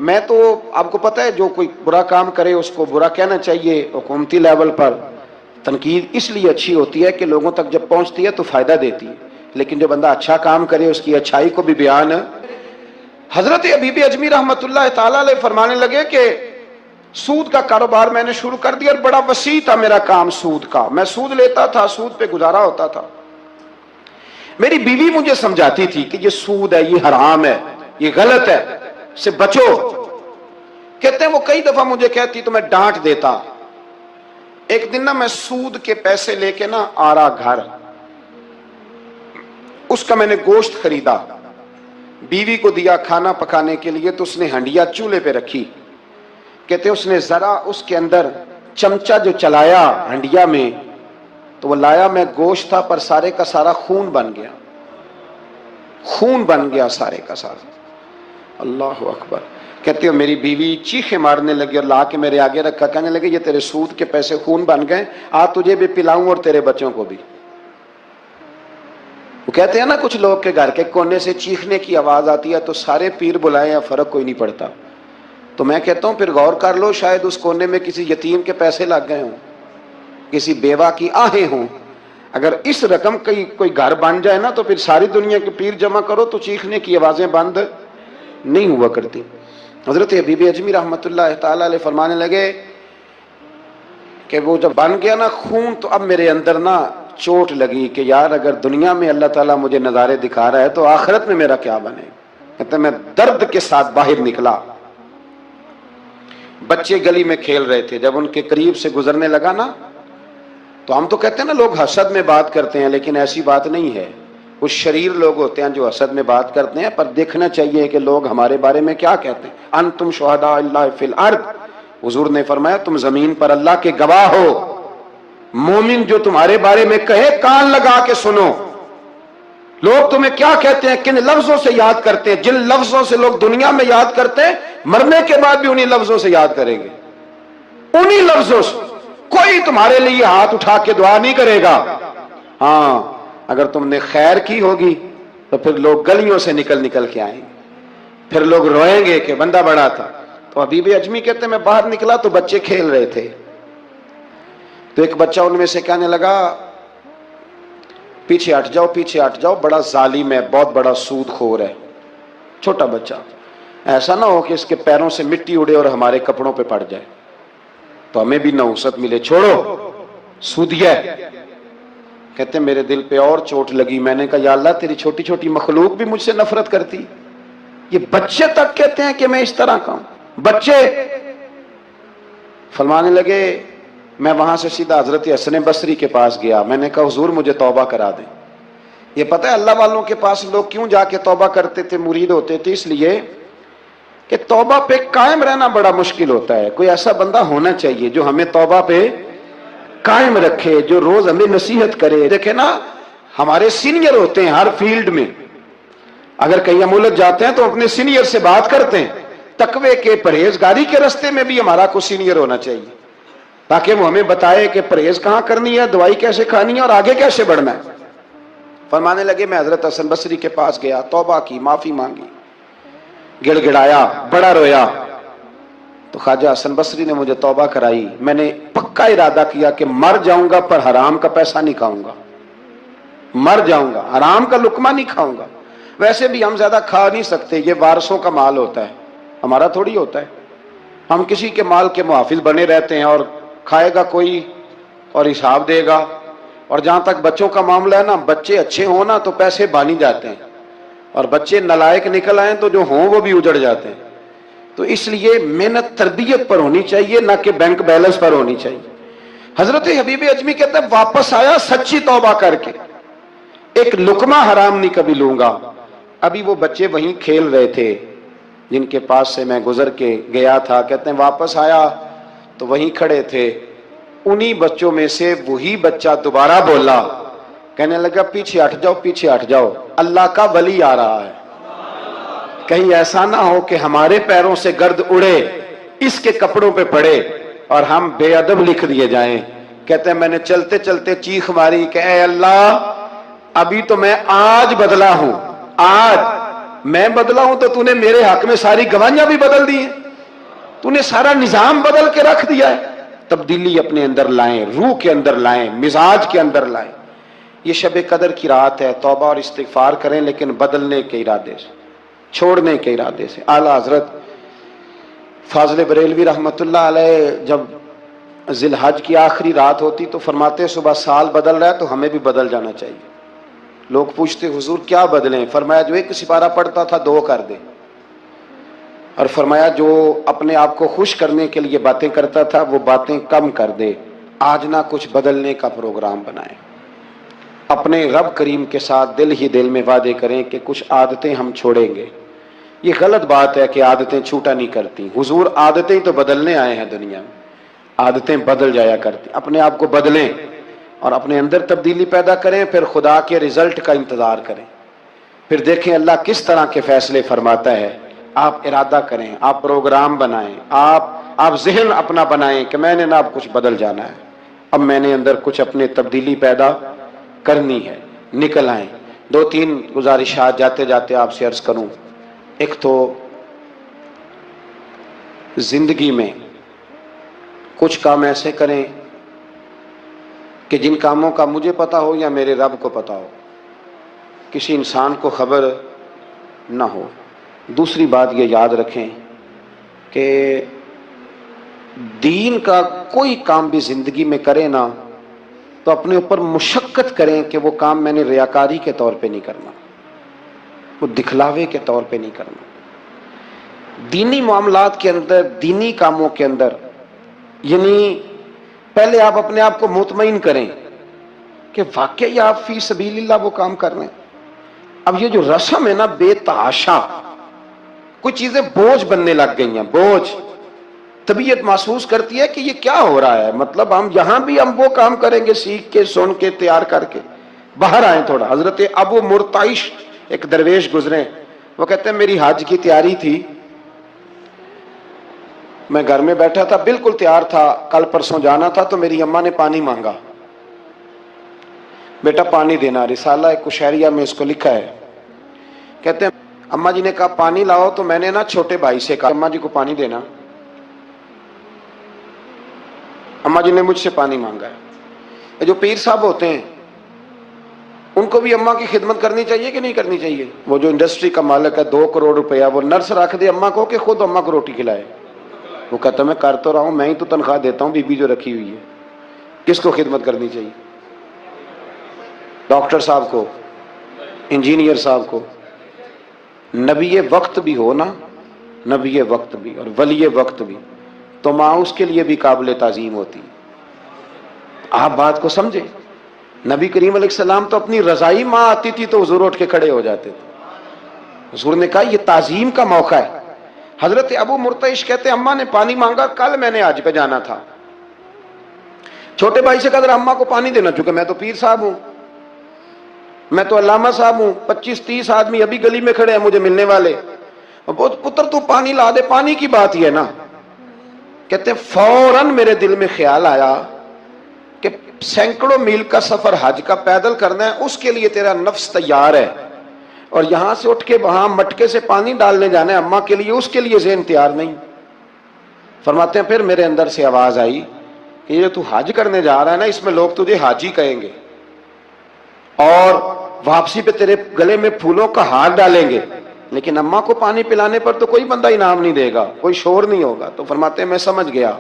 میں تو آپ کو پتہ ہے جو کوئی برا کام کرے اس کو برا کہنا چاہیے، حکومتی لیول پر تنقید اس لیے اچھی ہوتی ہے کہ لوگوں تک جب پہنچتی ہے تو فائدہ دیتی ہے، لیکن جو بندہ اچھا کام کرے اس کی اچھائی کو بھی بیان۔ حضرت حبیب اجمی رحمۃ اللہ تعالی علیہ فرمانے لگے کہ سود کا کاروبار میں نے شروع کر دیا اور بڑا وسیع تھا میرا کام سود کا، میں سود لیتا تھا، سود پہ گزارا ہوتا تھا۔ میری بیوی مجھے سمجھاتی تھی کہ یہ سود ہے، یہ حرام ہے، یہ غلط ہے، سے بچو۔ کہتے ہیں وہ کئی دفعہ مجھے کہتی تو میں ڈانٹ دیتا۔ ایک دن نا میں سود کے پیسے لے کے نا آ رہا گھر، اس کا میں نے گوشت خریدا، بیوی کو دیا کھانا پکانے کے لیے تو اس نے ہنڈیا چولہے پہ رکھی۔ کہتے اس نے ذرا اس کے اندر چمچہ جو چلایا ہنڈیا میں تو وہ لایا میں گوشت تھا پر سارے کا سارا خون بن گیا، خون بن گیا سارے کا سارا۔ اللہ اکبر۔ کہتے ہو میری بیوی چیخیں مارنے لگی اور لا کے میرے آگے رکھا، کہنے لگے یہ تیرے سود کے پیسے خون بن گئے، آ تجھے بھی پلاؤں اور تیرے بچوں کو بھی۔ وہ کہتے ہیں نا کچھ لوگ کے گھر کے کونے سے چیخنے کی آواز آتی ہے تو سارے پیر بلائیں یا فرق کوئی نہیں پڑتا۔ تو میں کہتا ہوں پھر غور کر لو، شاید اس کونے میں کسی یتیم کے پیسے لگ گئے ہوں، کسی بیوہ کی آہیں ہوں۔ اگر اس رقم کی کوئی گھر بن جائے نا تو پھر ساری دنیا کے پیر جمع کرو تو چیخنے کی آوازیں بند نہیں ہوا کرتی۔ حضرت حبیب اجمی رحمۃ اللہ تعالی علیہ فرمانے لگے کہ وہ جب بن گیا نا خون تو اب میرے اندر نا چوٹ لگی کہ یار اگر دنیا میں اللہ تعالیٰ مجھے نظارے دکھا رہا ہے تو آخرت میں میرا کیا بنے۔ کہتے میں درد کے ساتھ باہر نکلا۔ بچے گلی میں کھیل رہے تھے، جب ان کے قریب سے گزرنے لگا نا تو ہم تو کہتے ہیں نا لوگ حسد میں بات کرتے ہیں، لیکن ایسی بات نہیں ہے۔ کچھ شریر لوگ ہوتے ہیں جو حسد میں بات کرتے ہیں، پر دیکھنا چاہیے کہ لوگ ہمارے بارے میں کیا کہتے ہیں۔ انتم شہداء اللہ فی الارض، حضور نے فرمایا تم زمین پر اللہ کے گواہ ہو۔ مومن جو تمہارے بارے میں کہے کان لگا کے سنو۔ لوگ تمہیں کیا کہتے ہیں، کن لفظوں سے یاد کرتے ہیں، جن لفظوں سے لوگ دنیا میں یاد کرتے ہیں مرنے کے بعد بھی انہی لفظوں سے یاد کریں گے، انہی لفظوں سے۔ کوئی تمہارے لیے ہاتھ اٹھا کے دعا نہیں کرے گا۔ ہاں اگر تم نے خیر کی ہوگی تو پھر لوگ گلیوں سے نکل نکل کے آئیں گے، پھر لوگ روئیں گے کہ بندہ بڑا تھا۔ تو حبیب اجمی کہتے ہیں میں باہر نکلا تو بچے کھیل رہے تھے، تو ایک بچہ ان میں سے کہنے لگا پیچھے ہٹ جاؤ، پیچھے ہٹ جاؤ، بڑا ظالم ہے، بہت بڑا سود خور ہے۔ چھوٹا بچہ، ایسا نہ ہو کہ اس کے پیروں سے مٹی اڑے اور ہمارے کپڑوں پہ پڑ جائے تو ہمیں بھی نحوست ملے، چھوڑو سودیا ہے۔ کہتے ہیں میرے دل پہ اور چوٹ لگی، میں نے کہا یا اللہ تیری چھوٹی چھوٹی مخلوق بھی مجھ سے نفرت کرتی، یہ بچے تک کہتے ہیں کہ میں اس طرح کا ہوں۔ بچے فرمانے لگے، میں وہاں سے سیدھا حضرت حسن بصری کے پاس گیا، میں نے کہا حضور مجھے توبہ کرا دیں۔ یہ پتہ ہے اللہ والوں کے پاس لوگ کیوں جا کے توبہ کرتے تھے، مرید ہوتے تھے؟ اس لیے کہ توبہ پہ قائم رہنا بڑا مشکل ہوتا ہے۔ کوئی ایسا بندہ ہونا چاہیے جو ہمیں توبہ پہ قائم رکھے، جو روز ہمیں نصیحت کرے۔ دیکھیں نا ہمارے سینئر ہوتے ہیں ہر فیلڈ میں، اگر کہیں ہم الجھ جاتے ہیں تو اپنے سینئر سے بات کرتے ہیں۔ تقوی کے پرہیزگاری کے راستے میں بھی ہمارا کوئی سینئر ہونا چاہیے تاکہ وہ ہمیں بتائے کہ پرہیز کہاں کرنی ہے، دوائی کیسے کھانی ہے اور آگے کیسے بڑھنا ہے۔ فرمانے لگے میں حضرت حسن بصری کے پاس گیا، توبہ کی، معافی مانگی، گڑ گڑایا، بڑا رویا، تو خواجہ حسن بصری نے مجھے توبہ کرائی۔ میں نے پکا ارادہ کیا کہ مر جاؤں گا پر حرام کا پیسہ نہیں کھاؤں گا، مر جاؤں گا حرام کا لقمہ نہیں کھاؤں گا۔ ویسے بھی ہم زیادہ کھا نہیں سکتے، یہ وارثوں کا مال ہوتا ہے، ہمارا تھوڑی ہوتا ہے۔ ہم کسی کے مال کے محافظ بنے رہتے ہیں اور کھائے گا کوئی اور حساب دے گا۔ اور جہاں تک بچوں کا معاملہ ہے نا، بچے اچھے ہوں نا تو پیسے بانی جاتے ہیں، اور بچے نالائق نکل آئیں تو جو ہوں وہ بھی اجڑ جاتے ہیں۔ تو اس لیے محنت تربیت پر ہونی چاہیے، نہ کہ بینک بیلنس پر ہونی چاہیے۔ حضرت حبیب اجمی کہتے ہیں واپس آیا سچی توبہ کر کے، ایک لقمہ حرام نہیں کبھی لوں گا۔ ابھی وہ بچے وہیں کھیل رہے تھے جن کے پاس سے میں گزر کے گیا تھا۔ کہتے ہیں واپس آیا تو وہیں کھڑے تھے، انہی بچوں میں سے وہی بچہ دوبارہ بولا، کہنے لگا پیچھے ہٹ جاؤ، پیچھے ہٹ جاؤ، اللہ کا ولی آ رہا ہے، کہیں ایسا نہ ہو کہ ہمارے پیروں سے گرد اڑے، اس کے کپڑوں پہ پڑے اور ہم بے ادب لکھ دیے جائیں۔ کہتے ہیں میں نے چلتے چلتے چیخ ماری کہ اے اللہ ابھی تو میں آج بدلا ہوں، آج میں بدلا ہوں تو تو نے میرے حق میں ساری گواہیاں بھی بدل دی ہیں، تو نے سارا نظام بدل کے رکھ دیا ہے۔ تبدیلی اپنے اندر لائیں، روح کے اندر لائیں، مزاج کے اندر لائیں۔ یہ شب قدر کی رات ہے، توبہ اور استغفار کریں لیکن بدلنے کے ارادے سے، چھوڑنے کے ارادے سے۔ اعلیٰ حضرت فاضل بریلوی رحمۃ اللہ علیہ جب ذی الحج کی آخری رات ہوتی تو فرماتے صبح سال بدل رہا ہے تو ہمیں بھی بدل جانا چاہیے۔ لوگ پوچھتے حضور کیا بدلیں؟ فرمایا جو ایک سپارہ پڑھتا تھا 2 کر دے، اور فرمایا جو اپنے آپ کو خوش کرنے کے لیے باتیں کرتا تھا وہ باتیں کم کر دے۔ آج نہ کچھ بدلنے کا پروگرام بنائیں، اپنے رب کریم کے ساتھ دل ہی دل میں وعدے کریں کہ کچھ عادتیں ہم چھوڑیں گے۔ یہ غلط بات ہے کہ عادتیں چھوٹا نہیں کرتی، حضور عادتیں تو بدلنے آئے ہیں دنیا میں، عادتیں بدل جایا کرتی۔ اپنے آپ کو بدلیں اور اپنے اندر تبدیلی پیدا کریں، پھر خدا کے رزلٹ کا انتظار کریں، پھر دیکھیں اللہ کس طرح کے فیصلے فرماتا ہے۔ آپ ارادہ کریں، آپ پروگرام بنائیں، آپ ذہن اپنا بنائیں کہ میں نے نا اب کچھ بدل جانا ہے، اب میں نے اندر کچھ اپنے تبدیلی پیدا کرنی ہے، نکل آئیں۔ 2-3 گزارشات جاتے جاتے آپ سے عرض کروں۔ ایک تو زندگی میں کچھ کام ایسے کریں کہ جن کاموں کا مجھے پتا ہو یا میرے رب کو پتا ہو، کسی انسان کو خبر نہ ہو۔ دوسری بات یہ یاد رکھیں کہ دین کا کوئی کام بھی زندگی میں کریں نا تو اپنے اوپر مشقت کریں کہ وہ کام میں نے ریاکاری کے طور پہ نہیں کرنا، وہ دکھلاوے کے طور پہ نہیں کرنا۔ دینی معاملات کے اندر، دینی کاموں کے اندر، یعنی پہلے آپ اپنے آپ کو مطمئن کریں کہ واقعی آپ فی سبیل اللہ وہ کام کر رہے ہیں۔ اب یہ جو رسم ہے نا بے تحاشا، کچھ چیزیں بوجھ بننے لگ گئی ہیں، بوجھ۔ طبیعت محسوس کرتی ہے کہ یہ کیا ہو رہا ہے، مطلب ہم یہاں بھی ہم وہ کام کریں گے سیکھ کے، سن کے، تیار کر کے۔ باہر آئیں تھوڑا۔ حضرت ابو مرتعش ایک درویش گزرے، وہ کہتے ہیں میری حج کی تیاری تھی، میں گھر میں بیٹھا تھا، بالکل تیار تھا، کل پرسوں جانا تھا، تو میری اماں نے پانی مانگا، بیٹا پانی دینا۔ رسالہ کشیریہ میں اس کو لکھا ہے، کہتے ہیں اماں جی نے کہا پانی لاؤ، تو میں نے نا چھوٹے بھائی سے کہا اماں جی کو پانی دینا۔ اماں جی نے مجھ سے پانی مانگا ہے۔ یہ جو پیر صاحب ہوتے ہیں ان کو بھی اماں کی خدمت کرنی چاہیے کہ نہیں کرنی چاہیے؟ وہ جو انڈسٹری کا مالک ہے 2 کروڑ روپیہ وہ نرس رکھ دے اماں کو کہ خود اماں کو روٹی کھلائے؟ وہ کہتا میں کر تو رہا ہوں، میں ہی تو تنخواہ دیتا ہوں، بی بی جو رکھی ہوئی ہے۔ کس کو خدمت کرنی چاہیے؟ ڈاکٹر صاحب کو، انجینئر صاحب کو۔ نبی وقت بھی ہو نا، نبی وقت بھی اور ولی وقت بھی، تو ماں اس کے لیے بھی قابل تعظیم ہوتی۔ آپ بات کو سمجھے؟ نبی کریم علیہ السلام تو اپنی رضائی ماں آتی تھی تو حضور اٹھ کے کھڑے ہو جاتے تھے۔ حضور نے کہا یہ تعظیم کا موقع ہے۔ حضرت ابو مرتعش کہتے ہیں اماں نے پانی مانگا، کل میں نے حج پہ جانا تھا، چھوٹے بھائی سے کہا ذرا اماں کو پانی دینا، چونکہ میں تو پیر صاحب ہوں، میں تو علامہ صاحب ہوں، 25-30 آدمی ابھی گلی میں کھڑے ہیں مجھے ملنے والے، پتر تو پانی لا دے، پانی کی بات ہی ہے نا۔ کہتے ہیں فوراً میرے دل میں خیال آیا کہ سینکڑوں میل کا سفر حج کا پیدل کرنا ہے، اس کے لیے تیرا نفس تیار ہے، اور یہاں سے اٹھ کے وہاں مٹکے سے پانی ڈالنے جانا ہے اماں کے لیے، اس کے لیے ذہن تیار نہیں۔ فرماتے ہیں پھر میرے اندر سے آواز آئی کہ یہ تو حج کرنے جا رہا ہے نا، اس میں لوگ تجھے حاجی کہیں گے اور واپسی پہ تیرے گلے میں پھولوں کا ہار ڈالیں گے، لیکن اماں کو پانی پلانے پر تو کوئی بندہ انعام نہیں دے گا، کوئی شور نہیں ہوگا۔ تو فرماتے ہیں میں سمجھ گیا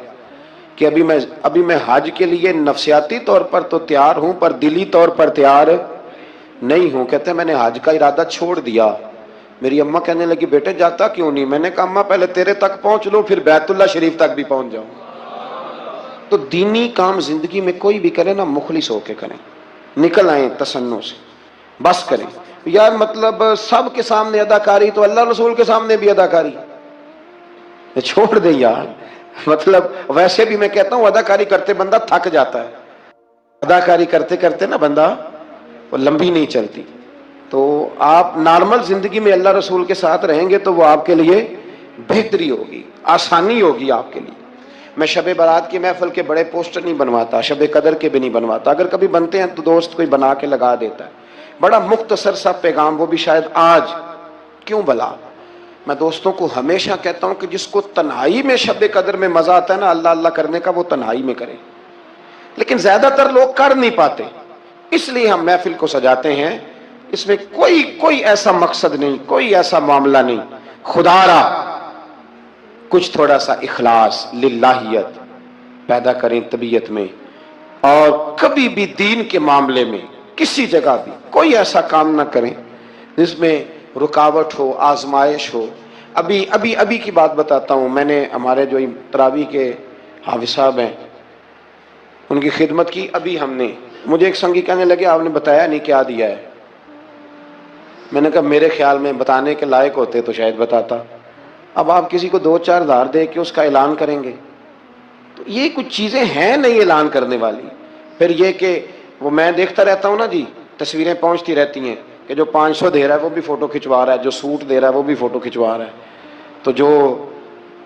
کہ ابھی میں حج کے لیے نفسیاتی طور پر تو تیار ہوں پر دلی طور پر تیار نہیں ہوں۔ کہتے ہیں میں نے حج کا ارادہ چھوڑ دیا۔ میری اماں کہنے لگی بیٹے جاتا کیوں نہیں؟ میں نے کہا اماں پہلے تیرے تک پہنچ لو پھر بیت اللہ شریف تک بھی پہنچ جاؤں۔ تو دینی کام زندگی میں کوئی بھی کرے نا مخلص ہو کے کریں، نکل آئیں تصنع سے، بس کریں۔ یار مطلب سب کے سامنے اداکاری تو اللہ رسول کے سامنے بھی اداکاری چھوڑ دے یار۔ مطلب ویسے بھی میں کہتا ہوں اداکاری کرتے بندہ تھک جاتا ہے، اداکاری کرتے کرتے نا بندہ وہ لمبی نہیں چلتی۔ تو آپ نارمل زندگی میں اللہ رسول کے ساتھ رہیں گے تو وہ آپ کے لیے بہتری ہوگی، آسانی ہوگی آپ کے لیے۔ میں شب برات کی محفل کے بڑے پوسٹر نہیں بنواتا، شب قدر کے بھی نہیں بنواتا، اگر کبھی بنتے ہیں تو دوست کوئی بنا کے لگا دیتا ہے، بڑا مختصر سا پیغام، وہ بھی شاید آج کیوں بھلا؟ میں دوستوں کو ہمیشہ کہتا ہوں کہ جس کو تنہائی میں شب قدر میں مزہ آتا ہے نا اللہ اللہ کرنے کا، وہ تنہائی میں کرے، لیکن زیادہ تر لوگ کر نہیں پاتے، اس لیے ہم محفل کو سجاتے ہیں۔ اس میں کوئی ایسا مقصد نہیں، کوئی ایسا معاملہ نہیں، خدا را کچھ تھوڑا سا اخلاص للہیت پیدا کریں طبیعت میں، اور کبھی بھی دین کے معاملے میں کسی جگہ بھی کوئی ایسا کام نہ کریں جس میں رکاوٹ ہو، آزمائش ہو۔ ابھی کی بات بتاتا ہوں، میں نے ہمارے جو تراویح کے حافظ صاحب ہیں ان کی خدمت کی۔ ابھی ہم نے، مجھے ایک سنگی کہنے لگے آپ نے بتایا نہیں کیا دیا ہے۔ میں نے کہا میرے خیال میں بتانے کے لائق ہوتے تو شاید بتاتا۔ اب آپ کسی کو 2-4 ہزار دے کے اس کا اعلان کریں گے تو یہ کچھ چیزیں ہیں نہیں اعلان کرنے والی۔ پھر یہ کہ وہ میں دیکھتا رہتا ہوں نا جی، تصویریں پہنچتی رہتی ہیں کہ جو 500 دے رہا ہے وہ بھی فوٹو کھنچوا رہا ہے، جو سوٹ دے رہا ہے وہ بھی فوٹو کھنچوا رہا ہے۔ تو جو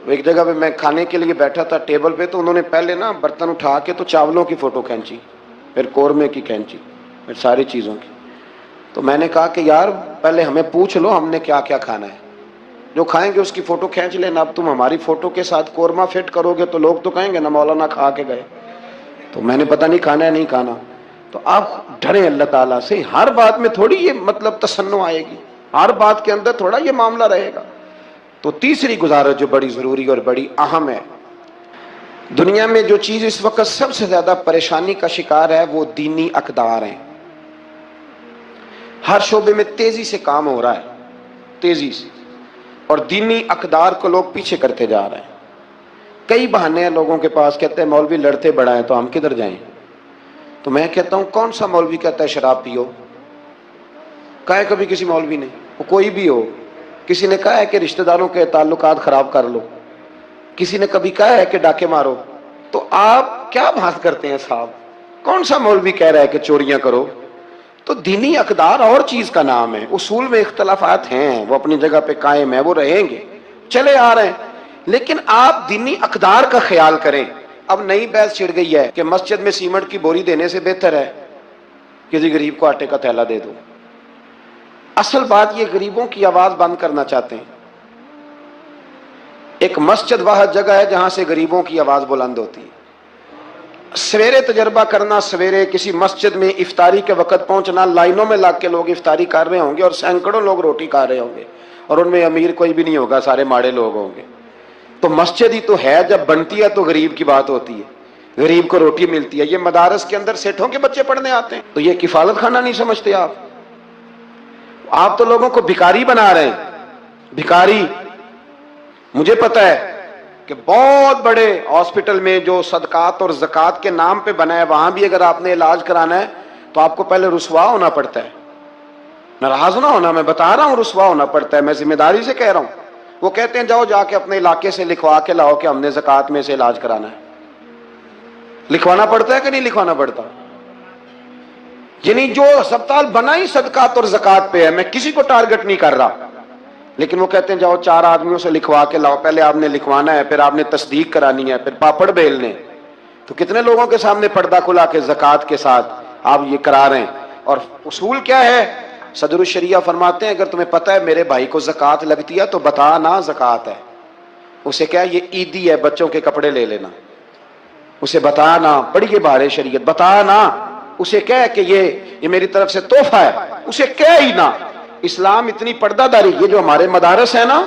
ایک جگہ پہ میں کھانے کے لیے بیٹھا تھا ٹیبل پہ، تو انہوں نے پہلے نا برتن اٹھا کے تو چاولوں کی فوٹو کھینچی، پھر قورمے کی کھینچی، پھر ساری چیزوں کی۔ تو میں نے کہا کہ یار پہلے ہمیں پوچھ لو ہم نے کیا کیا کھانا ہے، جو کھائیں گے اس کی فوٹو کھینچ لینا۔ اب تم ہماری فوٹو کے ساتھ قورمہ فٹ کرو گے تو لوگ تو کہیں گے نا مولانا کھا کے گئے، تو میں نے پتہ نہیں کھانا ہے نہیں کھانا۔ تو آپ ڈریں اللہ تعالیٰ سے، ہر بات میں تھوڑی یہ مطلب تصنع آئے گی، ہر بات کے اندر تھوڑا یہ معاملہ رہے گا۔ تو تیسری گزارش جو بڑی ضروری اور بڑی اہم ہے، دنیا میں جو چیز اس وقت سب سے زیادہ پریشانی کا شکار ہے وہ دینی اقدار ہیں۔ ہر شعبے میں تیزی سے کام ہو رہا ہے، تیزی سے، اور دینی اقدار کو لوگ پیچھے کرتے جا رہے ہیں۔ کئی بہانے ہیں لوگوں کے پاس، کہتے ہیں مولوی لڑتے بڑا ہیں تو ہم کدھر جائیں؟ تو میں کہتا ہوں کون سا مولوی کہتا ہے شراب پیو؟ کہا ہے کبھی کسی مولوی نے؟ وہ کوئی بھی ہو، کسی نے کہا ہے کہ رشتہ داروں کے تعلقات خراب کر لو؟ کسی نے کبھی کہا ہے کہ ڈاکے مارو؟ تو آپ کیا بات کرتے ہیں صاحب؟ کون سا مولوی کہہ رہا ہے کہ چوریاں کرو؟ تو دینی اقدار اور چیز کا نام ہے، اصول میں اختلافات ہیں، وہ اپنی جگہ پہ قائم ہیں، وہ رہیں گے، چلے آ رہے ہیں، لیکن آپ دینی اقدار کا خیال کریں۔ اب نئی بحث چھڑ گئی ہے کہ مسجد میں سیمنٹ کی بوری دینے سے بہتر ہے کسی غریب کو آٹے کا تھیلا دے دو۔ اصل بات یہ غریبوں کی آواز بند کرنا چاہتے ہیں۔ ایک مسجد واحد جگہ ہے جہاں سے غریبوں کی آواز بلند ہوتی ہے۔ سویرے تجربہ کرنا، سویرے کسی مسجد میں افطاری کے وقت پہنچنا، لائنوں میں لگ کے لوگ افطاری کر رہے ہوں گے اور سینکڑوں لوگ روٹی کھا رہے ہوں گے، اور ان میں امیر کوئی بھی نہیں ہوگا، سارے ماڑے لوگ ہوں گے۔ تو مسجد ہی تو ہے، جب بنتی ہے تو غریب کی بات ہوتی ہے، غریب کو روٹی ملتی ہے۔ یہ مدارس کے اندر سیٹھوں کے بچے پڑھنے آتے ہیں، تو یہ کفالت خانہ نہیں سمجھتے آپ تو لوگوں کو بھکاری بنا رہے ہیں، بھکاری۔ مجھے پتہ ہے کہ بہت بڑے ہاسپٹل میں جو صدقات اور زکوٰۃ کے نام پہ بنا ہے، وہاں بھی اگر آپ نے علاج کرانا ہے تو آپ کو پہلے رسوا ہونا پڑتا ہے۔ ناراض نہ ہونا، میں بتا رہا ہوں رسوا ہونا پڑتا ہے، میں ذمہ داری سے کہہ رہا ہوں۔ وہ کہتے ہیں جاؤ جا کے اپنے علاقے سے لکھوا کے لاؤ کہ ہم نے زکوٰۃ میں سے علاج کرانا ہے۔ لکھوانا پڑتا ہے کہ نہیں لکھوانا پڑتا؟ یعنی جو ہسپتال بنا ہی صدقات اور زکوٰۃ پہ ہے، میں کسی کو ٹارگٹ نہیں کر رہا، لیکن وہ کہتے ہیں جاؤ 4 آدمیوں سے لکھوا کے لاؤ، پہلے آپ نے لکھوانا ہے، پھر آپ نے تصدیق کرانی ہے، پھر پاپڑ بیلنے۔ تو کتنے لوگوں کے سامنے پردہ کھلا کے زکوٰۃ کے ساتھ آپ یہ کرا رہے ہیں۔ اور اصول کیا ہے؟ صدر الشریعہ فرماتے ہیں اگر تمہیں پتہ ہے میرے بھائی کو زکوٰۃ لگتی ہے تو بتا نا زکوٰۃ ہے، اسے کیا یہ عیدی ہے، بچوں کے کپڑے لے لینا، اسے بتا نا، پڑھیے بارے شریعت، بتا نا، اسے کہہ کہ یہ میری طرف سے تحفہ ہے، اسے کہہ ہی نا۔ اسلام اتنی پردہ داری، یہ جو ہمارے مدارس ہیں نا،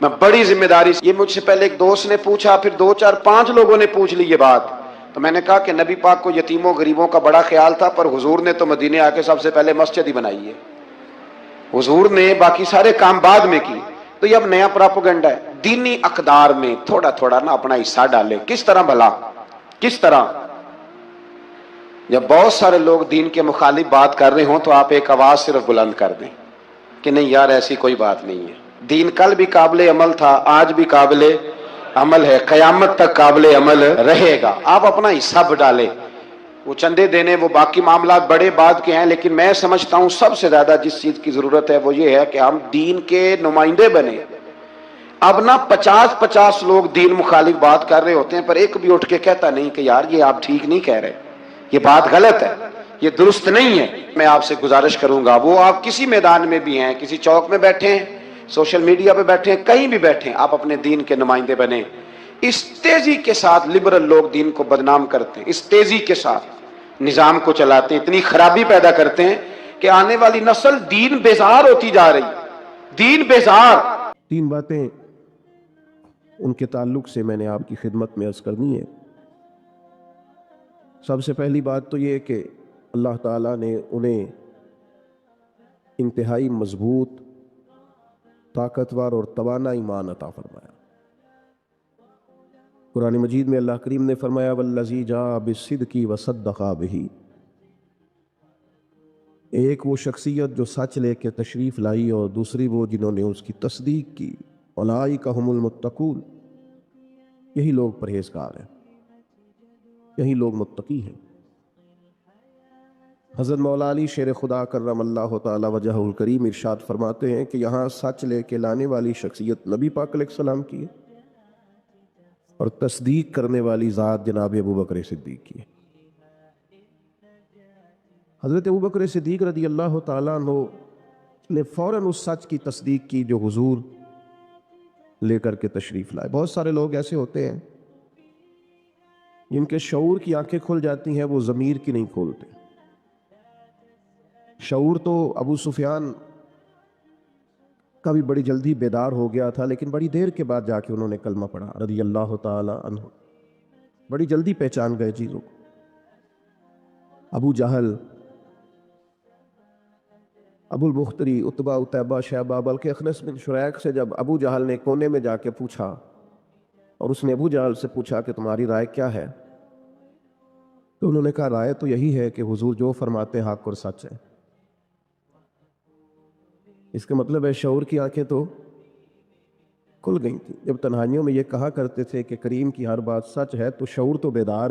میں بڑی ذمہ داری سے، یہ مجھ سے پہلے ایک دوست نے پوچھا، پھر 2 4 5 لوگوں نے پوچھ لی یہ بات، تو میں نے کہا کہ نبی پاک کو یتیموں غریبوں کا بڑا خیال تھا، پر حضور نے تو مدینے آ کے سب سے پہلے مسجد ہی بنائی ہے، حضور نے باقی سارے کام بعد میں کی۔ تو یہ اب نیا پراپیگنڈا ہے۔ دینی اقدار میں تھوڑا تھوڑا نا اپنا حصہ ڈالیں۔ کس طرح بھلا؟ کس طرح؟ جب بہت سارے لوگ دین کے مخالف بات کر رہے ہوں تو آپ ایک آواز صرف بلند کر دیں کہ نہیں یار ایسی کوئی بات نہیں ہے، دین کل بھی قابل عمل تھا، آج بھی قابل عمل ہے، قیامت تک قابل عمل رہے گا۔ آپ اپنا حصہ ڈالیں۔ وہ چندے دینے، وہ باقی معاملات بڑے بعد کے ہیں، لیکن میں سمجھتا ہوں سب سے زیادہ جس چیز کی ضرورت ہے وہ یہ ہے کہ ہم دین کے نمائندے بنیں۔ اب نا 50 لوگ دین مخالف بات کر رہے ہوتے ہیں، پر ایک بھی اٹھ کے کہتا نہیں کہ یار یہ آپ ٹھیک نہیں کہہ رہے، یہ بات غلط ہے، یہ درست نہیں ہے. میں آپ سے گزارش کروں گا، وہ آپ کسی میدان میں بھی ہیں، کسی چوک میں بیٹھے ہیں، سوشل میڈیا پہ بیٹھے ہیں، کہیں بھی بیٹھے ہیں، آپ اپنے دین کے نمائندے بنیں. اس تیزی کے ساتھ لبرل لوگ دین کو بدنام کرتے ہیں، اس تیزی کے ساتھ نظام کو چلاتے ہیں، اتنی خرابی پیدا کرتے ہیں کہ آنے والی نسل دین بیزار ہوتی جا رہی. دین بیزار. 3 باتیں ان کے تعلق سے میں نے آپ کی خدمت میں عرض کرنی ہے. سب سے پہلی بات تو یہ کہ اللہ تعالیٰ نے انہیں انتہائی مضبوط، طاقتور اور توانا ایمان عطا فرمایا. قرآن مجید میں اللہ کریم نے فرمایا والذی جاء بالصدق وصدق بہ. ایک وہ شخصیت جو سچ لے کے تشریف لائی، اور دوسری وہ جنہوں نے اس کی تصدیق کی. اولئک ھم المتقون. یہی لوگ پرہیزگار ہیں، یہی لوگ متقی ہیں. حضرت مولا علی شیر خدا کرم اللہ تعالی وجہہ الکریم ارشاد فرماتے ہیں کہ یہاں سچ لے کے لانے والی شخصیت نبی پاک علیہ السلام کی ہے، اور تصدیق کرنے والی ذات جناب ابو بکر صدیق کی ہے. حضرت ابو بکر صدیق رضی اللہ تعالیٰ عنہ نے فوراً اس سچ کی تصدیق کی جو حضور لے کر کے تشریف لائے. بہت سارے لوگ ایسے ہوتے ہیں جن کے شعور کی آنکھیں کھل جاتی ہیں، وہ ضمیر کی نہیں کھولتے. شعور تو ابو سفیان کا بھی بڑی جلدی بیدار ہو گیا تھا، لیکن بڑی دیر کے بعد جا کے انہوں نے کلمہ پڑھا رضی اللہ تعالی عنہ. بڑی جلدی پہچان گئے چیزوں کو. ابو جہل، ابو البختری، عتبہ، اتیبہ، شیبہ، بلکہ اخنس بن شریق سے جب ابو جہل نے کونے میں جا کے پوچھا، اور اس نے ابو جہل سے پوچھا کہ تمہاری رائے کیا ہے، تو انہوں نے کہا رائے تو یہی ہے کہ حضور جو فرماتے ہیں حق اور سچ ہے. اس کا مطلب ہے شعور کی آنکھیں تو کھل گئی تھیں. جب تنہائیوں میں یہ کہا کرتے تھے کہ کریم کی ہر بات سچ ہے، تو شعور تو بیدار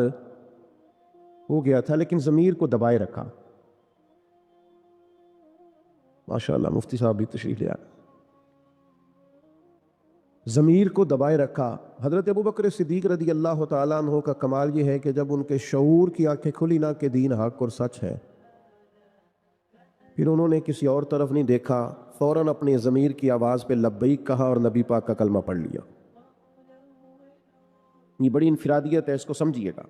ہو گیا تھا، لیکن ضمیر کو دبائے رکھا. ماشاءاللہ مفتی صاحب بھی تشریف لے آئے. ضمیر کو دبائے رکھا. حضرت ابو بکر صدیق رضی اللہ تعالیٰ عنہ کا کمال یہ ہے کہ جب ان کے شعور کی آنکھیں کھلی نہ کہ دین حق اور سچ ہے، پھر انہوں نے کسی اور طرف نہیں دیکھا، فوراً اپنے ضمیر کی آواز پہ لبیک کہا اور نبی پاک کا کلمہ پڑھ لیا. یہ بڑی انفرادیت ہے، اس کو سمجھیے گا.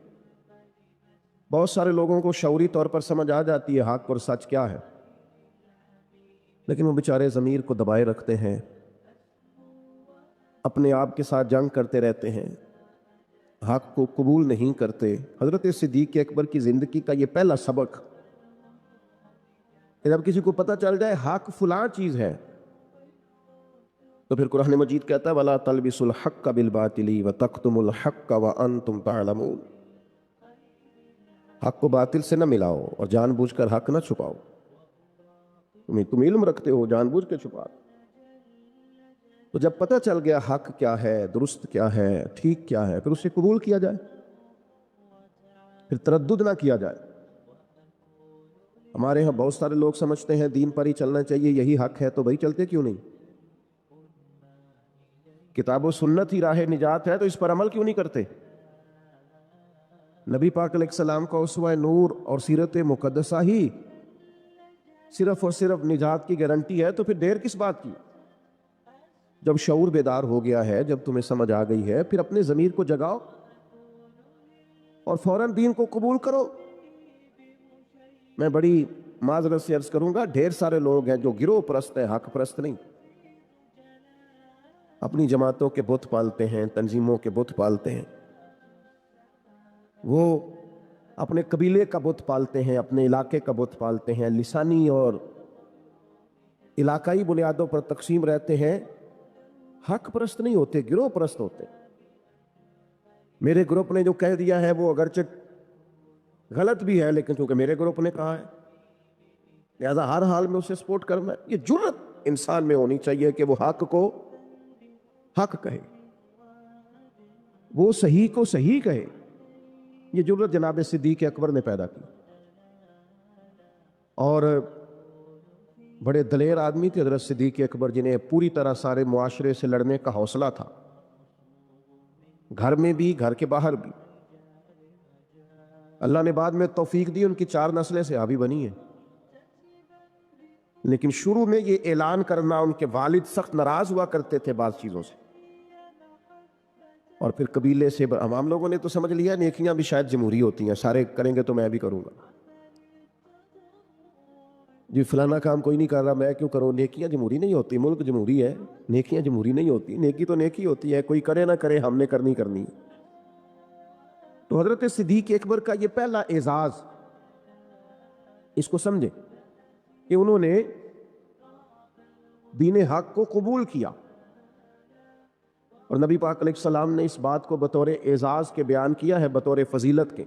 بہت سارے لوگوں کو شعوری طور پر سمجھ آ جاتی ہے حق اور سچ کیا ہے، لیکن وہ بیچارے ضمیر کو دبائے رکھتے ہیں، اپنے آپ کے ساتھ جنگ کرتے رہتے ہیں، حق کو قبول نہیں کرتے. حضرت صدیق اکبر کی زندگی کا یہ پہلا سبق کہ جب کسی کو پتہ چل جائے حق فلاں چیز ہے، تو پھر قرآن مجید کہتا ہے وَلَا تَلْبِسُوا الْحَقَّ بِالْبَاطِلِ وَتَكْتُمُوا الْحَقَّ وَأَنْتُمْ تَعْلَمُونَ. حق کو باطل سے نہ ملاؤ اور جان بوجھ کر حق نہ چھپاؤ. تم علم رکھتے ہو، جان بوجھ کے چھپا. تو جب پتہ چل گیا حق کیا ہے، درست کیا ہے، ٹھیک کیا ہے، پھر اسے قبول کیا جائے، پھر تردد نہ کیا جائے. ہمارے ہاں بہت سارے لوگ سمجھتے ہیں دین پر ہی چلنا چاہیے، یہی حق ہے، تو بھائی چلتے کیوں نہیں؟ کتاب و سنت ہی راہ نجات ہے، تو اس پر عمل کیوں نہیں کرتے؟ نبی پاک علیہ السلام کا اسوہ نور اور سیرت مقدسہ ہی صرف اور صرف نجات کی گارنٹی ہے، تو پھر دیر کس بات کی؟ جب شعور بیدار ہو گیا ہے، جب تمہیں سمجھ آ گئی ہے، پھر اپنے ضمیر کو جگاؤ اور فوراً دین کو قبول کرو. میں بڑی معذرت سے عرض کروں گا، ڈھیر سارے لوگ ہیں جو گروہ پرست ہیں، حق پرست نہیں. اپنی جماعتوں کے بت پالتے ہیں، تنظیموں کے بت پالتے ہیں، وہ اپنے قبیلے کا بت پالتے ہیں، اپنے علاقے کا بت پالتے ہیں، لسانی اور علاقائی بنیادوں پر تقسیم رہتے ہیں. حق پرست نہیں ہوتے، گروہ پرست ہوتے. میرے گروپ نے جو کہہ دیا ہے وہ اگرچہ غلط بھی ہے، لیکن چونکہ میرے گروپ نے کہا ہے لہذا ہر حال میں اسے سپورٹ کرنا ہے. یہ جرأت انسان میں ہونی چاہیے کہ وہ حق کو حق کہے، وہ صحیح کو صحیح کہے. یہ جرأت جناب صدیق اکبر نے پیدا کی، اور بڑے دلیر آدمی تھے حضرت صدیق اکبر، جنہیں پوری طرح سارے معاشرے سے لڑنے کا حوصلہ تھا، گھر میں بھی گھر کے باہر بھی. اللہ نے بعد میں توفیق دی، ان کی 4 نسلیں صحابی بنی ہیں، لیکن شروع میں یہ اعلان کرنا، ان کے والد سخت ناراض ہوا کرتے تھے بعض چیزوں سے، اور پھر قبیلے سے ہم لوگوں نے تو سمجھ لیا نیکیاں بھی شاید جمہوری ہوتی ہیں، سارے کریں گے تو میں بھی کروں گا، جی فلانا کام کوئی نہیں کر رہا میں کیوں کروں، نیکیاں جمہوری نہیں ہوتی، ملک جمہوری ہے، نیکیاں جمہوری نہیں ہوتی، نیکی تو نیکی ہوتی ہے، کوئی کرے نہ کرے ہم نے کرنی ہے۔ تو حضرت صدیق اکبر کا یہ پہلا اعزاز، اس کو سمجھیں کہ انہوں نے دین حق کو قبول کیا، اور نبی پاک علیہ السلام نے اس بات کو بطور اعزاز کے بیان کیا ہے، بطور فضیلت کے،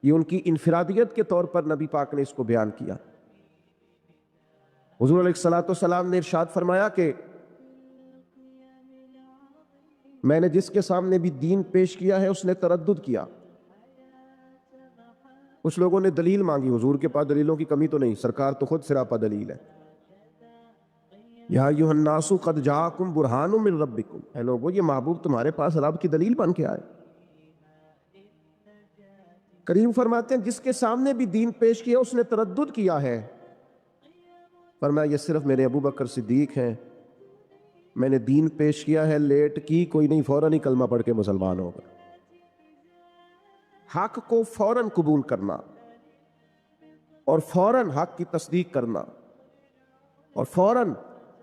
یہ ان کی انفرادیت کے طور پر نبی پاک نے اس کو بیان کیا۔ حضور علیہ السلام نے ارشاد فرمایا کہ میں نے جس کے سامنے بھی دین پیش کیا ہے اس نے تردد کیا، کچھ لوگوں نے دلیل مانگی، حضور کے پاس دلیلوں کی کمی تو نہیں، سرکار تو خود سراپا دلیل ہے۔ یا ایھا الناس قد جاءکم برہان من ربکم، اے لوگو یہ محبوب تمہارے پاس رب کی دلیل بن کے آئے۔ کریم فرماتے ہیں جس کے سامنے بھی دین پیش کیا اس نے تردد کیا ہے، فرمایا یہ صرف میرے ابو بکر صدیق ہیں، میں نے دین پیش کیا ہے لیٹ کی کوئی نہیں، فوراً ہی کلمہ پڑھ کے مسلمان ہوگا۔ حق کو فوراً قبول کرنا اور فوراً حق کی تصدیق کرنا اور فوراً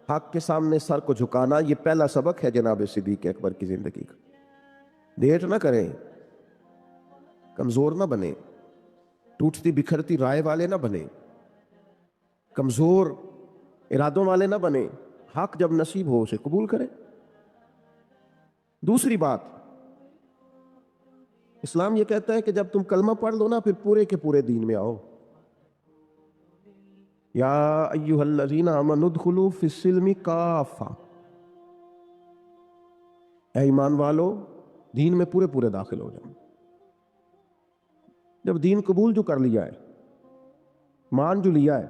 حق کے سامنے سر کو جھکانا، یہ پہلا سبق ہے جناب صدیق اکبر کی زندگی کا۔ لیٹ نہ کریں، کمزور نہ بنے، ٹوٹتی بکھرتی رائے والے نہ بنے، کمزور ارادوں والے نہ بنے، حق جب نصیب ہو اسے قبول کریں۔ دوسری بات، اسلام یہ کہتا ہے کہ جب تم کلمہ پڑھ لو نا پھر پورے کے پورے دین میں آؤ۔ یا ایھا الذین آمنوا ادخلوا فی السلم کافہ، اے ایمان والو دین میں پورے پورے داخل ہو جاؤ۔ جب دین قبول جو کر لیا ہے، مان جو لیا ہے،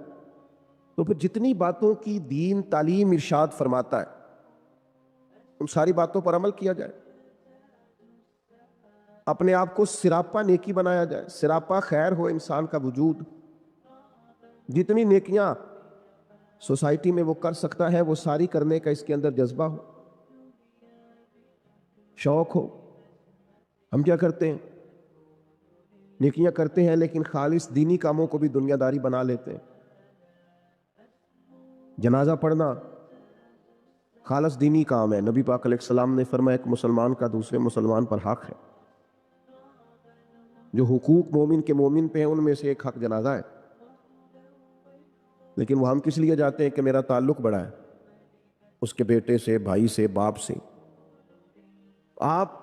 تو پھر جتنی باتوں کی دین تعلیم ارشاد فرماتا ہے ان ساری باتوں پر عمل کیا جائے، اپنے آپ کو سراپا نیکی بنایا جائے، سراپا خیر ہو انسان کا وجود، جتنی نیکیاں سوسائٹی میں وہ کر سکتا ہے وہ ساری کرنے کا اس کے اندر جذبہ ہو، شوق ہو۔ ہم کیا کرتے ہیں، نیکیاں کرتے ہیں لیکن خالص دینی کاموں کو بھی دنیا داری بنا لیتے ہیں۔ جنازہ پڑھنا خالص دینی کام ہے، نبی پاک علیہ السلام نے فرمایا ایک مسلمان کا دوسرے مسلمان پر حق ہے، جو حقوق مومن کے مومن پہ ہیں ان میں سے ایک حق جنازہ ہے، لیکن وہ ہم کس لیے جاتے ہیں کہ میرا تعلق بڑا ہے اس کے بیٹے سے، بھائی سے، باپ سے۔ آپ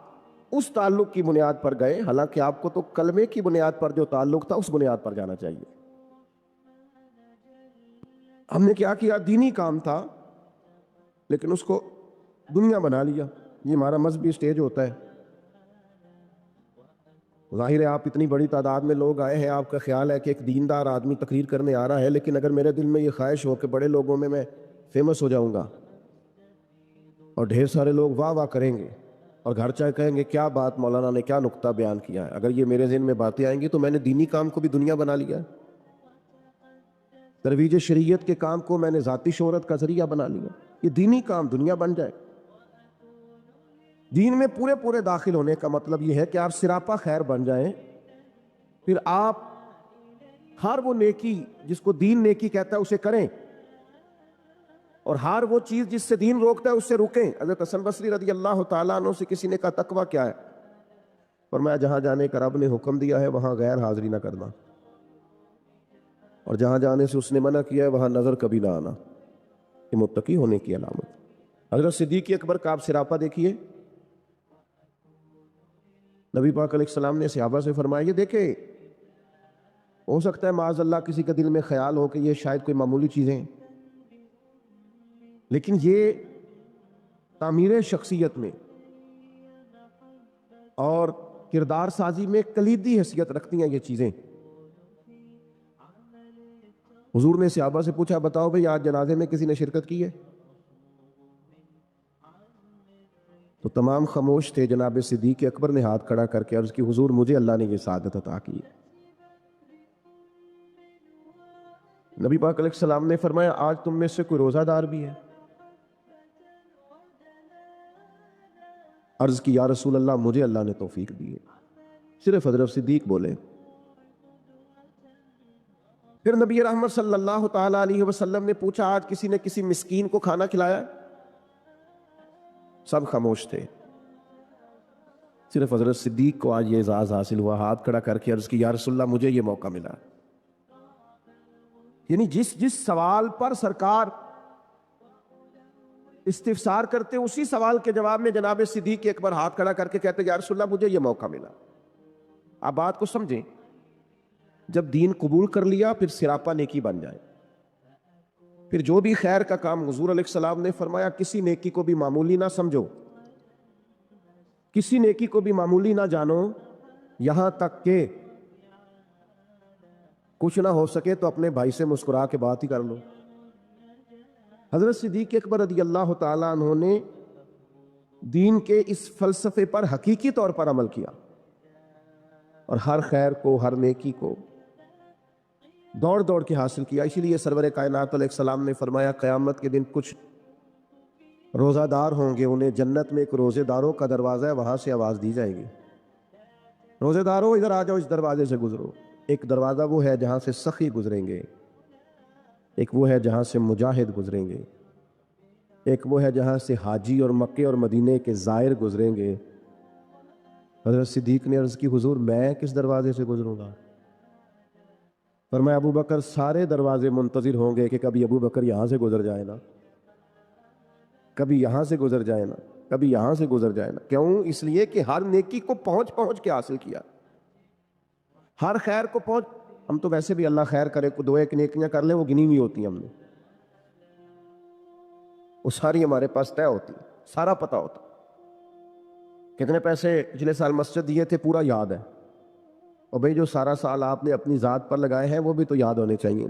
اس تعلق کی بنیاد پر گئے، حالانکہ آپ کو تو کلمے کی بنیاد پر جو تعلق تھا اس بنیاد پر جانا چاہیے۔ ہم نے کیا کیا، دینی کام تھا لیکن اس کو دنیا بنا لیا۔ یہ ہمارا مذہبی سٹیج ہوتا ہے، ظاہر ہے آپ اتنی بڑی تعداد میں لوگ آئے ہیں، آپ کا خیال ہے کہ ایک دیندار آدمی تقریر کرنے آ رہا ہے، لیکن اگر میرے دل میں یہ خواہش ہو کہ بڑے لوگوں میں فیمس ہو جاؤں گا اور ڈھیر سارے لوگ واہ واہ کریں گے اور گھر چاہے کہیں گے کیا بات مولانا نے کیا نقطہ بیان کیا ہے، اگر یہ میرے ذہن میں باتیں آئیں گی تو میں نے دینی کام کو بھی دنیا بنا لیا، ترویج شریعت کے کام کو میں نے ذاتی شہرت کا ذریعہ بنا لیا۔ یہ دینی کام دنیا بن جائے۔ دین میں پورے پورے داخل ہونے کا مطلب یہ ہے کہ آپ سراپا خیر بن جائیں، پھر آپ ہر وہ نیکی جس کو دین نیکی کہتا ہے اسے کریں، اور ہر وہ چیز جس سے دین روکتا ہے اس سے رکیں۔ حضرت حسن بصری رضی اللہ تعالیٰ عنہ سے کسی نے کہا تقویٰ کیا ہے، فرمایا جہاں جانے کا رب نے حکم دیا ہے وہاں غیر حاضری نہ کرنا، اور جہاں جانے سے اس نے منع کیا ہے وہاں نظر کبھی نہ آنا، یہ متقی ہونے کی علامت۔ حضرت صدیق اکبر کا آپ سراپا دیکھیے، نبی پاک علیہ السلام نے صحابہ سے فرمایا یہ دیکھیں، ہو سکتا ہے معاذ اللہ کسی کے دل میں خیال ہو کہ یہ شاید کوئی معمولی چیزیں، لیکن یہ تعمیر شخصیت میں اور کردار سازی میں کلیدی حیثیت رکھتی ہیں یہ چیزیں۔ حضور نے صحابہ سے پوچھا بتاؤ بھئی آج جنازے میں کسی نے شرکت کی ہے؟ تو تمام خاموش تھے. جناب صدیق اکبر نے ہاتھ کھڑا کر کے عرض کی حضور مجھے اللہ نے یہ سعادت عطا کی. نبی پاک علیہ السلام نے فرمایا آج تم میں سے کوئی روزہ دار بھی ہے؟ عرض کی یا رسول اللہ مجھے اللہ نے توفیق دی ہے. صرف حضرت صدیق بولے. پھر نبی رحمت صلی اللہ تعالی علیہ وسلم نے پوچھا آج کسی نے کسی مسکین کو کھانا کھلایا؟ سب خاموش تھے. صرف حضرت صدیق کو آج یہ اعزاز حاصل ہوا. ہاتھ کھڑا کر کے عرض کی یا رسول اللہ مجھے یہ موقع ملا. یعنی جس سوال پر سرکار استفسار کرتے اسی سوال کے جواب میں جناب صدیق اکبر ہاتھ کھڑا کر کے کہتے یا رسول اللہ مجھے یہ موقع ملا. آپ بات کو سمجھیں. جب دین قبول کر لیا پھر سراپا نیکی بن جائے. پھر جو بھی خیر کا کام حضور علیہ السلام نے فرمایا کسی نیکی کو بھی معمولی نہ سمجھو, کسی نیکی کو بھی معمولی نہ جانو, یہاں تک کہ کچھ نہ ہو سکے تو اپنے بھائی سے مسکرا کے بات ہی کر لو. حضرت صدیق اکبر رضی اللہ تعالیٰ عنہ نے دین کے اس فلسفے پر حقیقی طور پر عمل کیا اور ہر خیر کو ہر نیکی کو دوڑ دوڑ کے حاصل کیا. اسی لیے سرور کائنات علیہ السلام نے فرمایا قیامت کے دن کچھ روزہ دار ہوں گے, انہیں جنت میں ایک روزے داروں کا دروازہ ہے, وہاں سے آواز دی جائے گی روزے داروں ادھر آ جاؤ, اس دروازے سے گزرو. ایک دروازہ وہ ہے جہاں سے سخی گزریں گے, ایک وہ ہے جہاں سے مجاہد گزریں گے, ایک وہ ہے جہاں سے حاجی اور مکے اور مدینے کے زائر گزریں گے. حضرت صدیق نے عرض کی حضور میں کس دروازے سے گزروں گا؟ فرمایا ابو بکر سارے دروازے منتظر ہوں گے کہ کبھی ابو بکر یہاں سے گزر جائے نا, کبھی یہاں سے گزر جائے نا, کبھی یہاں سے گزر جائے نا. کیوں؟ اس لیے کہ ہر نیکی کو پہنچ کے حاصل کیا, ہر خیر کو پہنچ. ہم تو ویسے بھی اللہ خیر کرے کو دو ایک نیکیاں کر لیں وہ گنی ہوئی ہوتی ہیں ہم نے, وہ ساری ہمارے پاس طے ہوتی, سارا پتہ ہوتا. کتنے پیسے پچھلے سال مسجد دیے تھے پورا یاد ہے, اور بھئی جو سارا سال آپ نے اپنی ذات پر لگائے ہیں وہ بھی تو یاد ہونے چاہیے.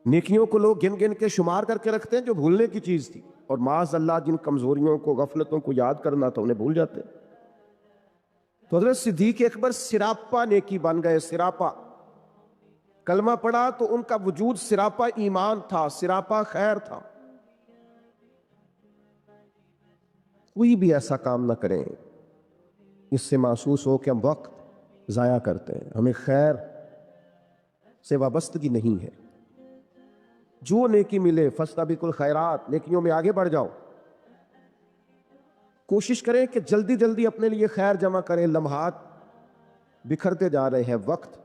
نیکیوں کو لوگ گن گن کے شمار کر کے رکھتے ہیں جو بھولنے کی چیز تھی, اور معاذ اللہ جن کمزوریوں کو غفلتوں کو یاد کرنا تھا انہیں بھول جاتے. تو حضرت صدیق اکبر سراپا نیکی بن گئے. سراپا کلمہ پڑھا تو ان کا وجود سراپا ایمان تھا, سراپا خیر تھا. کوئی بھی ایسا کام نہ کریں اس سے محسوس ہو کہ ہم وقت ضائع کرتے ہیں, ہمیں خیر سے وابستگی نہیں ہے. جو نیکی ملے فاستبقوا الخیرات, نیکیوں میں آگے بڑھ جاؤ. کوشش کریں کہ جلدی جلدی اپنے لیے خیر جمع کریں. لمحات بکھرتے جا رہے ہیں, وقت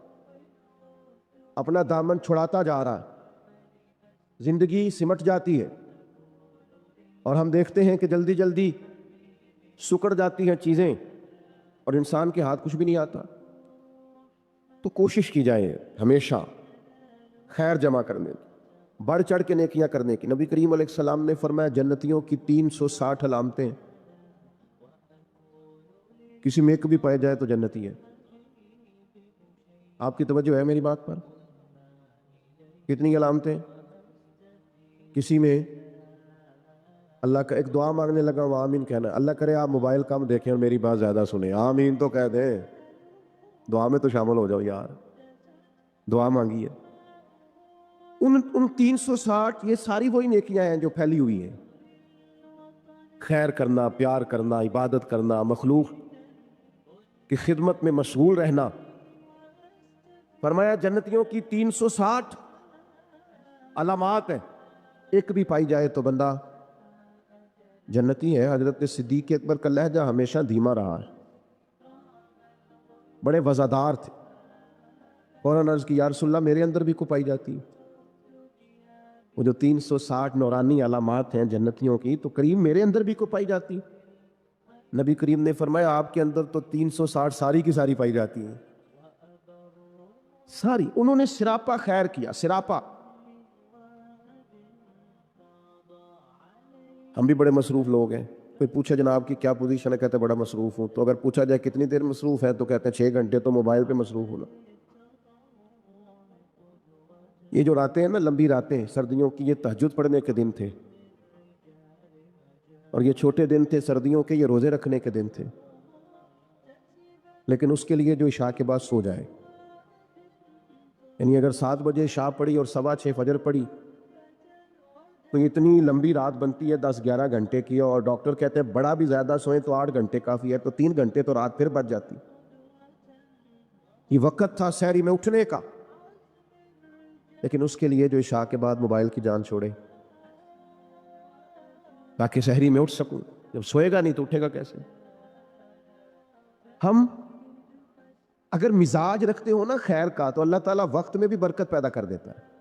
اپنا دامن چھڑاتا جا رہا ہے, زندگی سمٹ جاتی ہے اور ہم دیکھتے ہیں کہ جلدی جلدی سکڑ جاتی ہیں چیزیں اور انسان کے ہاتھ کچھ بھی نہیں آتا. تو کوشش کی جائے ہمیشہ خیر جمع کرنے کی, بڑھ چڑھ کے نیکیاں کرنے کی. نبی کریم علیہ السلام نے فرمایا جنتیوں کی 360 علامتیں, کسی میں ایک بھی پائے جائے تو جنتی ہے. آپ کی توجہ ہے میری بات پر؟ کتنی علامتیں؟ کسی میں اللہ کا ایک دعا مانگنے لگا وہ آمین کہنا. اللہ کرے آپ موبائل کم دیکھیں اور میری بات زیادہ سنیں, آمین تو کہہ دیں, دعا میں تو شامل ہو جاؤ یار. دعا مانگی ہے. ان 360 یہ ساری وہی نیکیاں ہیں جو پھیلی ہوئی ہیں. خیر کرنا, پیار کرنا, عبادت کرنا, مخلوق کی خدمت میں مشغول رہنا. فرمایا جنتیوں کی 360 علامات ہیں, ایک بھی پائی جائے تو بندہ جنتی ہے. حضرت صدیق اکبر کا لہجہ ہمیشہ دھیما رہا ہے, بڑے وزادار تھے. فوراً عرض کی یا رسول اللہ میرے اندر بھی کو پائی جاتی. وہ جو 360 نورانی علامات ہیں جنتیوں کی تو کریم میرے اندر بھی کو پائی جاتی. نبی کریم نے فرمایا آپ کے اندر تو 360 ساری کی ساری پائی جاتی ہیں, ساری. انہوں نے سراپا خیر کیا, سراپا. ہم بھی بڑے مصروف لوگ ہیں. کوئی پوچھے جناب کی کیا پوزیشن ہے, کہتے ہیں بڑا مصروف ہوں. تو اگر پوچھا جائے کتنی دیر مصروف ہے تو کہتے ہیں 6 گھنٹے تو موبائل پہ مصروف ہونا. یہ جو راتیں ہیں نا, لمبی راتیں سردیوں کی, یہ تہجد پڑھنے کے دن تھے. اور یہ چھوٹے دن تھے سردیوں کے، یہ روزے رکھنے کے دن تھے، لیکن اس کے لیے جو عشاء کے بعد سو جائے، یعنی اگر 7 بجے عشاء پڑی اور 6:15 فجر پڑی تو اتنی لمبی رات بنتی ہے 10-11 گھنٹے کی، اور ڈاکٹر کہتے ہیں بڑا بھی زیادہ سوئیں تو 8 گھنٹے کافی ہے، تو 3 گھنٹے تو رات پھر بچ جاتی۔ یہ وقت تھا سحری میں اٹھنے کا، لیکن اس کے لیے جو عشاء کے بعد موبائل کی جان چھوڑے تاکہ سحری میں اٹھ سکوں، جب سوئے گا نہیں تو اٹھے گا کیسے؟ ہم اگر مزاج رکھتے ہو نا خیر کا تو اللہ تعالیٰ وقت میں بھی برکت پیدا کر دیتا ہے۔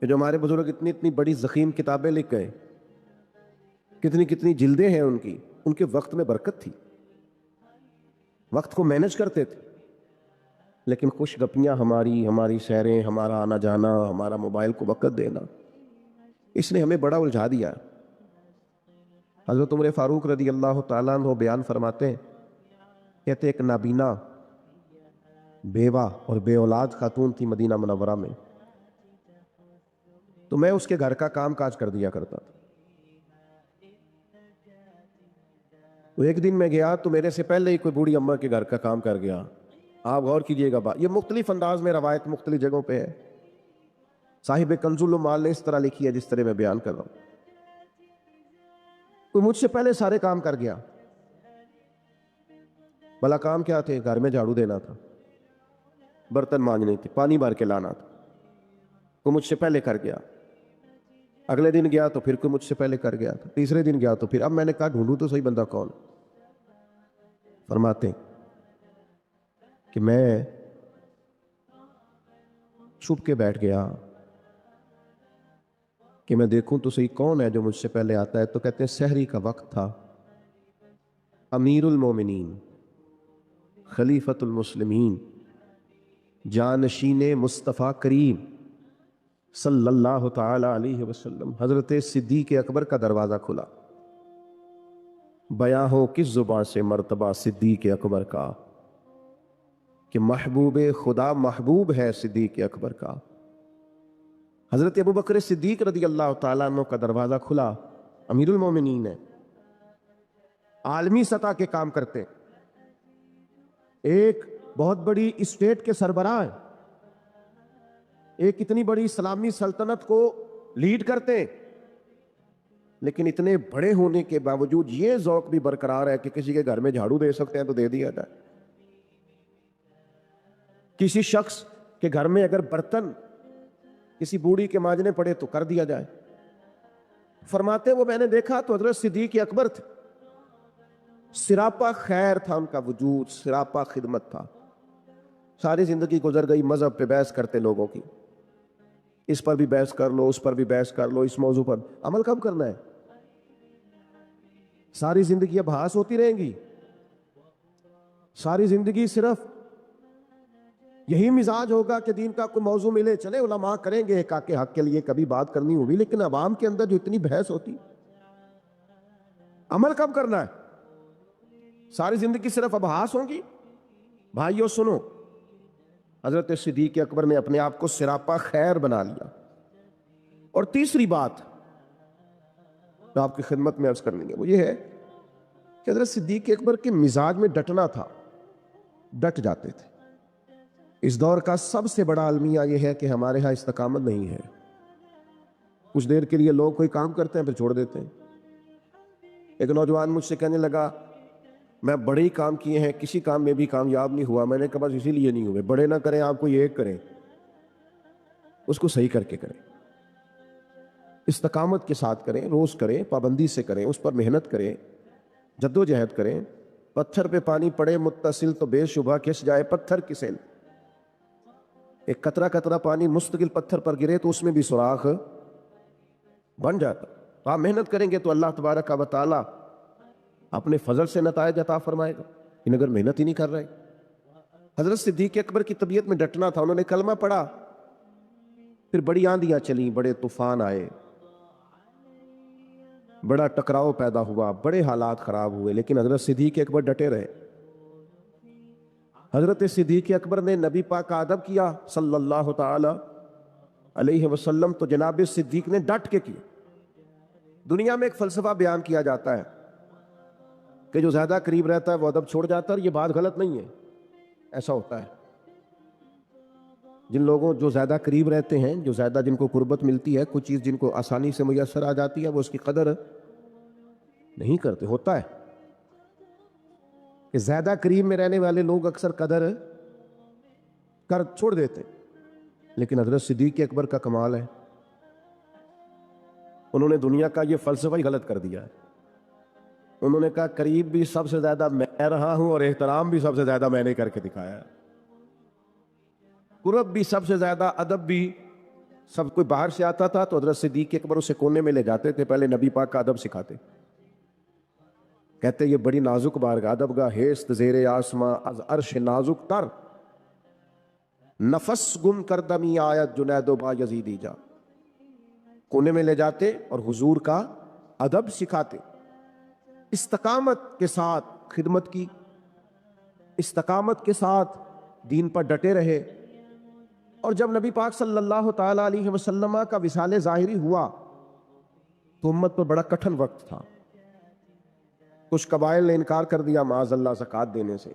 یہ جو ہمارے بزرگ اتنی اتنی بڑی ضخیم کتابیں لکھ گئے، کتنی کتنی جلدیں ہیں ان کے وقت میں برکت تھی، وقت کو مینج کرتے تھے۔ لیکن خوش گپیاں ہماری سیریں، ہمارا آنا جانا، ہمارا موبائل کو وقت دینا، اس نے ہمیں بڑا الجھا دیا۔ حضرت عمر فاروق رضی اللہ تعالیٰ عنہ بیان فرماتے ہیں، کہتے ایک نابینا بیوہ اور بے اولاد خاتون تھی مدینہ منورہ میں، تو میں اس کے گھر کا کام کاج کر دیا کرتا تھا۔ تو ایک دن میں گیا تو میرے سے پہلے ہی کوئی بوڑھی اماں کے گھر کا کام کر گیا۔ آپ غور کیجئے گا، یہ مختلف انداز میں روایت مختلف جگہوں پہ ہے، صاحب کنز المال نے اس طرح لکھی ہے جس طرح میں بیان کر رہا ہوں۔ تو مجھ سے پہلے سارے کام کر گیا۔ بھلا کام کیا تھے؟ گھر میں جھاڑو دینا تھا، برتن مانجنے تھے، پانی بھر کے لانا تھا، وہ مجھ سے پہلے کر گیا۔ اگلے دن گیا تو پھر کوئی مجھ سے پہلے کر گیا تھا، تیسرے دن گیا تو پھر، اب میں نے کہا ڈھونڈوں تو صحیح بندہ کون؟ فرماتے ہیں کہ میں چھپ کے بیٹھ گیا کہ میں دیکھوں تو صحیح کون ہے جو مجھ سے پہلے آتا ہے۔ تو کہتے ہیں سحری کا وقت تھا، امیر المومنین، خلیفۃ المسلمین، جانشین مصطفیٰ کریم صلی اللہ تعالی علیہ وسلم حضرت صدیق اکبر کا دروازہ کھلا۔ بیاں ہو کس زبان سے مرتبہ صدیق اکبر کا، کہ محبوب خدا محبوب ہے صدیق اکبر کا۔ حضرت ابو بکر صدیق رضی اللہ تعالیٰ عنہ کا دروازہ کھلا، امیر المومنین ہے، عالمی سطح کے کام کرتے، ایک بہت بڑی اسٹیٹ کے سربراہ ہیں، ایک اتنی بڑی اسلامی سلطنت کو لیڈ کرتے، لیکن اتنے بڑے ہونے کے باوجود یہ ذوق بھی برقرار ہے کہ کسی کے گھر میں جھاڑو دے سکتے ہیں تو دے دیا جائے، کسی شخص کے گھر میں اگر برتن کسی بوڑھی کے مانجنے پڑے تو کر دیا جائے۔ فرماتے وہ میں نے دیکھا تو حضرت صدیق اکبر تھے، سراپا خیر تھا ان کا وجود، سراپا خدمت تھا۔ ساری زندگی گزر گئی مذہب پہ بحث کرتے لوگوں کی، اس پر بھی بحث کر لو، اس پر بھی بحث کر لو، اس موضوع پر عمل کب کرنا ہے؟ ساری زندگی اب بحث ہوتی رہیں گی، ساری زندگی صرف یہی مزاج ہوگا کہ دین کا کوئی موضوع ملے چلے علماء کریں گے حق کے حق کے لیے کبھی بات کرنی ہوگی، لیکن عوام کے اندر جو اتنی بحث ہوتی، عمل کب کرنا ہے؟ ساری زندگی صرف ابحاث ہوں گی۔ بھائیو سنو، حضرت صدیق اکبر نے اپنے آپ کو سراپا خیر بنا لیا۔ اور تیسری بات جو آپ کی خدمت میں عرض کرنی ہے وہ یہ ہے کہ حضرت صدیق اکبر کے مزاج میں ڈٹنا تھا، ڈٹ جاتے تھے۔ اس دور کا سب سے بڑا المیہ یہ ہے کہ ہمارے ہاں استقامت نہیں ہے، کچھ دیر کے لیے لوگ کوئی کام کرتے ہیں پھر چھوڑ دیتے ہیں۔ ایک نوجوان مجھ سے کہنے لگا میں بڑے ہی کام کیے ہیں، کسی کام میں بھی کامیاب نہیں ہوا۔ میں نے کہا بس اسی لیے نہیں ہوئے، بڑے نہ کریں آپ کو یہ ایک کریں، اس کو صحیح کر کے کریں، استقامت کے ساتھ کریں، روز کریں، پابندی سے کریں، اس پر محنت کریں، جد و جہد کریں۔ پتھر پہ پانی پڑے متصل تو بے شبہ کس جائے پتھر کی سیل۔ ایک قطرہ قطرہ پانی مستقل پتھر پر گرے تو اس میں بھی سوراخ بن جاتا۔ تو آپ محنت کریں گے تو اللہ تبارک و تعالی اپنے فضل سے نتائج عطا فرمائے گا، لیکن اگر محنت ہی نہیں کر رہے۔ حضرت صدیق اکبر کی طبیعت میں ڈٹنا تھا، انہوں نے کلمہ پڑھا، پھر بڑی آندیاں چلیں، بڑے طوفان آئے، بڑا ٹکراؤ پیدا ہوا، بڑے حالات خراب ہوئے، لیکن حضرت صدیق اکبر ڈٹے رہے۔ حضرت صدیق اکبر نے نبی پاک کا ادب کیا صلی اللہ تعالی علیہ وسلم، تو جناب صدیق نے ڈٹ کے کیا۔ دنیا میں ایک فلسفہ بیان کیا جاتا ہے کہ جو زیادہ قریب رہتا ہے وہ ادب چھوڑ جاتا ہے، اور یہ بات غلط نہیں ہے، ایسا ہوتا ہے۔ جن لوگوں جو زیادہ قریب رہتے ہیں، جو زیادہ جن کو قربت ملتی ہے، کچھ چیز جن کو آسانی سے میسر آ جاتی ہے، وہ اس کی قدر نہیں کرتے۔ ہوتا ہے کہ زیادہ قریب میں رہنے والے لوگ اکثر قدر کر چھوڑ دیتے، لیکن حضرت صدیق اکبر کا کمال ہے، انہوں نے دنیا کا یہ فلسفہ ہی غلط کر دیا ہے۔ انہوں نے کہا قریب بھی سب سے زیادہ میں رہا ہوں اور احترام بھی سب سے زیادہ میں نے کر کے دکھایا ہے، قرب بھی سب سے زیادہ، ادب بھی۔ سب کوئی باہر سے آتا تھا تو حضرت صدیق اکبر اسے کونے میں لے جاتے تھے، پہلے نبی پاک کا ادب سکھاتے، کہتے یہ بڑی نازک بارگاہ، ادب گاہ ہیست زیر آسماں از عرش نازک تر، نفس گم کردمی آیت جنید و با یزیدی جا۔ کونے میں لے جاتے اور حضور کا ادب سکھاتے، استقامت کے ساتھ خدمت کی، استقامت کے ساتھ دین پر ڈٹے رہے۔ اور جب نبی پاک صلی اللہ تعالی علیہ وسلم کا وصال ظاہری ہوا تو امت پر بڑا کٹھن وقت تھا۔ کچھ قبائل نے انکار کر دیا معاذ اللہ زکوٰۃ دینے سے،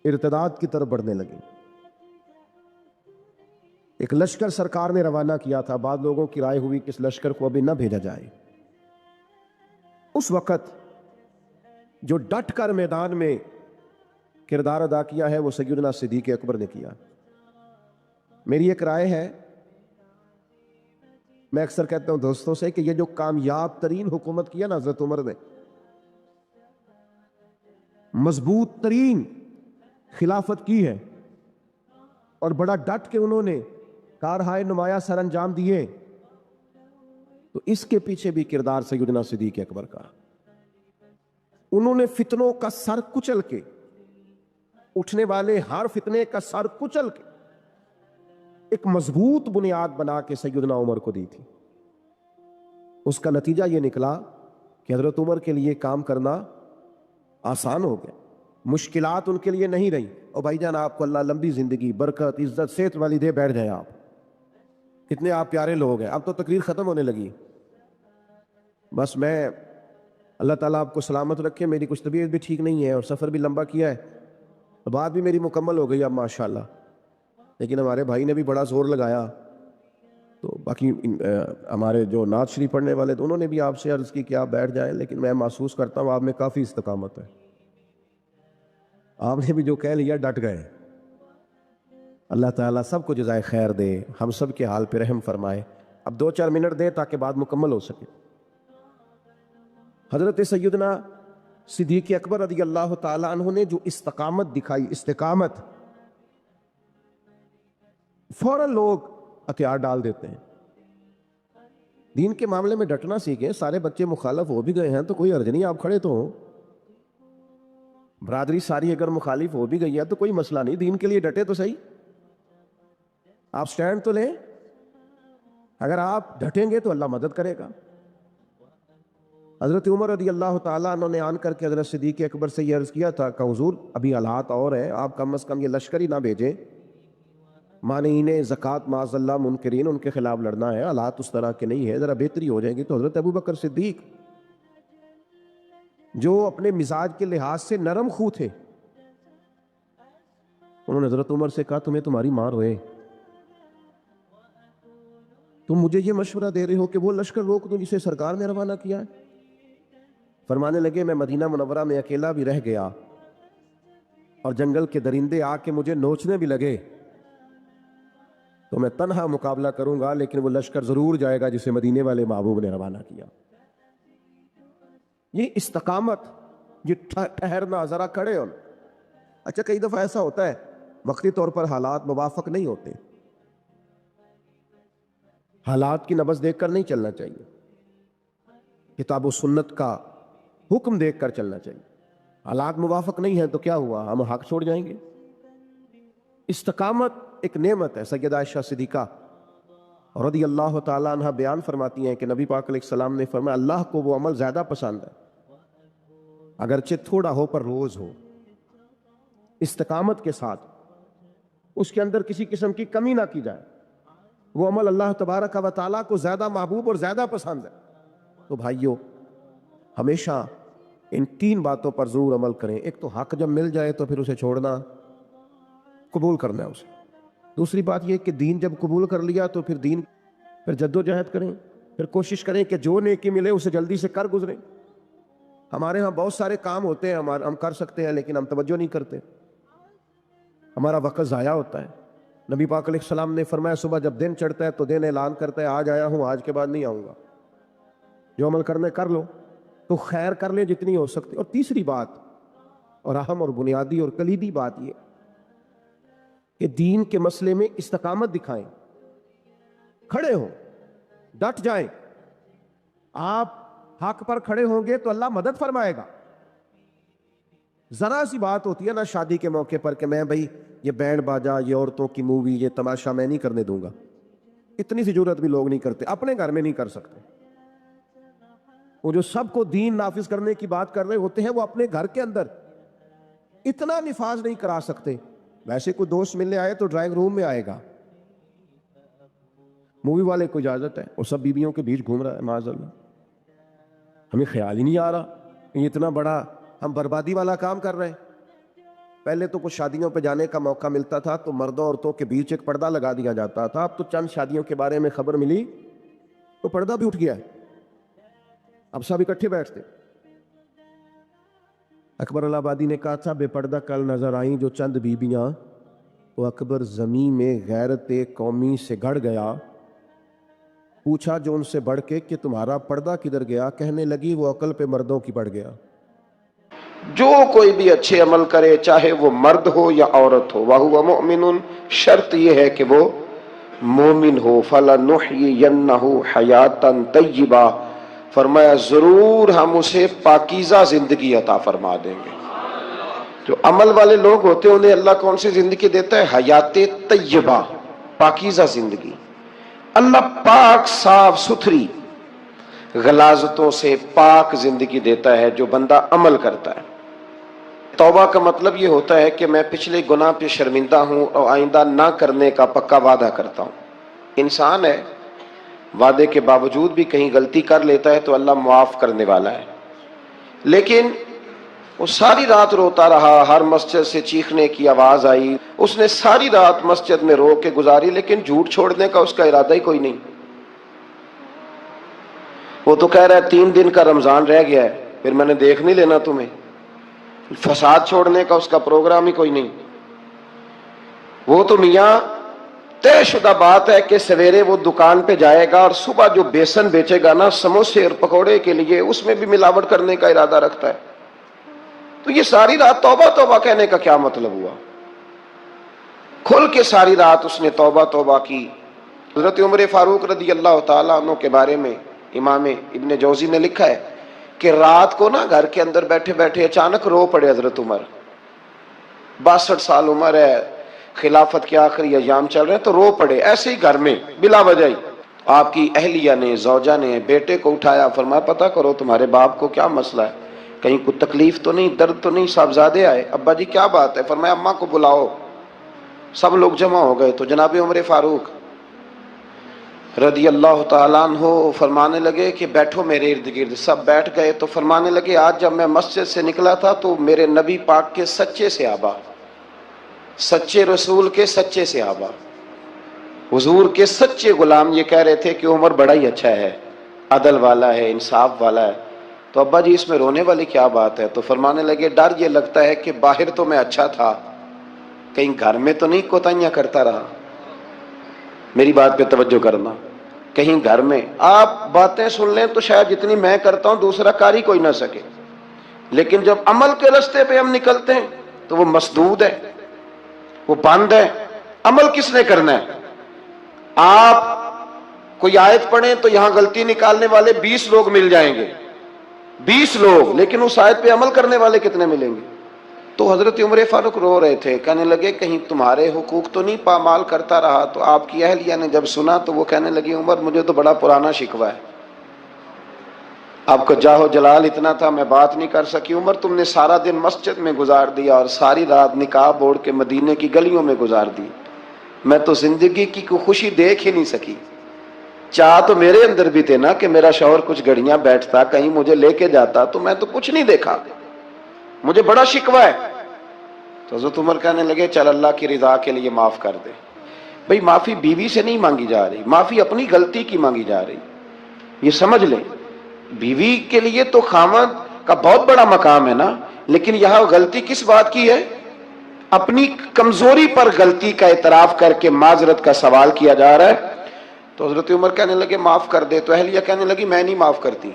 ارتداد کی طرف بڑھنے لگے۔ ایک لشکر سرکار نے روانہ کیا تھا، بعض لوگوں کی رائے ہوئی کہ اس لشکر کو ابھی نہ بھیجا جائے۔ اس وقت جو ڈٹ کر میدان میں کردار ادا کیا ہے وہ سیدنا صدیق اکبر نے کیا۔ میری ایک رائے ہے، میں اکثر کہتا ہوں دوستوں سے کہ یہ جو کامیاب ترین حکومت کیا نا حضرت عمر نے، مضبوط ترین خلافت کی ہے، اور بڑا ڈٹ کے انہوں نے کارہائے نمایاں سر انجام دیے، تو اس کے پیچھے بھی کردار سیدنا صدیق اکبر کا۔ انہوں نے فتنوں کا سر کچل کے، اٹھنے والے ہر فتنے کا سر کچل کے ایک مضبوط بنیاد بنا کے سیدنا عمر کو دی تھی۔ اس کا نتیجہ یہ نکلا کہ حضرت عمر کے لیے کام کرنا آسان ہو گیا، مشکلات ان کے لیے نہیں رہی۔ اور بھائی جان آپ کو اللہ لمبی زندگی، برکت، عزت، صحت والی دے، بیٹھ جائیں آپ، کتنے آپ پیارے لوگ ہیں۔ اب تو تقریر ختم ہونے لگی، بس میں اللہ تعالیٰ آپ کو سلامت رکھے، میری کچھ طبیعت بھی ٹھیک نہیں ہے اور سفر بھی لمبا کیا ہے، بات بھی میری مکمل ہو گئی اب ماشاءاللہ، لیکن ہمارے بھائی نے بھی بڑا زور لگایا، تو باقی ہمارے جو نعت شریف پڑھنے والے تھے انہوں نے بھی آپ سے عرض کی کہ آپ بیٹھ جائیں، لیکن میں محسوس کرتا ہوں آپ میں کافی استقامت ہے، آپ نے بھی جو کہہ لیا ڈٹ گئے۔ اللہ تعالیٰ سب کو جزائے خیر دے، ہم سب کے حال پہ رحم فرمائے۔ اب 2-4 منٹ دے تاکہ بات مکمل ہو سکے۔ حضرت سیدنا صدیق اکبر رضی اللہ تعالیٰ عنہ نے جو استقامت دکھائی، استقامت، فوراً لوگ ہتھیار ڈال دیتے ہیں۔ دین کے معاملے میں ڈٹنا سیکھیں، سارے بچے مخالف ہو بھی گئے ہیں تو کوئی حرج نہیں، آپ کھڑے تو ہوں، برادری ساری اگر مخالف ہو بھی گئی ہے تو کوئی مسئلہ نہیں، دین کے لیے ڈٹے تو صحیح، آپ سٹینڈ تو لیں، اگر آپ ڈٹیں گے تو اللہ مدد کرے گا۔ حضرت عمر رضی اللہ تعالیٰ عنہ نے آن کر کے حضرت صدیق اکبر سے یہ عرض کیا تھا کہ حضور ابھی حالات اور ہیں، آپ کم از کم یہ لشکر ہی نہ بھیجیں، مانعین زکوٰۃ معاذ اللہ منکرین ان کے خلاف لڑنا ہے، حالات اس طرح کے نہیں ہے، ذرا بہتری ہو جائے گی۔ تو حضرت ابو بکر صدیق جو اپنے مزاج کے لحاظ سے نرم خو تھے، انہوں نے حضرت عمر سے کہا تمہیں تمہاری ماں روئے، تم مجھے یہ مشورہ دے رہے ہو کہ وہ لشکر روک دوں جسے سرکار نے روانہ کیا ہے؟ فرمانے لگے میں مدینہ منورہ میں اکیلا بھی رہ گیا اور جنگل کے درندے آ کے مجھے نوچنے بھی لگے تو میں تنہا مقابلہ کروں گا، لیکن وہ لشکر ضرور جائے گا جسے مدینے والے محبوب نے روانہ کیا۔ یہ استقامت، یہ ٹھہرنا، ذرا کھڑے ہونا۔ اچھا کئی دفعہ ایسا ہوتا ہے وقتی طور پر حالات موافق نہیں ہوتے، حالات کی نبض دیکھ کر نہیں چلنا چاہیے، کتاب و سنت کا حکم دیکھ کر چلنا چاہیے۔ حالات موافق نہیں ہیں تو کیا ہوا، ہم حق چھوڑ جائیں گے؟ استقامت ایک نعمت ہے۔ سیدہ عائشہ صدیقہ رضی اللہ تعالیٰ عنہ بیان فرماتی ہیں کہ نبی پاک علیہ السلام نے فرمایا اللہ کو وہ عمل زیادہ پسند ہے اگرچہ تھوڑا ہو پر روز ہو، استقامت کے ساتھ، اس کے اندر کسی قسم کی کمی نہ کی جائے، وہ عمل اللہ تبارک و تعالیٰ کو زیادہ محبوب اور زیادہ پسند ہے۔ تو بھائیوں ہمیشہ ان 3 باتوں پر ضرور عمل کریں. ایک تو حق جب مل جائے تو پھر اسے چھوڑنا، قبول کرنا ہے اسے. دوسری بات یہ کہ دین جب قبول کر لیا تو پھر جد و جہد کریں، پھر کوشش کریں کہ جو نیکی ملے اسے جلدی سے کر گزریں. ہمارے ہاں بہت سارے کام ہوتے ہیں ہم کر سکتے ہیں لیکن ہم توجہ نہیں کرتے، ہمارا وقت ضائع ہوتا ہے. نبی پاک علیہ السلام نے فرمایا صبح جب دن چڑھتا ہے تو دن اعلان کرتا ہے آج آیا ہوں، آج کے بعد نہیں آؤں گا. جو عمل کرنے کر لو، تو خیر کر لیں جتنی ہو سکتی. اور تیسری بات اور اہم اور بنیادی اور کلیدی بات یہ کہ دین کے مسئلے میں استقامت دکھائیں، کھڑے ہوں، ڈٹ جائیں. آپ حق پر کھڑے ہوں گے تو اللہ مدد فرمائے گا. ذرا سی بات ہوتی ہے نا شادی کے موقع پر کہ میں بھائی یہ بینڈ باجا، یہ عورتوں کی مووی، یہ تماشا میں نہیں کرنے دوں گا. اتنی سی جرات بھی لوگ نہیں کرتے، اپنے گھر میں نہیں کر سکتے. وہ جو سب کو دین نافذ کرنے کی بات کر رہے ہوتے ہیں وہ اپنے گھر کے اندر اتنا نفاذ نہیں کرا سکتے. ویسے کوئی دوست ملنے آئے تو ڈرائنگ روم میں آئے گا. مووی والے کو اجازت ہے، وہ سب بیویوں کے بیچ گھوم رہا ہے معاذ اللہ. ہمیں خیال ہی نہیں آ رہا کہ اتنا بڑا ہم بربادی والا کام کر رہے ہیں. پہلے تو کچھ شادیوں پہ جانے کا موقع ملتا تھا تو مردوں عورتوں کے بیچ ایک پردہ لگا دیا جاتا تھا. اب تو چند شادیوں کے بارے میں خبر ملی تو پردہ بھی اٹھ گیا ہے، اب سب اکٹھے بیٹھتے. اکبر اللہ آبادی نے کہا تھا بے پردہ کل نظر آئیں جو چند بیبیاں، تو اکبر زمین میں غیرت قومی سے گڑ گیا. پوچھا جو ان سے بڑھ کے کہ تمہارا پردہ کدھر گیا؟ کہنے لگی وہ عقل پہ مردوں کی پڑ گیا. جو کوئی بھی اچھے عمل کرے چاہے وہ مرد ہو یا عورت ہو، وَهُوَ مُؤْمِنٌ، شرط یہ ہے کہ وہ مومن ہو. فَلَنُحْيِيَنَّهُ حَيَاتًا طَيِّبَةً، فرمایا ضرور ہم اسے پاکیزہ زندگی عطا فرما دیں گے. جو عمل والے لوگ ہوتے ہیں انہیں اللہ کون سی زندگی دیتا ہے؟ حیات طیبہ، پاکیزہ زندگی. اللہ پاک صاف ستھری غلاظتوں سے پاک زندگی دیتا ہے جو بندہ عمل کرتا ہے. توبہ کا مطلب یہ ہوتا ہے کہ میں پچھلے گناہ پہ شرمندہ ہوں اور آئندہ نہ کرنے کا پکا وعدہ کرتا ہوں. انسان ہے، وعدے کے باوجود بھی کہیں غلطی کر لیتا ہے تو اللہ معاف کرنے والا ہے. لیکن وہ ساری رات روتا رہا، ہر مسجد سے چیخنے کی آواز آئی، اس نے ساری رات مسجد میں رو کے گزاری لیکن جھوٹ چھوڑنے کا اس کا ارادہ ہی کوئی نہیں. وہ تو کہہ رہا ہے 3 دن کا رمضان رہ گیا ہے پھر میں نے دیکھ نہیں لینا تمہیں. فساد چھوڑنے کا اس کا پروگرام ہی کوئی نہیں. وہ تو میاں طے شدہ بات ہے کہ سویرے وہ دکان پہ جائے گا اور صبح جو بیسن بیچے گا نا سموسے اور پکوڑے کے لیے، اس میں بھی ملاوٹ کرنے کا ارادہ رکھتا ہے. تو یہ ساری رات توبہ توبہ کہنے کا کیا مطلب ہوا؟ کھل کے ساری رات اس نے توبہ توبہ کی. حضرت عمر فاروق رضی اللہ تعالیٰ عنہ کے بارے میں امام ابن جوزی نے لکھا ہے کہ رات کو نا گھر کے اندر بیٹھے بیٹھے اچانک رو پڑے حضرت عمر. 62 سال عمر ہے، خلافت کے آخری ایام چل رہے ہیں تو رو پڑے ایسے ہی گھر میں بلا وجہ ہی. آپ کی اہلیہ نے، زوجہ نے بیٹے کو اٹھایا، فرمایا پتہ کرو تمہارے باپ کو کیا مسئلہ ہے، کہیں کوئی تکلیف تو نہیں، درد تو نہیں، صاحبزادے آئے. ابا جی کیا بات ہے؟ فرمایا اماں کو بلاؤ. سب لوگ جمع ہو گئے تو جناب عمر فاروق رضی اللہ تعالیٰ عنہ فرمانے لگے کہ بیٹھو میرے ارد گرد. سب بیٹھ گئے تو فرمانے لگے آج جب میں مسجد سے نکلا تھا تو میرے نبی پاک کے سچے صحابہ، سچے رسول کے سچے صحابہ، حضور کے سچے غلام یہ کہہ رہے تھے کہ عمر بڑا ہی اچھا ہے، عدل والا ہے، انصاف والا ہے. تو ابا جی اس میں رونے والی کیا بات ہے؟ تو فرمانے لگے ڈر یہ لگتا ہے کہ باہر تو میں اچھا تھا، کہیں گھر میں تو نہیں کوتاہیاں کرتا رہا. میری بات پہ توجہ کرنا. کہیں گھر میں آپ باتیں سن لیں تو شاید جتنی میں کرتا ہوں دوسرا کر ہی کوئی نہ سکے، لیکن جب عمل کے راستے پہ ہم نکلتے ہیں تو وہ مسدود ہے، وہ بند ہے. عمل کس نے کرنا ہے؟ آپ کوئی آیت پڑھیں تو یہاں غلطی نکالنے والے 20 لوگ مل جائیں گے، 20 لوگ، لیکن اس آیت پہ عمل کرنے والے کتنے ملیں گے؟ تو حضرت عمر فاروق رو رہے تھے، کہنے لگے کہیں تمہارے حقوق تو نہیں پامال کرتا رہا. تو آپ کی اہلیہ نے جب سنا تو وہ کہنے لگی عمر مجھے تو بڑا پرانا شکوہ ہے، آپ کا جاہ و جلال اتنا تھا میں بات نہیں کر سکی. عمر تم نے سارا دن مسجد میں گزار دیا اور ساری رات نقاب اوڑھ کے مدینے کی گلیوں میں گزار دی، میں تو زندگی کی کوئی خوشی دیکھ ہی نہیں سکی. چاہ تو میرے اندر بھی تھے نا کہ میرا شوہر کچھ گھڑیاں بیٹھتا, کہیں مجھے لے کے جاتا, تو میں تو کچھ نہیں دیکھا, مجھے بڑا شکوہ ہے. تو حضرت عمر کہنے لگے چل اللہ کی رضا کے لیے معاف کر دے. بھئی معافی بیوی سے نہیں مانگی جا رہی, معافی اپنی غلطی کی مانگی جا رہی. یہ سمجھ لیں, بیوی کے لیے تو خاوند کا بہت بڑا مقام ہے نا, لیکن یہاں غلطی کس بات کی ہے؟ اپنی کمزوری پر غلطی کا اعتراف کر کے معذرت کا سوال کیا جا رہا ہے. تو حضرت عمر کہنے لگے معاف کر دے. تو اہلیہ کہنے لگی میں نہیں معاف کرتی,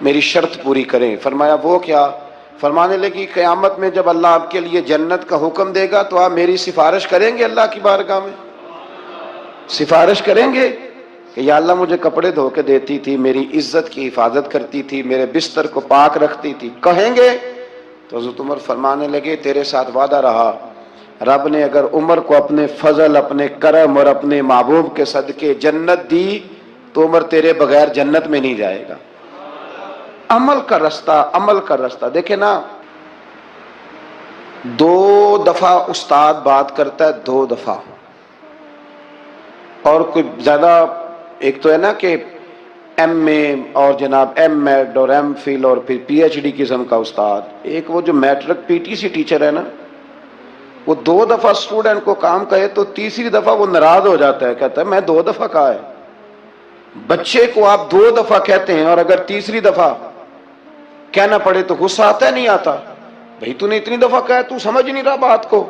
میری شرط پوری کریں. فرمایا وہ کیا؟ فرمانے لگی قیامت میں جب اللہ آپ کے لیے جنت کا حکم دے گا تو آپ میری سفارش کریں گے اللہ کی بارگاہ میں؟ سفارش کریں گے کہ یا اللہ مجھے کپڑے دھو کے دیتی تھی, میری عزت کی حفاظت کرتی تھی, میرے بستر کو پاک رکھتی تھی, کہیں گے؟ تو حضرت عمر فرمانے لگے تیرے ساتھ وعدہ رہا, رب نے اگر عمر کو اپنے فضل, اپنے کرم اور اپنے محبوب کے صدقے جنت دی تو عمر تیرے بغیر جنت میں نہیں جائے گا. عمل کا رستہ, عمل کا رستہ. دیکھیں نا, 2 دفعہ استاد بات کرتا ہے, 2 دفعہ, اور کوئی زیادہ, ایک تو ہے نا کہ ایم اے اور جناب ایم ایڈ اور ایم فل اور پھر پی ایچ ڈی قسم کا استاد. ایک وہ جو matric P T C teacher ہے نا, وہ 2 دفعہ اسٹوڈنٹ کو کام کہے تو تیسری دفعہ وہ ناراض ہو جاتا ہے, کہتا ہے میں 2 دفعہ کہا ہے. بچے کو آپ 2 دفعہ کہتے ہیں اور اگر تیسری دفعہ کہنا پڑے تو غصہ آتا ہے نہیں آتا؟ بھئی تو نے اتنی دفعہ کہا ہے, تو سمجھ نہیں رہا بات کو.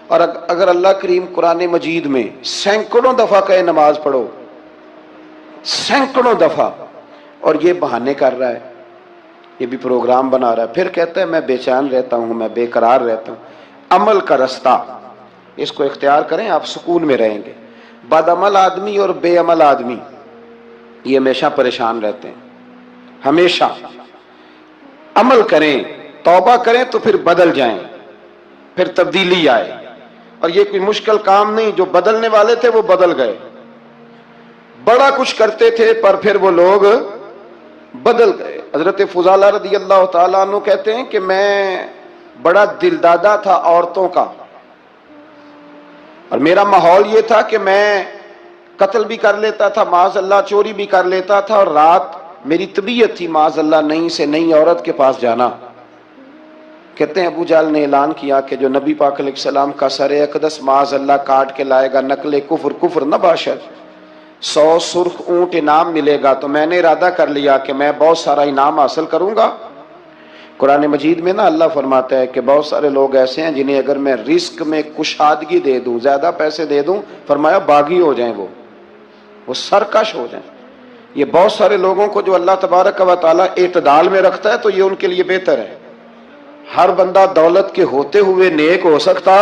اور اگر اللہ کریم قرآن مجید میں سینکڑوں دفعہ کہے نماز پڑھو, سینکڑوں دفعہ, اور یہ بہانے کر رہا ہے, یہ بھی پروگرام بنا رہا ہے, پھر کہتا ہے میں بے چین رہتا ہوں, میں بے قرار رہتا ہوں. عمل کا رستہ اس کو اختیار کریں, آپ سکون میں رہیں گے. بد عمل آدمی اور بے عمل آدمی یہ ہمیشہ پریشان رہتے ہیں, ہمیشہ. عمل کریں, توبہ کریں تو پھر بدل جائیں, پھر تبدیلی آئے. اور یہ کوئی مشکل کام نہیں, جو بدلنے والے تھے وہ بدل گئے. بڑا کچھ کرتے تھے پر پھر وہ لوگ بدل گئے. حضرت فضالہ رضی اللہ تعالیٰ عنہ کہتے ہیں کہ میں بڑا دل دادا تھا عورتوں کا, اور میرا ماحول یہ تھا کہ میں قتل بھی کر لیتا تھا, معاذ اللہ چوری بھی کر لیتا تھا, اور رات میری طبیعت تھی معاذ اللہ نئی سے نئی عورت کے پاس جانا. کہتے ہیں ابو جہل نے اعلان کیا کہ جو نبی پاک علیہ السلام کا سر اقدس معاذ اللہ کاٹ کے لائے گا, نقل کفر, کفر نہ باشد, 100 سرخ اونٹ انعام ملے گا. تو میں نے ارادہ کر لیا کہ میں بہت سارا انعام حاصل کروں گا. قرآن مجید میں نا اللہ فرماتا ہے کہ بہت سارے لوگ ایسے ہیں جنہیں اگر میں رزق میں کشادگی دے دوں, زیادہ پیسے دے دوں, فرمایا باغی ہو جائیں, وہ سرکش ہو جائیں. یہ بہت سارے لوگوں کو جو اللہ تبارک و تعالیٰ اعتدال میں رکھتا ہے تو یہ ان کے لیے بہتر ہے. ہر بندہ دولت کے ہوتے ہوئے نیک ہو سکتا,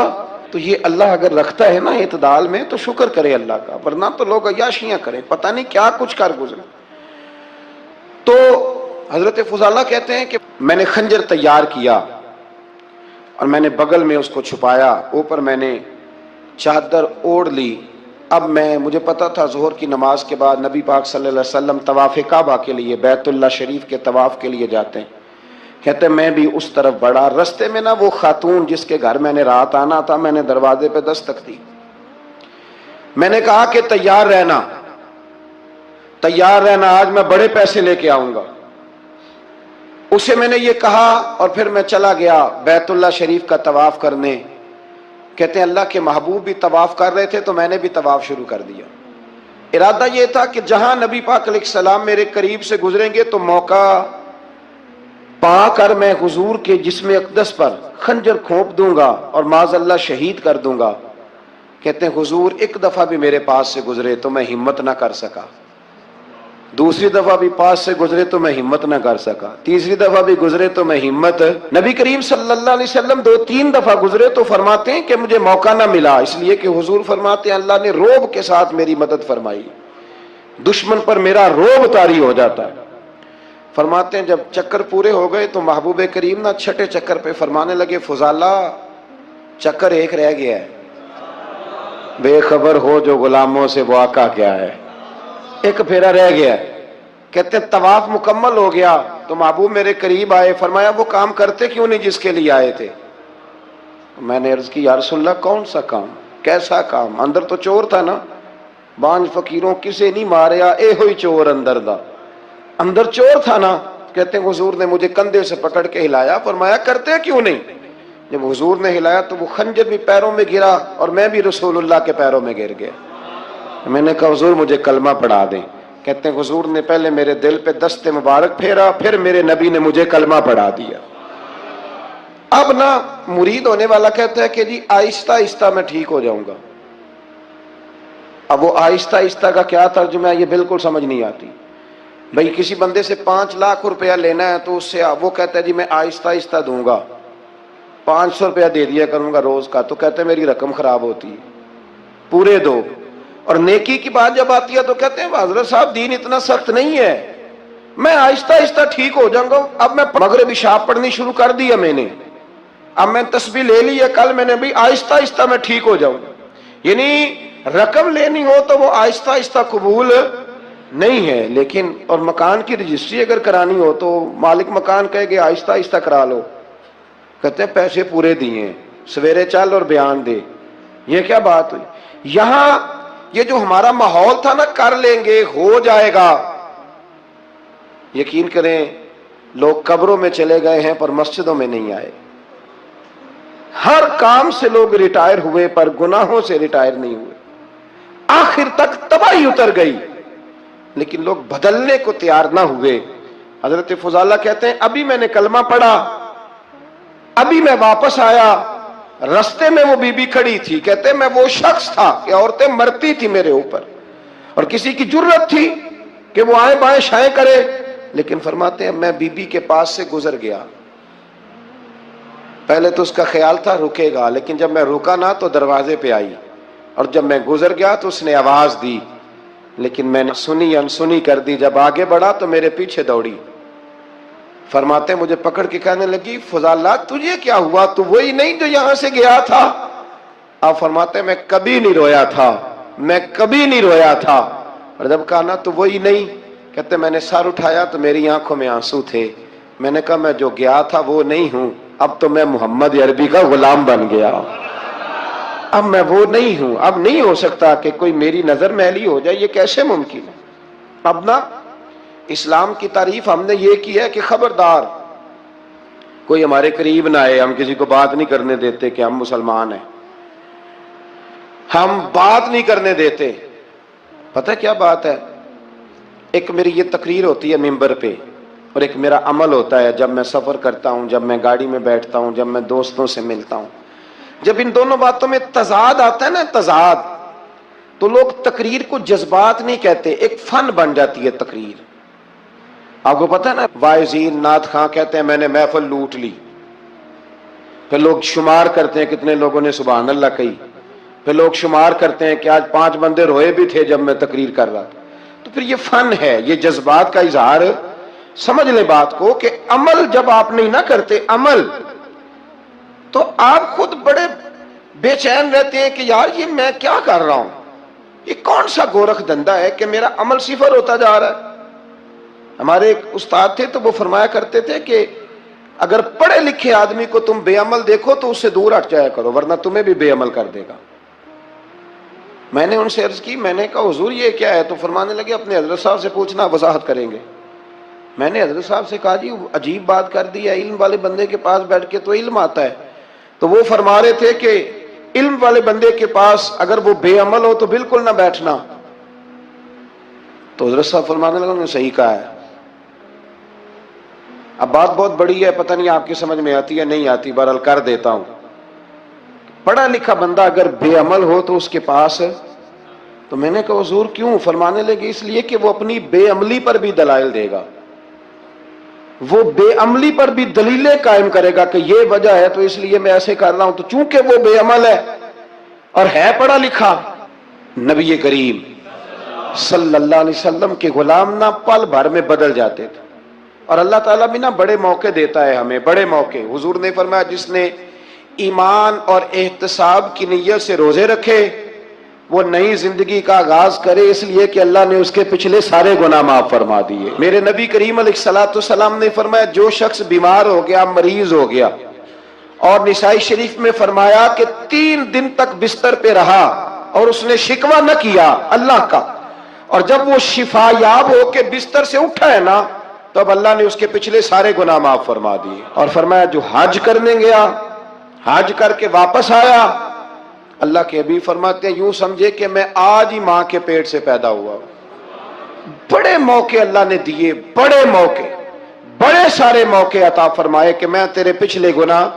تو یہ اللہ اگر رکھتا ہے نا اعتدال میں تو شکر کرے اللہ کا, ورنہ تو لوگ عیاشیاں کریں, پتہ نہیں کیا کچھ کر گزرے. تو حضرت فضالہ کہتے ہیں کہ میں نے خنجر تیار کیا اور میں نے بغل میں اس کو چھپایا, اوپر میں نے چادر اوڑھ لی. اب مجھے پتا تھا ظہر کی نماز کے بعد نبی پاک صلی اللہ علیہ وسلم طواف کعبہ کے لیے, بیت اللہ شریف کے طواف کے لیے جاتے ہیں. کہتے میں بھی اس طرف بڑھا. رستے میں نا وہ خاتون جس کے گھر میں نے رات آنا تھا, میں نے دروازے پہ دستک دی. میں نے کہا کہ تیار رہنا, تیار رہنا, آج میں بڑے پیسے لے کے آؤں گا. اسے میں نے یہ کہا اور پھر میں چلا گیا بیت اللہ شریف کا طواف کرنے. کہتے ہیں اللہ کے محبوب بھی طواف کر رہے تھے تو میں نے بھی طواف شروع کر دیا. ارادہ یہ تھا کہ جہاں نبی پاک علیہ السلام میرے قریب سے گزریں گے تو موقع پا کر میں حضور کے جسم اقدس پر خنجر کھونپ دوں گا اور معاذ اللہ شہید کر دوں گا. کہتے ہیں حضور ایک دفعہ بھی میرے پاس سے گزرے تو میں ہمت نہ کر سکا, دوسری دفعہ بھی پاس سے گزرے تو میں ہمت نہ کر سکا, تیسری دفعہ بھی گزرے تو میں ہمت. نبی کریم صلی اللہ علیہ وسلم 2-3 دفعہ گزرے تو فرماتے ہیں کہ مجھے موقع نہ ملا, اس لیے کہ حضور فرماتے ہیں اللہ نے روب کے ساتھ میری مدد فرمائی, دشمن پر میرا روب طاری ہو جاتا ہے. فرماتے ہیں جب چکر پورے ہو گئے تو محبوب کریم نہ چھٹے چکر پہ فرمانے لگے فضالہ چکر ایک رہ گیا ہے, بے خبر ہو جو غلاموں سے وہ آقا کیا ہے, ایک پھیرا رہ گیا ہے. کہتے ہیں طواف مکمل ہو گیا تو محبوب میرے قریب آئے, فرمایا وہ کام کرتے کیوں نہیں جس کے لیے آئے تھے؟ میں نے عرض کی یا رسول اللہ کون سا کام, کیسا کام؟ اندر تو چور تھا نا. بانج فقیروں کسے نہیں ماریا اے ہوئی چور اندر دا، اندر چور تھا نا. کہتے ہیں حضور نے مجھے کندھے سے پکڑ کے ہلایا، فرمایا کرتے کیوں نہیں؟ جب حضور نے ہلایا تو وہ خنجر بھی پیروں میں گرا اور میں بھی رسول اللہ کے پیروں میں گر گیا. میں نے کہا حضور مجھے کلمہ پڑھا دیں. کہتے ہیں حضور نے پہلے میرے دل پہ دست مبارک پھیرا، پھر میرے نبی نے مجھے کلمہ پڑھا دیا. اب نا مرید ہونے والا کہتا ہے کہ جی آہستہ آہستہ میں ٹھیک ہو جاؤں گا. اب وہ آہستہ آہستہ کا کیا ترجمہ ہے یہ بالکل سمجھ نہیں آتی. بھئی کسی بندے سے 5 لاکھ روپیہ لینا ہے تو اس سے وہ کہتا ہے جی میں آہستہ آہستہ دوں گا، 500 روپیہ دے دیا کروں گا روز کا، تو کہتے ہیں میری رقم خراب ہوتی ہے، پورے دو. اور نیکی کی بات جب آتی ہے تو کہتے ہیں حضرت صاحب دین اتنا سخت نہیں ہے، میں آہستہ آہستہ ٹھیک ہو جاؤں گا. اب میں مغرب عشاء پڑھنی شروع کر دی ہے میں نے، اب میں تسبیح لے لی ہے کل میں نے، بھی آہستہ آہستہ میں ٹھیک ہو جاؤں. یعنی رقم لینی ہو تو وہ آہستہ آہستہ قبول نہیں ہے. لیکن اور مکان کی رجسٹری اگر کرانی ہو تو مالک مکان کہے گے آہستہ آہستہ کرا لو. کہتے ہیں پیسے پورے دیے، سویرے چل اور بیان دے. یہ کیا بات ہوئی؟ یہاں یہ جو ہمارا ماحول تھا نا کر لیں گے ہو جائے گا، یقین کریں لوگ قبروں میں چلے گئے ہیں پر مسجدوں میں نہیں آئے. ہر کام سے لوگ ریٹائر ہوئے پر گناہوں سے ریٹائر نہیں ہوئے. آخر تک تباہی اتر گئی لیکن لوگ بدلنے کو تیار نہ ہوئے. حضرت فضالہ کہتے ہیں ابھی میں نے کلمہ پڑھا، ابھی میں واپس آیا، رستے میں وہ بی بی کھڑی تھی. کہتے ہیں میں وہ شخص تھا کہ عورتیں مرتی تھی میرے اوپر اور کسی کی جرت تھی کہ وہ آئیں بائیں شائیں کرے، لیکن فرماتے ہیں میں بی بی کے پاس سے گزر گیا. پہلے تو اس کا خیال تھا رکے گا، لیکن جب میں رکا نہ تو دروازے پہ آئی، اور جب میں گزر گیا تو اس نے آواز دی، لیکن میں نے سنی انسنی کر دی. جب آگے بڑھا تو میرے پیچھے دوڑی. فرماتے ہیں مجھے پکڑ کے کہنے لگی فضالہ تجھے کیا ہوا، تو وہی نہیں جو یہاں سے گیا تھا؟ آپ فرماتے ہیں میں کبھی نہیں رویا تھا، میں کبھی نہیں رویا تھا. اور جب کہا نا تو وہی نہیں، کہتے میں نے سر اٹھایا تو میری آنکھوں میں آنسو تھے. میں نے کہا میں جو گیا تھا وہ نہیں ہوں، اب تو میں محمد عربی کا غلام بن گیا، اب میں وہ نہیں ہوں. اب نہیں ہو سکتا کہ کوئی میری نظر میلی ہو جائے، یہ کیسے ممکن ہے؟ اب نا اسلام کی تعریف ہم نے یہ کی ہے کہ خبردار کوئی ہمارے قریب نہ آئے. ہم کسی کو بات نہیں کرنے دیتے کہ ہم مسلمان ہیں، ہم بات نہیں کرنے دیتے. پتہ کیا بات ہے؟ ایک میری یہ تقریر ہوتی ہے ممبر پہ، اور ایک میرا عمل ہوتا ہے جب میں سفر کرتا ہوں، جب میں گاڑی میں بیٹھتا ہوں، جب میں دوستوں سے ملتا ہوں. جب ان دونوں باتوں میں تضاد آتا ہے نا، تضاد، تو لوگ تقریر کو جذبات نہیں کہتے، ایک فن بن جاتی ہے تقریر. آپ کو پتہ ہے نا وائزین نعت خواں کہتے ہیں میں نے محفل لوٹ لی، پھر لوگ شمار کرتے ہیں کتنے لوگوں نے سبحان اللہ کہی، پھر لوگ شمار کرتے ہیں کہ آج 5 بندے روئے بھی تھے جب میں تقریر کر رہا تھا. تو پھر یہ فن ہے، یہ جذبات کا اظہار. سمجھ لیں بات کو کہ عمل جب آپ نہیں نہ کرتے عمل، تو آپ خود بڑے بے چین رہتے ہیں کہ یار یہ میں کیا کر رہا ہوں، یہ کون سا گورکھ دھندا ہے کہ میرا عمل صفر ہوتا جا رہا ہے. ہمارے ایک استاد تھے تو وہ فرمایا کرتے تھے کہ اگر پڑھے لکھے آدمی کو تم بے عمل دیکھو تو اس سے دور ہٹ جایا کرو ورنہ تمہیں بھی بے عمل کر دے گا. میں نے ان سے عرض کی، میں نے کہا حضور یہ کیا ہے؟ تو فرمانے لگے اپنے حضرت صاحب سے پوچھنا، وضاحت کریں گے. میں نے حضرت صاحب سے کہا جی عجیب بات کر دی ہے، علم والے بندے کے پاس بیٹھ کے تو علم آتا ہے. تو وہ فرما رہے تھے کہ علم والے بندے کے پاس اگر وہ بے عمل ہو تو بالکل نہ بیٹھنا. تو حضرت صاحب فرمانے لگے انہوں نے صحیح کہا ہے. اب بات بہت بڑی ہے، پتہ نہیں آپ کی سمجھ میں آتی ہے نہیں آتی، بہرحال کر دیتا ہوں. پڑھا لکھا بندہ اگر بے عمل ہو تو اس کے پاس، تو میں نے کہا حضور کیوں؟ فرمانے لگے اس لیے کہ وہ اپنی بے عملی پر بھی دلائل دے گا، وہ بے عملی پر بھی دلیلیں قائم کرے گا کہ یہ وجہ ہے تو اس لیے میں ایسے کر رہا ہوں. تو چونکہ وہ بے عمل ہے اور ہے پڑھا لکھا، نبی کریم صلی اللہ علیہ وسلم کے غلام نہ پل بھر میں بدل جاتے تھے. اور اللہ تعالیٰ بھی نا بڑے موقع دیتا ہے ہمیں، بڑے موقع. حضور نے فرمایا جس نے ایمان اور احتساب کی نیت سے روزے رکھے وہ نئی زندگی کا آغاز کرے، اس لیے کہ اللہ نے اس کے پچھلے سارے گناہ معاف فرما دیے. میرے نبی کریم علیہ الصلوۃ والسلام نے فرمایا جو شخص بیمار ہو گیا، مریض ہو گیا، اور نسائی شریف میں فرمایا کہ 3 دن تک بستر پہ رہا، اور اس نے شکوہ نہ کیا اللہ کا، اور جب وہ شفا یاب ہو کے بستر سے اٹھا ہے نا، تو اب اللہ نے اس کے پچھلے سارے گناہ معاف فرما دیے، اور فرمایا جو حج کرنے گیا، حج کر کے واپس آیا، اللہ کے حبیب فرماتے ہیں یوں سمجھے کہ میں آج ہی ماں کے پیٹ سے پیدا ہوا۔ بڑے موقع اللہ نے دیے، بڑے موقع، بڑے سارے موقع عطا فرمائے کہ میں تیرے پچھلے گناہ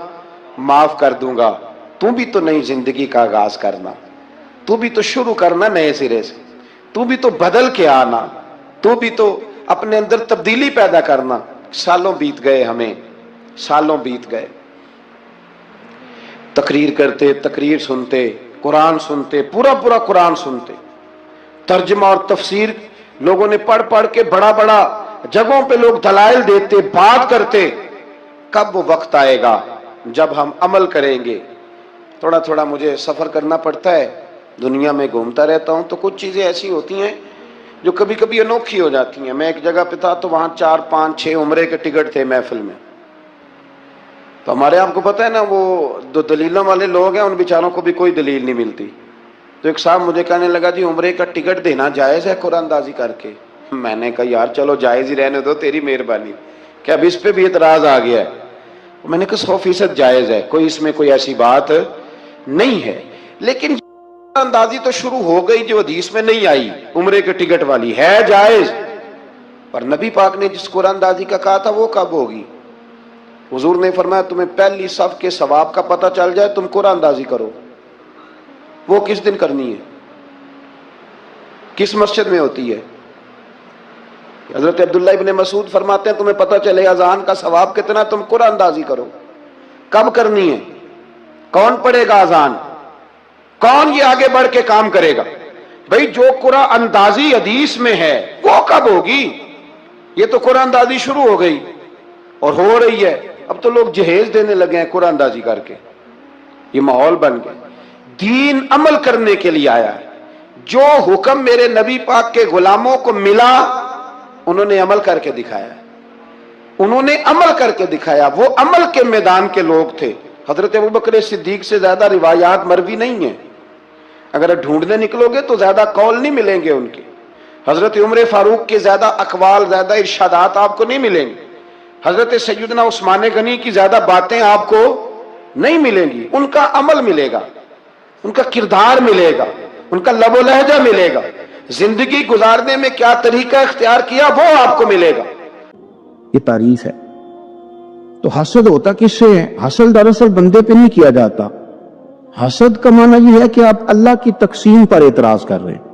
معاف کر دوں گا، تو بھی تو نئی زندگی کا آغاز کرنا، تو بھی تو شروع کرنا نئے سرے سے، تو بھی تو بدل کے آنا، تو بھی تو اپنے اندر تبدیلی پیدا کرنا۔ سالوں بیت گئے، ہمیں سالوں بیت گئے، تقریر کرتے، تقریر سنتے، قرآن سنتے، پورا پورا قرآن سنتے، ترجمہ اور تفسیر لوگوں نے پڑھ پڑھ کے بڑا بڑا جگہوں پہ لوگ دلائل دیتے، بات کرتے۔ کب وہ وقت آئے گا جب ہم عمل کریں گے؟ تھوڑا تھوڑا مجھے سفر کرنا پڑتا ہے، دنیا میں گھومتا رہتا ہوں، تو کچھ چیزیں ایسی ہوتی ہیں جو کبھی کبھی انوکھی ہو جاتی ہیں۔ میں ایک جگہ پہ تھا تو وہاں 4 5 6 عمرے کے ٹکٹ تھے محفل میں، تو ہمارے آپ کو پتہ ہے نا، وہ جو دلیلوں والے لوگ ہیں ان بیچاروں کو بھی کوئی دلیل نہیں ملتی۔ تو ایک صاحب مجھے کہنے لگا جی عمرے کا ٹکٹ دینا جائز ہے قرآن اندازی کر کے؟ میں نے کہا یار چلو جائز ہی رہنے دو، تیری مہربانی، کہ اب اس پہ بھی اعتراض آ گیا ہے۔ میں نے کہا 100% جائز ہے، کوئی اس میں کوئی ایسی بات نہیں ہے، لیکن قرآن اندازی تو شروع ہو گئی جو حدیث میں نہیں آئی، عمرے کے ٹکٹ والی ہے جائز، پر نبی پاک نے جس قرآن اندازی کا کہا تھا وہ کب ہوگی؟ حضور نے فرمایا تمہیں پہلی صف کے ثواب کا پتہ چل جائے تم قرآن اندازی کرو، وہ کس دن کرنی ہے، کس مسجد میں ہوتی ہے؟ حضرت عبداللہ ابن مسعود فرماتے ہیں تمہیں پتہ چلے اذان کا ثواب کتنا، تم قرآن اندازی کرو۔ کب کرنی ہے؟ کون پڑھے گا اذان؟ کون یہ آگے بڑھ کے کام کرے گا؟ بھئی جو قرآن اندازی حدیث میں ہے وہ کب ہوگی؟ یہ تو قرآن اندازی شروع ہو گئی اور ہو رہی ہے، اب تو لوگ جہیز دینے لگے ہیں قرآن اندازی کر کے، یہ ماحول بن گیا۔ دین عمل کرنے کے لیے آیا ہے، جو حکم میرے نبی پاک کے غلاموں کو ملا انہوں نے عمل کر کے دکھایا، انہوں نے عمل کر کے دکھایا، وہ عمل کے میدان کے لوگ تھے۔ حضرت ابوبکر صدیق سے زیادہ روایات مروی نہیں ہیں، اگر ڈھونڈنے نکلو گے تو زیادہ قول نہیں ملیں گے ان کے۔ حضرت عمر فاروق کے زیادہ اقوال، زیادہ ارشادات آپ کو نہیں ملیں گے۔ حضرت سیدنا عثمان غنی کی زیادہ باتیں آپ کو نہیں ملیں گی، ان کا عمل ملے گا، ان کا کردار ملے گا، ان کا لب و لہجہ ملے گا، زندگی گزارنے میں کیا طریقہ اختیار کیا وہ آپ کو ملے گا۔ یہ تعریف ہے۔ تو حسد ہوتا کس سے ہے؟ حسد دراصل بندے پہ نہیں کیا جاتا، حسد کا معنی یہ ہے کہ آپ اللہ کی تقسیم پر اعتراض کر رہے ہیں۔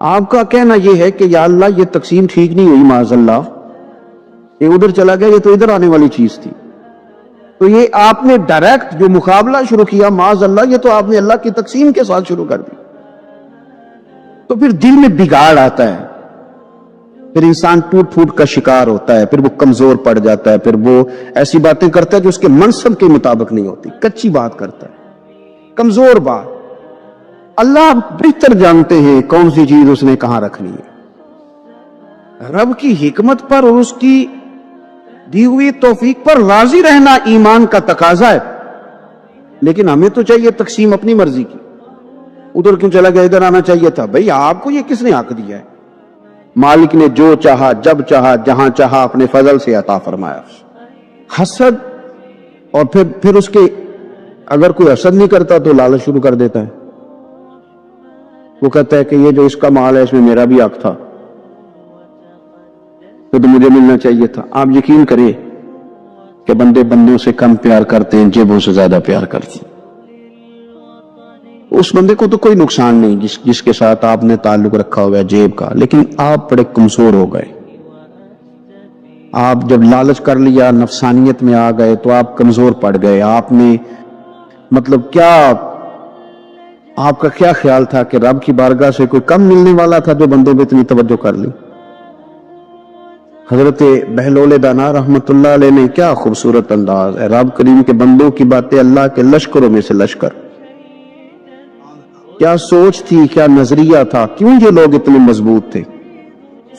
آپ کا کہنا یہ ہے کہ یا اللہ یہ تقسیم ٹھیک نہیں ہوئی، معاذ اللہ یہ ادھر چلا گیا، یہ تو ادھر آنے والی چیز تھی، تو یہ آپ نے ڈائریکٹ جو مقابلہ شروع کیا، معاذ اللہ یہ تو آپ نے اللہ کی تقسیم کے ساتھ شروع کر دی، تو پھر دل میں بگاڑ آتا ہے، پھر انسان ٹوٹ پھوٹ کا شکار ہوتا ہے، پھر وہ کمزور پڑ جاتا ہے، پھر وہ ایسی باتیں کرتا ہے جو اس کے منصب کے مطابق نہیں ہوتی، کچی بات کرتا ہے، کمزور بات۔ اللہ بہتر جانتے ہیں کون سی چیز اس نے کہاں رکھنی ہے۔ رب کی حکمت پر اور اس کی دی ہوئی توفیق پر راضی رہنا ایمان کا تقاضا ہے، لیکن ہمیں تو چاہیے تقسیم اپنی مرضی کی، ادھر کیوں چلا گیا، ادھر آنا چاہیے تھا۔ بھئی آپ کو یہ کس نے حق دیا ہے؟ مالک نے جو چاہا، جب چاہا، جہاں چاہا اپنے فضل سے عطا فرمایا۔ حسد، اور پھر اس کے اگر کوئی حسد نہیں کرتا تو لالچ شروع کر دیتا ہے، وہ کہتا ہے کہ یہ جو اس کا مال ہے اس میں میرا بھی حق تھا، تو مجھے ملنا چاہیے تھا۔ آپ یقین کریں کہ بندے بندوں سے کم پیار کرتے ہیں، جیبوں سے زیادہ پیار کرتے ہیں۔ اس بندے کو تو کوئی نقصان نہیں جس کے ساتھ آپ نے تعلق رکھا ہوا ہے جیب کا، لیکن آپ بڑے کمزور ہو گئے، آپ جب لالچ کر لیا، نفسانیت میں آ گئے تو آپ کمزور پڑ گئے۔ آپ نے مطلب کیا، آپ کا کیا خیال تھا کہ رب کی بارگاہ سے کوئی کم ملنے والا تھا جو بندوں پہ اتنی توجہ کر لی؟ حضرت بہلول دانا رحمت اللہ علیہ نے کیا خوبصورت انداز ہے، رب کریم کے بندوں کی باتیں اللہ کے لشکروں میں سے لشکر، کیا سوچ تھی، کیا نظریہ تھا، کیوں یہ لوگ اتنے مضبوط تھے،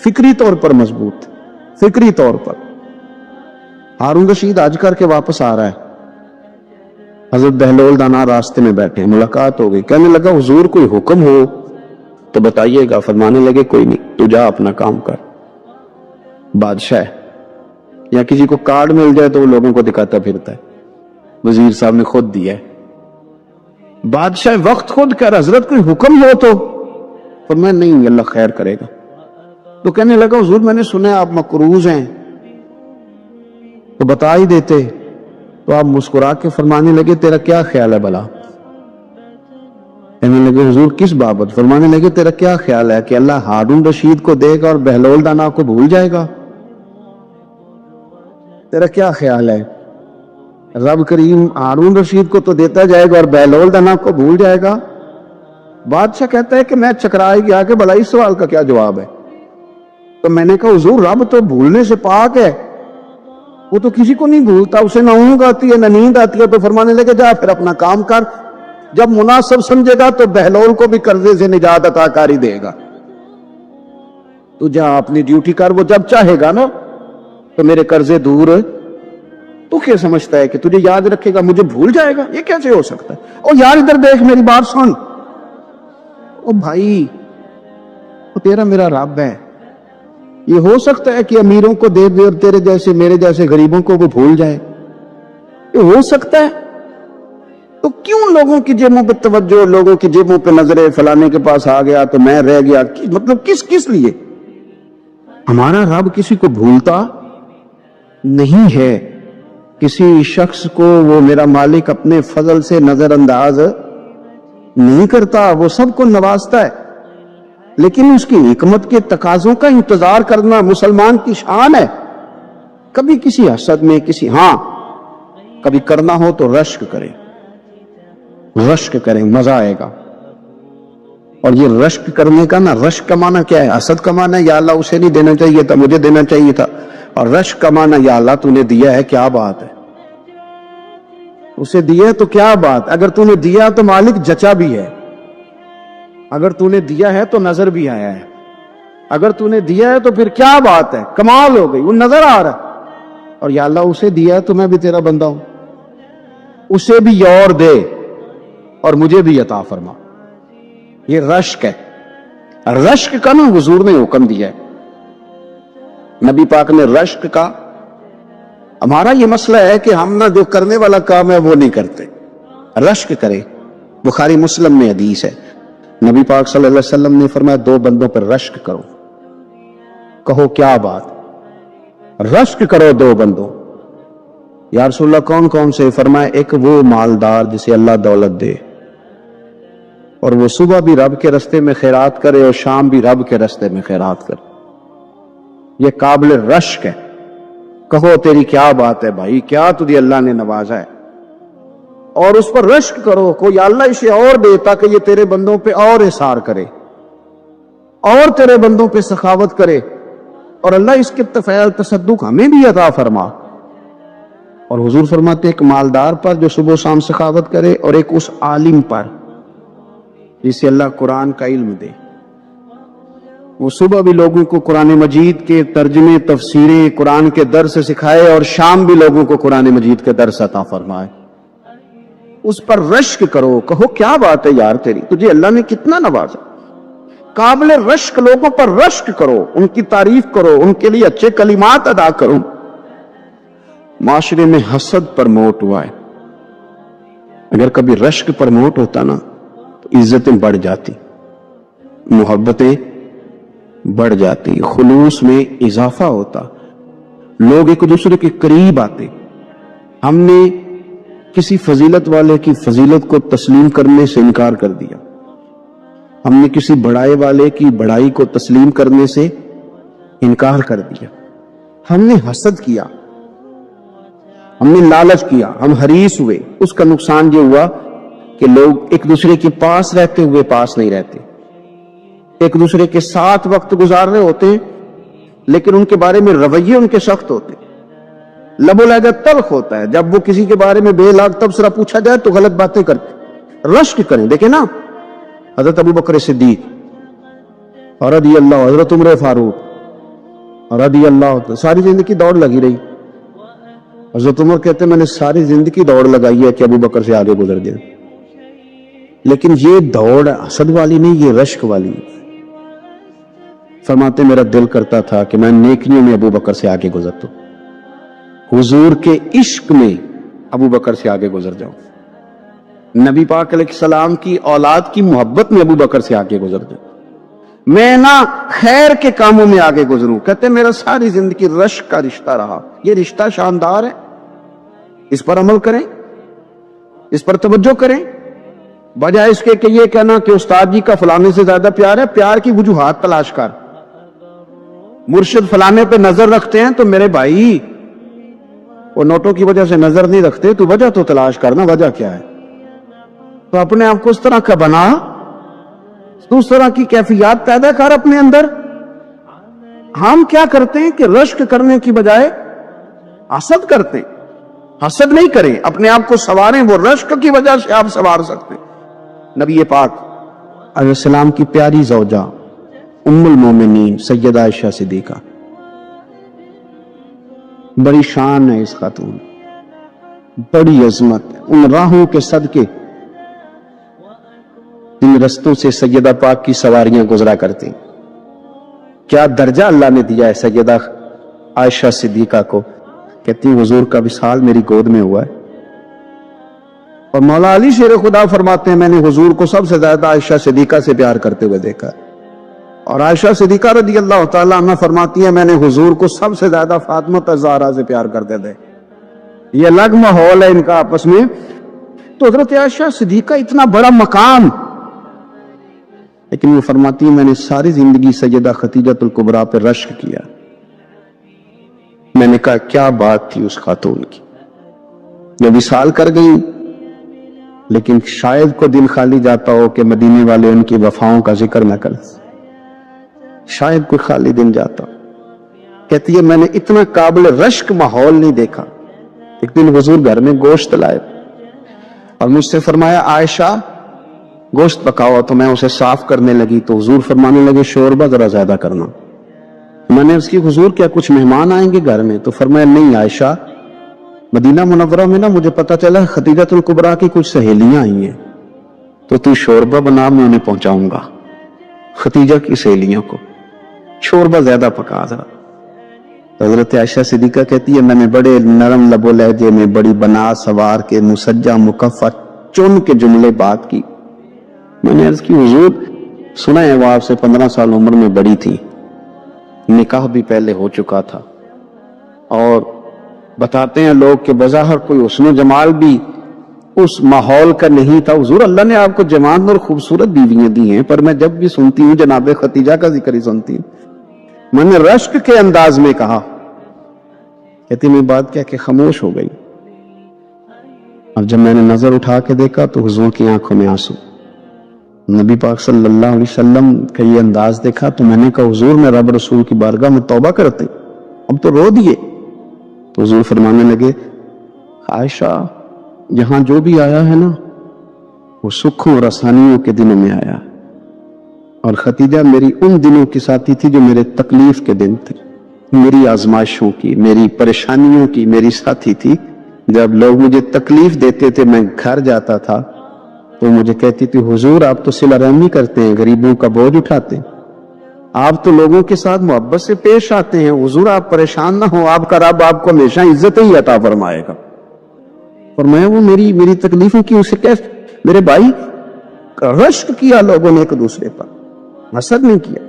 فکری طور پر مضبوط تھے، فکری طور پر۔ ہارون رشید حج کر کے واپس آ رہا ہے، حضرت بہلول دانا راستے میں بیٹھے ہیں، ملاقات ہو گئی، کہنے لگا حضور کوئی حکم ہو تو بتائیے گا. فرمانے لگے کوئی نہیں، تو جا اپنا کام کر. بادشاہ ہے یا کسی کو کارڈ مل جائے تو وہ لوگوں کو دکھاتا پھرتا ہے، وزیر صاحب نے خود دیا ہے. بادشاہ وقت خود کہہ رہا حضرت کوئی حکم ہو تو. فرمایا نہیں اللہ خیر کرے گا. تو کہنے لگا حضور میں نے سنا ہے آپ مقروض ہیں تو بتا ہی دیتے. تو آپ مسکرا کے فرمانے لگے تیرا کیا خیال ہے بھلا؟ کہنے لگے حضور کس بابت؟ فرمانے لگے تیرا کیا خیال ہے کہ اللہ ہارون رشید کو دے گا اور بہلول دانا کو بھول جائے گا؟ تیرا کیا خیال ہے رب کریم ہارون رشید کو تو دیتا جائے گا اور بہلول دانا کو بھول جائے گا؟ بادشاہ کہتا ہے کہ میں چکرائے گیا کہ بھلا اس سوال کا کیا جواب ہے. تو میں نے کہا حضور رب تو بھولنے سے پاک ہے، وہ تو کسی کو نہیں بھولتا، اسے نہ اونگ آتی ہے نہ نیند آتی ہے. تو فرمانے لگے جا پھر اپنا کام کر، جب مناسب سمجھے گا تو بہلول کو بھی قرضے سے نجات عطا کاری دے گا. تو جا اپنی ڈیوٹی کر، وہ جب چاہے گا نا تو میرے قرضے دور. تو کیا سمجھتا ہے کہ تجھے یاد رکھے گا مجھے بھول جائے گا؟ یہ کیسے ہو سکتا ہے؟ او یار ادھر دیکھ میری بات سن. او بھائی وہ تیرا میرا رب ہے، یہ ہو سکتا ہے کہ امیروں کو دے دے اور تیرے جیسے میرے جیسے غریبوں کو وہ بھول جائے؟ یہ ہو سکتا ہے؟ تو کیوں لوگوں کی جیبوں پہ توجہ، لوگوں کی جیبوں پہ نظریں، فلانے کے پاس آ گیا تو میں رہ گیا، مطلب کس لیے؟ ہمارا رب کسی کو بھولتا نہیں ہے. کسی شخص کو وہ میرا مالک اپنے فضل سے نظر انداز نہیں کرتا، وہ سب کو نوازتا ہے. لیکن اس کی حکمت کے تقاضوں کا انتظار کرنا مسلمان کی شان ہے. کبھی کسی حسد میں کبھی کرنا ہو تو رشک کریں، مزہ آئے گا. اور یہ رشک کرنے کا رشک کا معنی کیا ہے؟ حسد کا معنی ہے یا اللہ اسے نہیں دینا چاہیے تھا مجھے دینا چاہیے تھا، اور رشک کا معنی یا اللہ تو نے دیا ہے کیا بات ہے، اسے دیا ہے تو کیا بات. اگر تو نے دیا تو مالک جچا بھی ہے، اگر تو نے دیا ہے تو نظر بھی آیا ہے، اگر تو نے دیا ہے تو پھر کیا بات ہے، کمال ہو گئی، وہ نظر آ رہا. اور یا اللہ اسے دیا ہے تو میں بھی تیرا بندہ ہوں، اسے بھی اور دے اور مجھے بھی عطا فرما. یہ رشک ہے. رشک کا حضور نے حکم دیا ہے، نبی پاک نے رشک کا. ہمارا یہ مسئلہ ہے کہ ہم جو کرنے والا کام ہے وہ نہیں کرتے، رشک کرے. بخاری مسلم میں حدیث ہے، نبی پاک صلی اللہ علیہ وسلم نے فرمایا 2 بندوں پر رشک کرو. کہو کیا بات؟ رشک کرو 2 بندوں. یا رسول اللہ کون کون سے؟ فرمایا ایک وہ مالدار جسے اللہ دولت دے اور وہ صبح بھی رب کے رستے میں خیرات کرے اور شام بھی رب کے رستے میں خیرات کرے، یہ قابل رشک ہے. کہو تیری کیا بات ہے بھائی، کیا تجھے اللہ نے نوازا ہے، اور اس پر رشک کرو. کوئی اللہ اسے اور دے تاکہ یہ تیرے بندوں پہ اور احسار کرے اور تیرے بندوں پہ سخاوت کرے، اور اللہ اس کے فعل تصدق ہمیں بھی عطا فرما. اور حضور فرماتے ایک مالدار پر جو صبح و شام سخاوت کرے، اور ایک اس عالم پر جسے اللہ قرآن کا علم دے، وہ صبح بھی لوگوں کو قرآن مجید کے ترجمے، تفسیریں، قرآن کے درس سکھائے، اور شام بھی لوگوں کو قرآن مجید کے درس عطا فرمائے. اس پر رشک کرو. کہو کیا بات ہے یار تیری، تجھے اللہ نے کتنا نوازا. قابل رشک لوگوں پر رشک کرو، ان کی تعریف کرو، ان کے لیے اچھے کلمات ادا کرو. معاشرے میں حسد پرموٹ ہوا ہے، اگر کبھی رشک پرموٹ ہوتا تو عزتیں بڑھ جاتی، محبتیں بڑھ جاتی، خلوص میں اضافہ ہوتا، لوگ ایک دوسرے کے قریب آتے. ہم نے کسی فضیلت والے کی فضیلت کو تسلیم کرنے سے انکار کر دیا، ہم نے کسی بڑائی والے کی بڑائی کو تسلیم کرنے سے انکار کر دیا. ہم نے حسد کیا، ہم نے لالچ کیا، ہم حریص ہوئے. اس کا نقصان یہ ہوا کہ لوگ ایک دوسرے کے پاس رہتے ہوئے پاس نہیں رہتے، ایک دوسرے کے ساتھ وقت گزار رہے ہوتے ہیں لیکن ان کے بارے میں رویے ان کے سخت ہوتے، لب و لہجہ تلخ ہوتا ہے. جب وہ کسی کے بارے میں بے لاگ تبصرہ پوچھا جائے تو غلط باتیں کرتے. رشک کریں. دیکھیں نا حضرت ابو بکر صدیق رضی اللہ، حضرت عمر فاروق رضی اللہ، ساری زندگی دوڑ لگی رہی. حضرت عمر کہتے ہیں میں نے ساری زندگی دوڑ لگائی ہے کہ ابو بکر سے آگے گزر جائے، لیکن یہ دوڑ حسد والی نہیں، یہ رشک والی ہے۔ فرماتے میرا دل کرتا تھا کہ میں نیکیوں میں ابو بکر سے آگے گزرتا ہوں، حضور کے عشق میں ابو بکر سے آگے گزر جاؤں، نبی پاک علیہ السلام کی اولاد کی محبت میں ابو بکر سے آگے گزر جاؤں، میں نہ خیر کے کاموں میں آگے گزروں۔ کہتے میرا ساری زندگی رشک کا رشتہ رہا، یہ رشتہ شاندار ہے، اس پر عمل کریں، اس پر توجہ کریں، بجائے اس کے کہ یہ کہنا کہ استاد جی کا فلانے سے زیادہ پیار ہے، پیار کی وجوہات تلاش کر، مرشد فلانے پہ نظر رکھتے ہیں تو میرے بھائی وہ نوٹوں کی وجہ سے نظر نہیں رکھتے، تو وجہ تو تلاش کرنا، وجہ کیا ہے؟ تو اپنے آپ کو اس طرح کا بنا، تو اس طرح کی کیفیات پیدا کر اپنے اندر۔ ہم کیا کرتے ہیں کہ رشک کرنے کی بجائے حسد کرتے ہیں۔ حسد نہیں کریں، اپنے آپ کو سنواریں، وہ رشک کی وجہ سے آپ سنوار سکتے ہیں۔ نبی پاک علیہ السلام کی پیاری زوجہ ام المومنین سیدہ عائشہ صدیقہ، بڑی شان ہے اس خاتون، بڑی عظمت، ان راہوں کے صدقے ان رستوں سے سیدہ پاک کی سواریاں گزرا کرتی، کیا درجہ اللہ نے دیا ہے سیدہ عائشہ صدیقہ کو۔ کہتی حضور کا وصال میری گود میں ہوا ہے، اور مولا علی شیر خدا فرماتے ہیں میں نے حضور کو سب سے زیادہ عائشہ صدیقہ سے پیار کرتے ہوئے دیکھا، اور عائشہ صدیقہ رضی اللہ تعالیٰ عنہ فرماتی ہے میں نے حضور کو سب سے زیادہ فاطمہ الزہرا سے پیار کرتے تھے۔ یہ الگ ماحول ہے ان کا آپس میں۔ تو حضرت عائشہ صدیقہ اتنا بڑا مقام، لیکن وہ فرماتی ہے میں نے ساری زندگی سیدہ خدیجہ الکبریٰ پہ رشک کیا۔ میں نے کہا کیا بات تھی اس خاتون کی، جو وصال کر گئی، لیکن شاید کو دل خالی جاتا ہو کہ مدینے والے ان کی وفاؤں کا ذکر نہ کریں، شاید کوئی خالی دن جاتا۔ کہتی ہے میں نے اتنا قابل رشک ماحول نہیں دیکھا۔ ایک دن حضور گھر میں گوشت لائے اور مجھ سے فرمایا عائشہ گوشت پکاؤ، تو میں اسے صاف کرنے لگی تو حضور فرمانے لگے شوربہ ذرا زیادہ کرنا۔ میں نے اس کی حضور کیا کچھ مہمان آئیں گے گھر میں؟ تو فرمایا نہیں عائشہ، مدینہ منورہ میں نا مجھے پتا چلا خدیجہ الکبریٰ کی کچھ سہیلیاں آئی ہیں، تو شوربہ بنا، میں انہیں پہنچاؤں گا، خدیجہ کی سہیلیوں کو شوربہ زیادہ پکا ذرا۔ تو حضرت عائشہ صدیقہ کہتی ہے میں نے بڑے نرم لب و لہجے میں بڑی بنا سوار کے مسجع مکفہ چن کے جملے بات کی۔ میں نے عرض کی حضور سنا ہے وہ آپ سے 15 سال عمر میں بڑی تھی، نکاح بھی پہلے ہو چکا تھا، اور بتاتے ہیں لوگ کہ بظاہر کوئی حسن و جمال بھی اس ماحول کا نہیں تھا۔ حضور اللہ نے آپ کو جوان اور خوبصورت بیویاں دی ہیں، پر میں جب بھی سنتی ہوں جناب خدیجہ کا ذکر ہی سنتی ہوں۔ میں نے رشک کے انداز میں کہا، کہتی میں بات کیا کہ خاموش ہو گئی، اور جب میں نے نظر اٹھا کے دیکھا تو حضور کی آنکھوں میں آنسو، نبی پاک صلی اللہ علیہ وسلم کا یہ انداز دیکھا تو میں نے کہا حضور میں رب رسول کی بارگاہ میں توبہ کرتے، اب تو رو دیے۔ تو حضور فرمانے لگے عائشہ یہاں جو بھی آیا ہے نا وہ سکھوں اور آسانیوں کے دنوں میں آیا، اور خدیجہ میری ان دنوں کی ساتھی تھی جو میرے تکلیف کے دن تھے، میری آزمائشوں کی، میری پریشانیوں کی میری ساتھی تھی۔ جب لوگ مجھے تکلیف دیتے تھے میں گھر جاتا تھا تو مجھے کہتی تھی حضور آپ تو صلہ رحمی کرتے ہیں، غریبوں کا بوجھ اٹھاتے ہیں، آپ تو لوگوں کے ساتھ محبت سے پیش آتے ہیں، حضور آپ پریشان نہ ہو، آپ کا رب آپ کو ہمیشہ عزت ہی عطا فرمائے گا۔ فرمایا وہ میری تکلیفوں کی اسے کیسے؟ میرے بھائی رشک کیا لوگوں نے ایک دوسرے پر، حسد نہیں کیا۔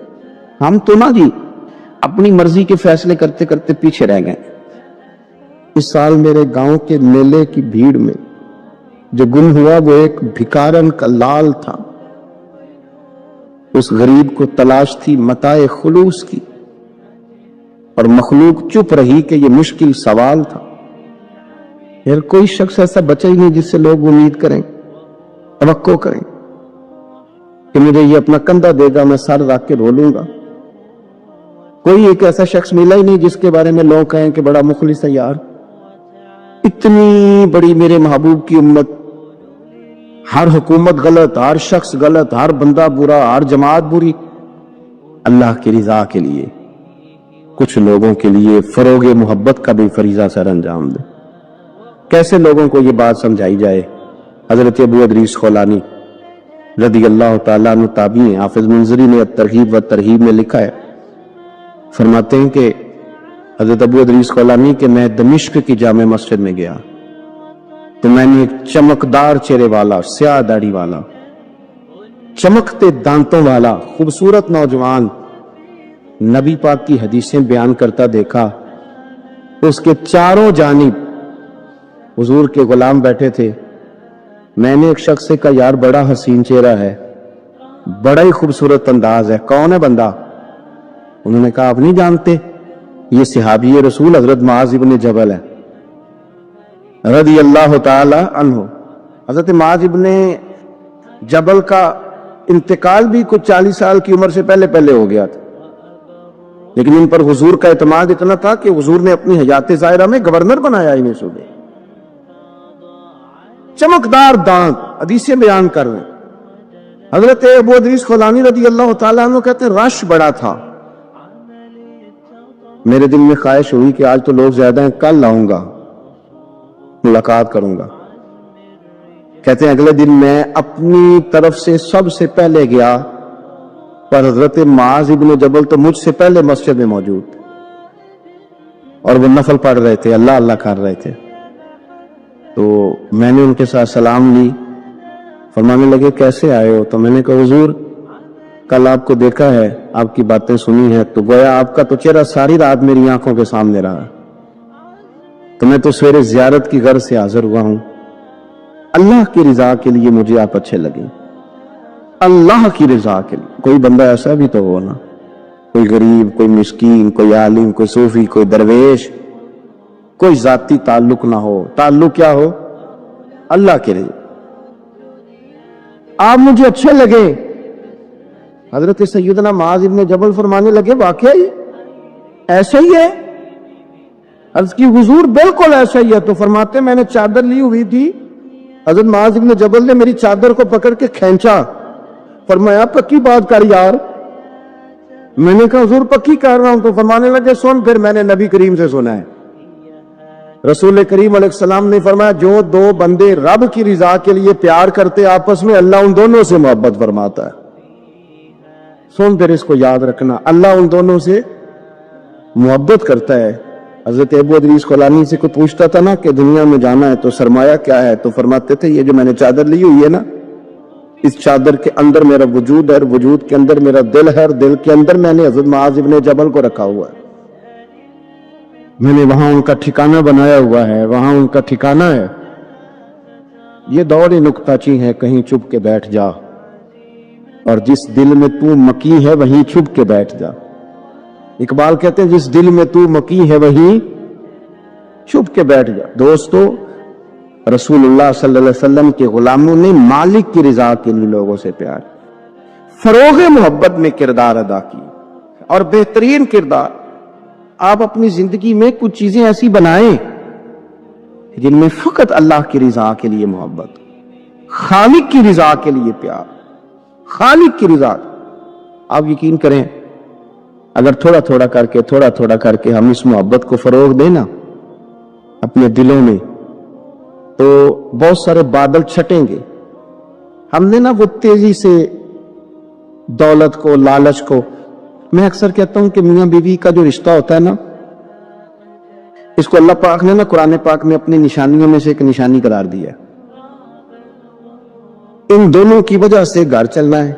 ہم تو نہ جی اپنی مرضی کے فیصلے کرتے کرتے پیچھے رہ گئے۔ اس سال میرے گاؤں کے میلے کی بھیڑ میں جو گم ہوا وہ ایک بھکارن کا لال تھا، اس غریب کو تلاش تھی متاع خلوص کی، اور مخلوق چپ رہی کہ یہ مشکل سوال تھا۔ پھر کوئی شخص ایسا بچا ہی نہیں جس سے لوگ امید کریں، توقع کریں کہ مجھے یہ اپنا کندھا دے گا میں سر رکھ کے رو لوں گا۔ کوئی ایک ایسا شخص ملا ہی نہیں جس کے بارے میں لوگ کہیں کہ بڑا مخلص ہے یار۔ اتنی بڑی میرے محبوب کی امت، ہر حکومت غلط، ہر شخص غلط، ہر بندہ برا، ہر جماعت بری، اللہ کی رضا کے لیے کچھ لوگوں کے لیے فروغ محبت کا بھی فریضہ سر انجام دے۔ کیسے لوگوں کو یہ بات سمجھائی جائے؟ حضرت ابو ادریس خولانی رضی اللہ تعالیٰ عنہ تابعی ہیں. حافظ منذری نے الترغیب و ترہیب میں لکھا ہے، فرماتے ہیں کہ حضرت ابو ادریس خولانی کہ میں دمشق کی جامع مسجد میں گیا تو میں نے ایک چمکدار چہرے والا، سیاہ داڑھی والا، چمکتے دانتوں والا خوبصورت نوجوان نبی پاک کی حدیثیں بیان کرتا دیکھا. اس کے چاروں جانب حضور کے غلام بیٹھے تھے. میں نے ایک شخص سے کہا یار بڑا حسین چہرہ ہے، بڑا ہی خوبصورت انداز ہے، کون ہے بندہ؟ انہوں نے کہا آپ نہیں جانتے، یہ صحابی رسول حضرت معاذ ابن جبل ہے رضی اللہ تعالی عنہ. حضرت معاذ ابن جبل کا انتقال بھی کچھ 40 سال کی عمر سے پہلے ہو گیا تھا، لیکن ان پر حضور کا اعتماد اتنا تھا کہ حضور نے اپنی حیات ظاہرہ میں گورنر بنایا انہیں صوبے. چمکدار دانت، حدیثیں بیان کر رہے ہیں. حضرت ابو ادریس خولانی رضی اللہ تعالیٰ عنہ کہتے ہیں رش بڑا تھا. میرے دل میں خواہش ہوئی کہ آج تو لوگ زیادہ ہیں، کل آؤں گا ملاقات کروں گا. کہتے ہیں اگلے دن میں اپنی طرف سے سب سے پہلے گیا، پر حضرت معاذ ابن جبل تو مجھ سے پہلے مسجد میں موجود تھے اور وہ نفل پڑھ رہے تھے، اللہ اللہ کر رہے تھے. تو میں نے ان کے ساتھ سلام لی. فرمانے لگے کیسے آئے ہو؟ تو میں نے کہا حضور کل آپ کو دیکھا ہے، آپ کی باتیں سنی ہیں، تو گویا آپ کا تو چہرہ ساری رات میری آنکھوں کے سامنے رہا، تو میں تو سویرے زیارت کی غرض سے حاضر ہوا ہوں. اللہ کی رضا کے لیے مجھے آپ اچھے لگے، اللہ کی رضا کے لیے. کوئی بندہ ایسا بھی تو ہو نا، کوئی غریب، کوئی مسکین، کوئی عالم، کوئی صوفی، کوئی درویش، کوئی ذاتی تعلق نہ ہو. تعلق کیا ہو؟ اللہ کے لیے. آپ مجھے اچھے لگے. حضرت سیدنا معاذ ابن جبل فرمانے لگے واقعی ایسا ہی ہے؟ عرض کی حضور بالکل ایسا ہی ہے. تو فرماتے میں نے چادر لی ہوئی تھی، حضرت معاذ ابن جبل نے میری چادر کو پکڑ کے کھینچا، فرمایا پکی بات کر یار. میں نے کہا حضور پکی کر رہا ہوں. تو فرمانے لگے سن، پھر میں نے نبی کریم سے سنا ہے، رسول کریم علیہ السلام نے فرمایا جو دو بندے رب کی رضا کے لیے پیار کرتے آپس میں، اللہ ان دونوں سے محبت فرماتا ہے. سن پھر اس کو یاد رکھنا، اللہ ان دونوں سے محبت کرتا ہے. حضرت ابو ادریس خولانی سے کوئی پوچھتا تھا نا کہ دنیا میں جانا ہے تو سرمایہ کیا ہے، تو فرماتے تھے یہ جو میں نے چادر لی ہوئی ہے نا، اس چادر کے اندر میرا وجود ہے، وجود کے اندر میرا دل ہے، اور دل کے اندر میں نے حضرت معاذ ابن جبل کو رکھا ہوا ہے. میں نے وہاں ان کا ٹھکانہ بنایا ہوا ہے، وہاں ان کا ٹھکانہ ہے. یہ دور نکتہ چی ہے، کہیں چھپ کے بیٹھ جا، اور جس دل میں تو مکی ہے وہیں چھپ کے بیٹھ جا. اقبال کہتے ہیں جس دل میں تو مکی ہے وہیں چھپ کے بیٹھ جا. دوستو رسول اللہ صلی اللہ علیہ وسلم کے غلاموں نے مالک کی رضا کے لیے لوگوں سے پیار، فروغ محبت میں کردار ادا کی، اور بہترین کردار. آپ اپنی زندگی میں کچھ چیزیں ایسی بنائیں جن میں فقط اللہ کی رضا کے لیے محبت، خالق کی رضا کے لیے پیار، خالق کی رضا. آپ یقین کریں اگر تھوڑا تھوڑا کر کے ہم اس محبت کو فروغ دیں نا اپنے دلوں میں، تو بہت سارے بادل چھٹیں گے. ہم نے نا وہ تیزی سے دولت کو، لالچ کو، میں اکثر کہتا ہوں کہ میاں بیوی کا جو رشتہ ہوتا ہے نا، اس کو اللہ پاک نے نا قرآن پاک میں اپنی نشانیوں میں سے ایک نشانی قرار دیا ہے. ان دونوں کی وجہ سے گھر چلنا ہے،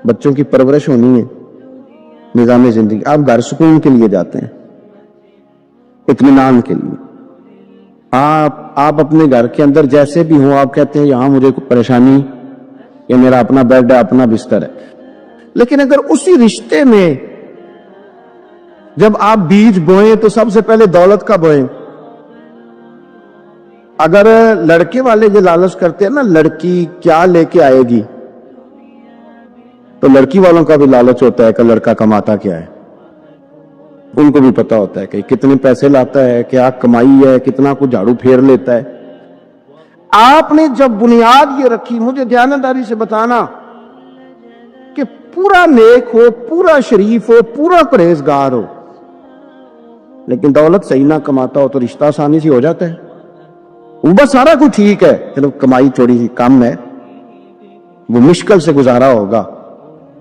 بچوں کی پرورش ہونی ہے، نظام زندگی. آپ گھر سکون کے لیے جاتے ہیں، اطمینان کے لیے. آپ اپنے گھر کے اندر جیسے بھی ہوں، آپ کہتے ہیں یہاں مجھے کوئی پریشانی، یہ میرا اپنا بیڈ ہے، اپنا بستر ہے. لیکن اگر اسی رشتے میں جب آپ بیج بوئیں تو سب سے پہلے دولت کا بوئیں. اگر لڑکے والے یہ لالچ کرتے ہیں نا لڑکی کیا لے کے آئے گی، تو لڑکی والوں کا بھی لالچ ہوتا ہے کہ لڑکا کماتا کیا ہے. ان کو بھی پتا ہوتا ہے کہ کتنے پیسے لاتا ہے، کیا کمائی ہے، کتنا کو جھاڑو پھیر لیتا ہے. آپ نے جب بنیاد یہ رکھی، مجھے دیانتداری سے بتانا کہ پورا نیک ہو، پورا شریف ہو، پورا پرہیزگار ہو، لیکن دولت صحیح نہ کماتا ہو تو رشتہ آسانی سے ہو جاتا ہے. وہ بس سارا کچھ ٹھیک ہے، چلو کمائی تھوڑی سی کم ہے، وہ مشکل سے گزارا ہوگا.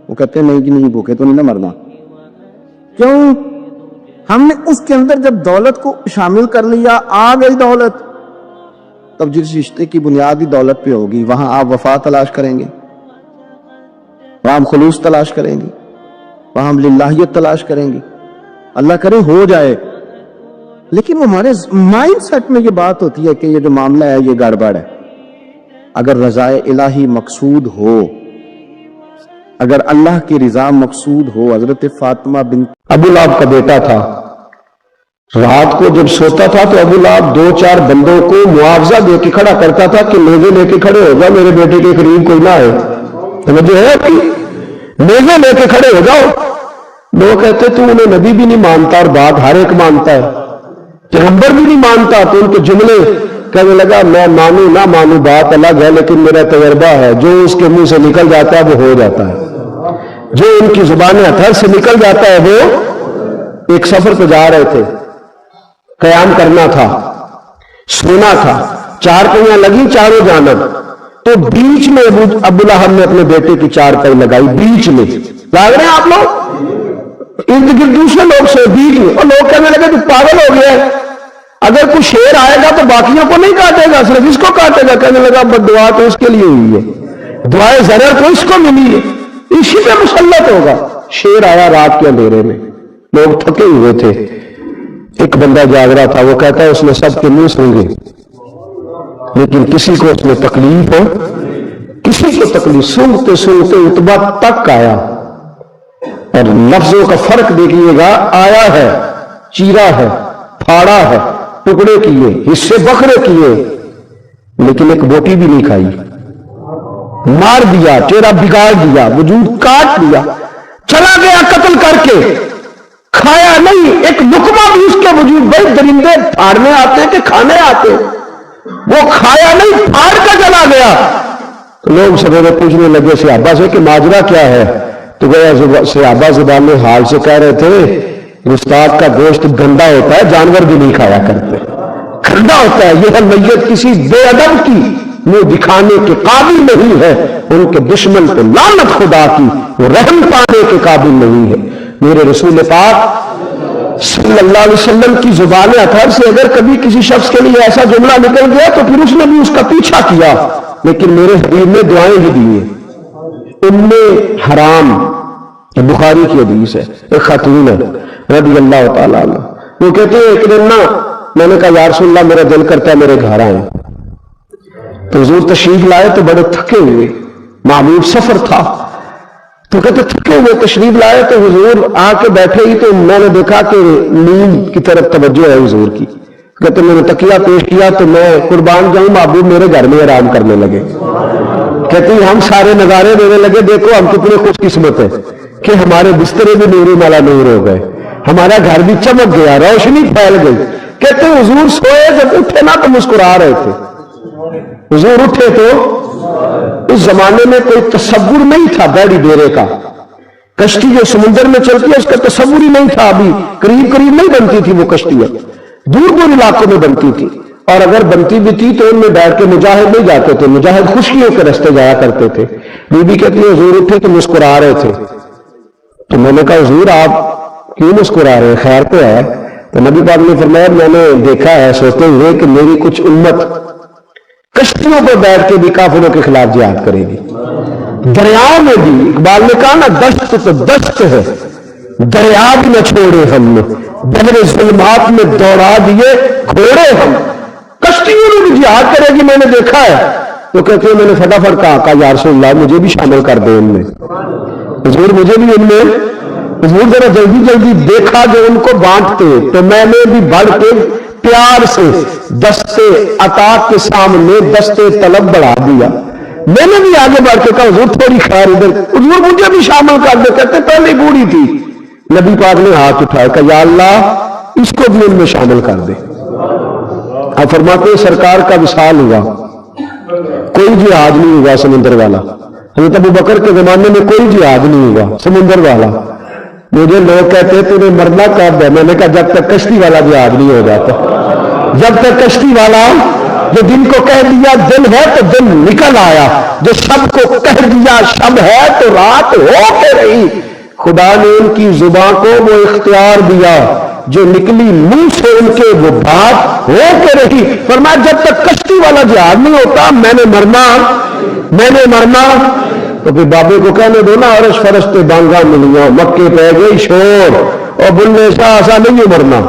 وہ کہتے ہیں نہیں جی نہیں، بھوکے تو نہیں نہ مرنا. کیوں؟ ہم نے اس کے اندر جب دولت کو شامل کر لیا، آ گئی دولت، تب جس رشتے کی بنیاد ہی دولت پہ ہوگی وہاں آپ وفا تلاش کریں گے، وہاں ہم خلوص تلاش کریں گے، وہاں ہم للہیت تلاش کریں گے. اللہ کرے ہو جائے. لیکن وہ ہمارے مائنڈ سیٹ میں یہ بات ہوتی ہے کہ یہ جو معاملہ ہے یہ گڑبڑ ہے. اگر رضائے الہی مقصود ہو، اگر اللہ کی رضا مقصود ہو. حضرت فاطمہ بنت ابو لہب کا بیٹا تھا، رات کو جب سوتا تھا تو ابو لہب 2-4 بندوں کو معاوضہ دے کے کھڑا کرتا تھا کہ میزے لے کے کھڑے ہو جاؤ، میرے بیٹے کے قریب کوئی نہ آئے. سمجھے ہے کہ میزے لے کے کھڑے ہو جاؤ. لوگ کہتے تو انہیں نبی بھی نہیں مانتا اور بات ہر ایک مانتا ہے، پیغمبر بھی نہیں مانتا. تو ان کے جملے کہنے لگا میں مانوں نہ مانوں بات الگ ہے، لیکن میرا تجربہ ہے جو اس کے منہ سے نکل جاتا ہے وہ ہو جاتا ہے، جو ان کی زبان ہتھر سے نکل جاتا ہے وہ. ایک سفر پہ جا رہے تھے، قیام کرنا تھا، سونا تھا، 4 پہیاں لگی چاروں جانب. تو بیچ میں ابو لہب نے اپنے بیٹے کی 4 پہی لگائی، بیچ میں. لاگ رہے ہیں آپ لوگ؟ ارد گرد دوسرے لوگ سے بیچ میں. اور لوگ کہنے لگے تو پاگل ہو گیا ہے، اگر کوئی شیر آئے گا تو باقیوں کو نہیں کاٹے گا، صرف اس کو کاٹے گا. کہنے لگا بد دعا تو اس کے لیے ہوئی ہے، دعائے ضرر تو اس کو ملی ہے، اسی پہ مسلط ہوگا. شیر آیا رات کے اندھیرے میں، لوگ تھکے ہوئے تھے، ایک بندہ جاگ رہا تھا. وہ کہتا ہے اس نے سب کے منہ سونگے لیکن کسی کو اس میں تکلیف ہو، کسی کو تکلیف. سونگتے سونگتے اتبا تک آیا. اور لفظوں کا فرق دیکھیے گا، آیا ہے، چیرا ہے، پھاڑا ہے، ٹکڑے کیے، حصے بکھرے کیے، لیکن ایک بوٹی بھی نہیں کھائی. مار دیا، چہرہ بگاڑ دیا، وجود کاٹ دیا، چلا گیا قتل کر کے، کھایا نہیں ایک لقمہ بھی اس کے وجود. بھائی درندے پھاڑنے آتے ہیں کہ کھانے آتے ہیں؟ وہ کھایا نہیں، پھاڑ کا چلا گیا. تو لوگ سب پوچھنے لگے صحابہ سے کہ ماجرا کیا ہے؟ تو گیا صحابہ زبان حال سے کہہ رہے تھے استاد کا گوشت گندا ہوتا ہے، جانور بھی نہیں کھایا کرتے، گندا ہوتا ہے. یہ میت کسی بے ادب کی منہ دکھانے کے قابل نہیں ہے. ان کے دشمن کو لعنت خدا کی، وہ رحم پانے کے قابل نہیں ہے. میرے رسول پاک صلی اللہ علیہ وسلم کی زبان اطہر سے اگر کبھی کسی شخص کے لیے ایسا جملہ نکل گیا تو پھر اس نے بھی اس کا پیچھا کیا، لیکن میرے حبیب نے دعائیں ہی دی ہیں. ام حرام، بخاری کی حدیث ہے، ایک خاتون ہے رضی اللہ تعالیٰ عنہ. وہ کہتے ہیں ایک دن نا میں نے کہا یا رسول اللہ میرا دل کرتا ہے میرے گھر آئیں. تو حضور تشریف لائے تو بڑے تھکے ہوئے، معمول سفر تھا. تو کہتے تھکے ہوئے تشریف لائے تو حضور آ کے بیٹھے ہی تو میں نے دیکھا کہ نیند کی طرف توجہ ہے حضور کی. کہتے میں نے تکیہ پیش کیا تو میں قربان جاؤں محبوب میرے گھر میں آرام کرنے لگے. کہتے ہیں ہم سارے نظارے دینے لگے، دیکھو ہم کتنے خوش قسمت ہیں کہ ہمارے بسترے بھی نور مالا نور ہو گئے، ہمارا گھر بھی چمک گیا، روشنی پھیل گئی. کہتے ہیں حضور سوئے جب اٹھے نا تو مسکرا رہے تھے. حضور اٹھے تو اس زمانے میں کوئی تصور نہیں تھا بیڑی ڈیرے کا. کشتی جو سمندر میں چلتی ہے اس کا تصور ہی نہیں تھا. ابھی قریب قریب نہیں بنتی تھی وہ کشتیاں، دور دور علاقوں میں بنتی تھی. اور اگر بنتی بھی تھی تو ان میں بیٹھ کے مجاہد نہیں جاتے تھے، مجاہد خوشیوں کے راستے جایا کرتے تھے. بی بی کہتی ہے حضور اٹھے تو مسکرا رہے تھے. تو میں نے کہا حضور آپ کیوں مسکرا رہے ہیں، خیر تو ہے؟ تو نبی پاک نے فرمایا میں نے دیکھا ہے سوچتے ہوئے کہ میری کچھ امت کشتیوں پر بیٹھ کے بھی کافروں کے خلاف جہاد کرے گی، دریاؤں میں بھی. اقبال نے کہا نا دشت تو دشت ہے، دریا بھی نہ چھوڑے ہم نے، بحر ظلمات میں دوڑا دیے گھوڑے ہم. کشتیوں میں بھی جہاد کرے گی، میں نے دیکھا ہے. تو کہتے ہیں میں نے فٹافٹ کہا یا رسول اللہ مجھے بھی شامل کر دیں ان میں. حضور مجھے بھی ان میں. حضور ذرا جلدی جلدی دیکھا جو ان کو بانٹتے، تو میں نے بھی بڑھ کے پیار سے دستے عطا کے سامنے دستے طلب بڑھا دیا. میں نے بھی آگے بڑھ کے کہا حضور تھوڑی خیر ادھر، حضور مجھے بھی شامل کر دے. کہتے پہلے بوڑھی تھی. نبی پاک نے ہاتھ اٹھایا کہ یا اللہ اس کو بھی ان میں شامل کر دے. آپ فرماتے ہیں سرکار کا وصال ہوا، کوئی جہاد نہیں ہوا سمندر والا. حضرت ابو بکر کے زمانے میں کوئی جہاد نہیں ہوا سمندر والا. مجھے لوگ کہتے تو نے مرنا کب ہے؟ میں نے کہا جب تک کشتی والا جہاد نہیں ہو جاتا، جب تک کشتی والا جو دن کو کہہ دیا دن ہے تو دن نکل آیا، جو شب کو کہہ دیا شب ہے تو رات ہو کے رہی۔ خدا نے ان کی زبان کو وہ اختیار دیا، جو نکلی منہ سے ان کے وہ بات ہو کے رہی۔ فرمایا جب تک کشتی والا جہاد نہیں ہوتا میں نے مرنا تو پھر بابے کو کہنے دو نا، عرش فرشتے بانگا ملیاں مکے پہ گئی شور، اور بلے شاہ ایسا نہیں مرنا،